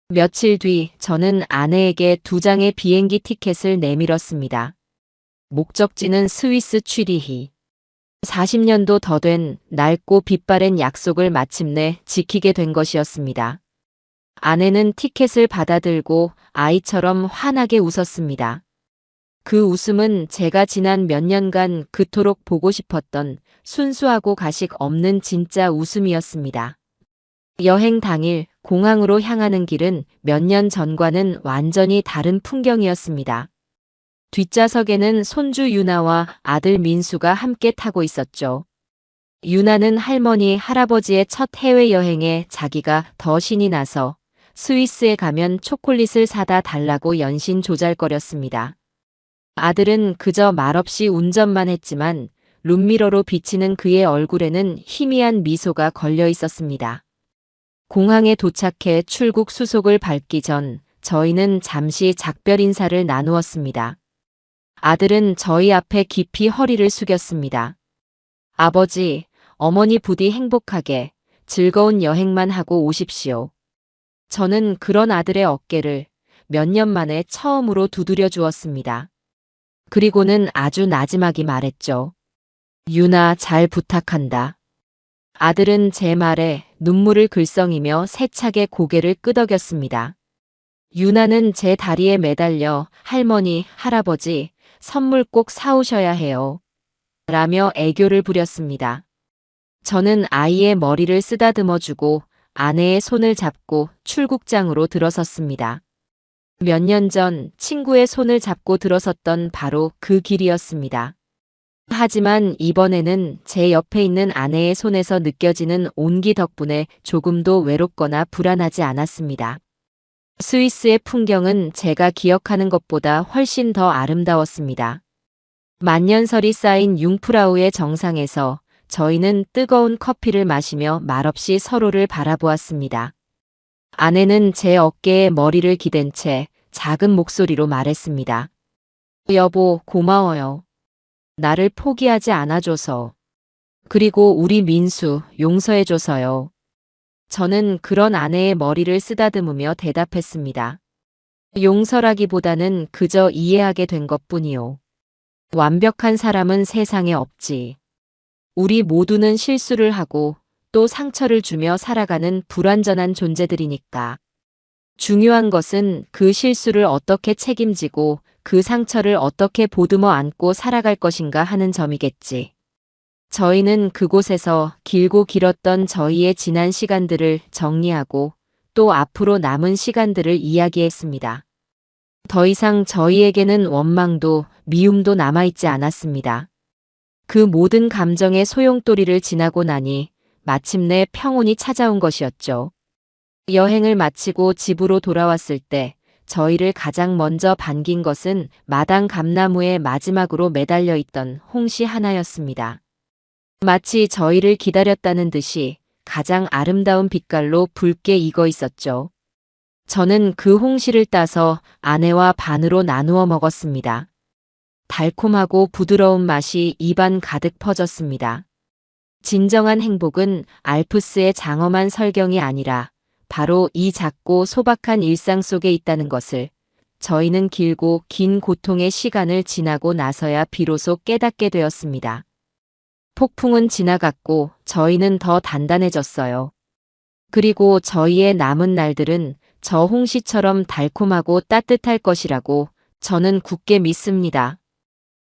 며칠 뒤 저는 아내에게 2장의 비행기 티켓을 내밀었습니다. 목적지는 스위스 취리히. 40년도 더 된 낡고 빛바랜 약속을 마침내 지키게 된 것이었습니다. 아내는 티켓을 받아들고 아이처럼 환하게 웃었습니다. 그 웃음은 제가 지난 몇 년간 그토록 보고 싶었던 순수하고 가식 없는 진짜 웃음이었습니다. 여행 당일 공항으로 향하는 길은 몇 년 전과는 완전히 다른 풍경이었습니다. 뒷좌석에는 손주 유나와 아들 민수가 함께 타고 있었죠. 유나는 할머니, 할아버지의 첫 해외여행에 자기가 더 신이 나서 스위스에 가면 초콜릿을 사다 달라고 연신 조잘거렸습니다. 아들은 그저 말없이 운전만 했지만 룸미러로 비치는 그의 얼굴에는 희미한 미소가 걸려 있었습니다. 공항에 도착해 출국 수속을 밟기 전 저희는 잠시 작별 인사를 나누었습니다. 아들은 저희 앞에 깊이 허리를 숙였습니다. 아버지, 어머니 부디 행복하게 즐거운 여행만 하고 오십시오. 저는 그런 아들의 어깨를 몇 년 만에 처음으로 두드려 주었습니다. 그리고는 아주 나지막이 말했죠. 유나, 잘 부탁한다. 아들은 제 말에 눈물을 글썽이며 세차게 고개를 끄덕였습니다. 유나는 제 다리에 매달려 할머니, 할아버지, 선물 꼭 사오셔야 해요. 라며 애교를 부렸습니다. 저는 아이의 머리를 쓰다듬어주고 아내의 손을 잡고 출국장으로 들어섰습니다. 몇 년 전 친구의 손을 잡고 들어섰던 바로 그 길이었습니다. 하지만 이번에는 제 옆에 있는 아내의 손에서 느껴지는 온기 덕분에 조금도 외롭거나 불안하지 않았습니다. 스위스의 풍경은 제가 기억하는 것보다 훨씬 더 아름다웠습니다. 만년설이 쌓인 융프라우의 정상에서 저희는 뜨거운 커피를 마시며 말없이 서로를 바라보았습니다. 아내는 제 어깨에 머리를 기댄 채 작은 목소리로 말했습니다. 여보, 고마워요. 나를 포기하지 않아줘서. 그리고 우리 민수 용서해줘서요. 저는 그런 아내의 머리를 쓰다듬으며 대답했습니다. 용서라기보다는 그저 이해하게 된 것뿐이요. 완벽한 사람은 세상에 없지. 우리 모두는 실수를 하고 또 상처를 주며 살아가는 불완전한 존재들이니까. 중요한 것은 그 실수를 어떻게 책임지고 그 상처를 어떻게 보듬어 안고 살아갈 것인가 하는 점이겠지. 저희는 그곳에서 길고 길었던 저희의 지난 시간들을 정리하고 또 앞으로 남은 시간들을 이야기했습니다. 더 이상 저희에게는 원망도 미움도 남아있지 않았습니다. 그 모든 감정의 소용돌이를 지나고 나니 마침내 평온이 찾아온 것이었죠. 여행을 마치고 집으로 돌아왔을 때 저희를 가장 먼저 반긴 것은 마당 감나무에 마지막으로 매달려 있던 홍시 하나였습니다. 마치 저희를 기다렸다는 듯이 가장 아름다운 빛깔로 붉게 익어 있었죠. 저는 그 홍시를 따서 아내와 반으로 나누어 먹었습니다. 달콤하고 부드러운 맛이 입안 가득 퍼졌습니다. 진정한 행복은 알프스의 장엄한 설경이 아니라 바로 이 작고 소박한 일상 속에 있다는 것을 저희는 길고 긴 고통의 시간을 지나고 나서야 비로소 깨닫게 되었습니다. 폭풍은 지나갔고 저희는 더 단단해졌어요. 그리고 저희의 남은 날들은 저 홍시처럼 달콤하고 따뜻할 것이라고 저는 굳게 믿습니다.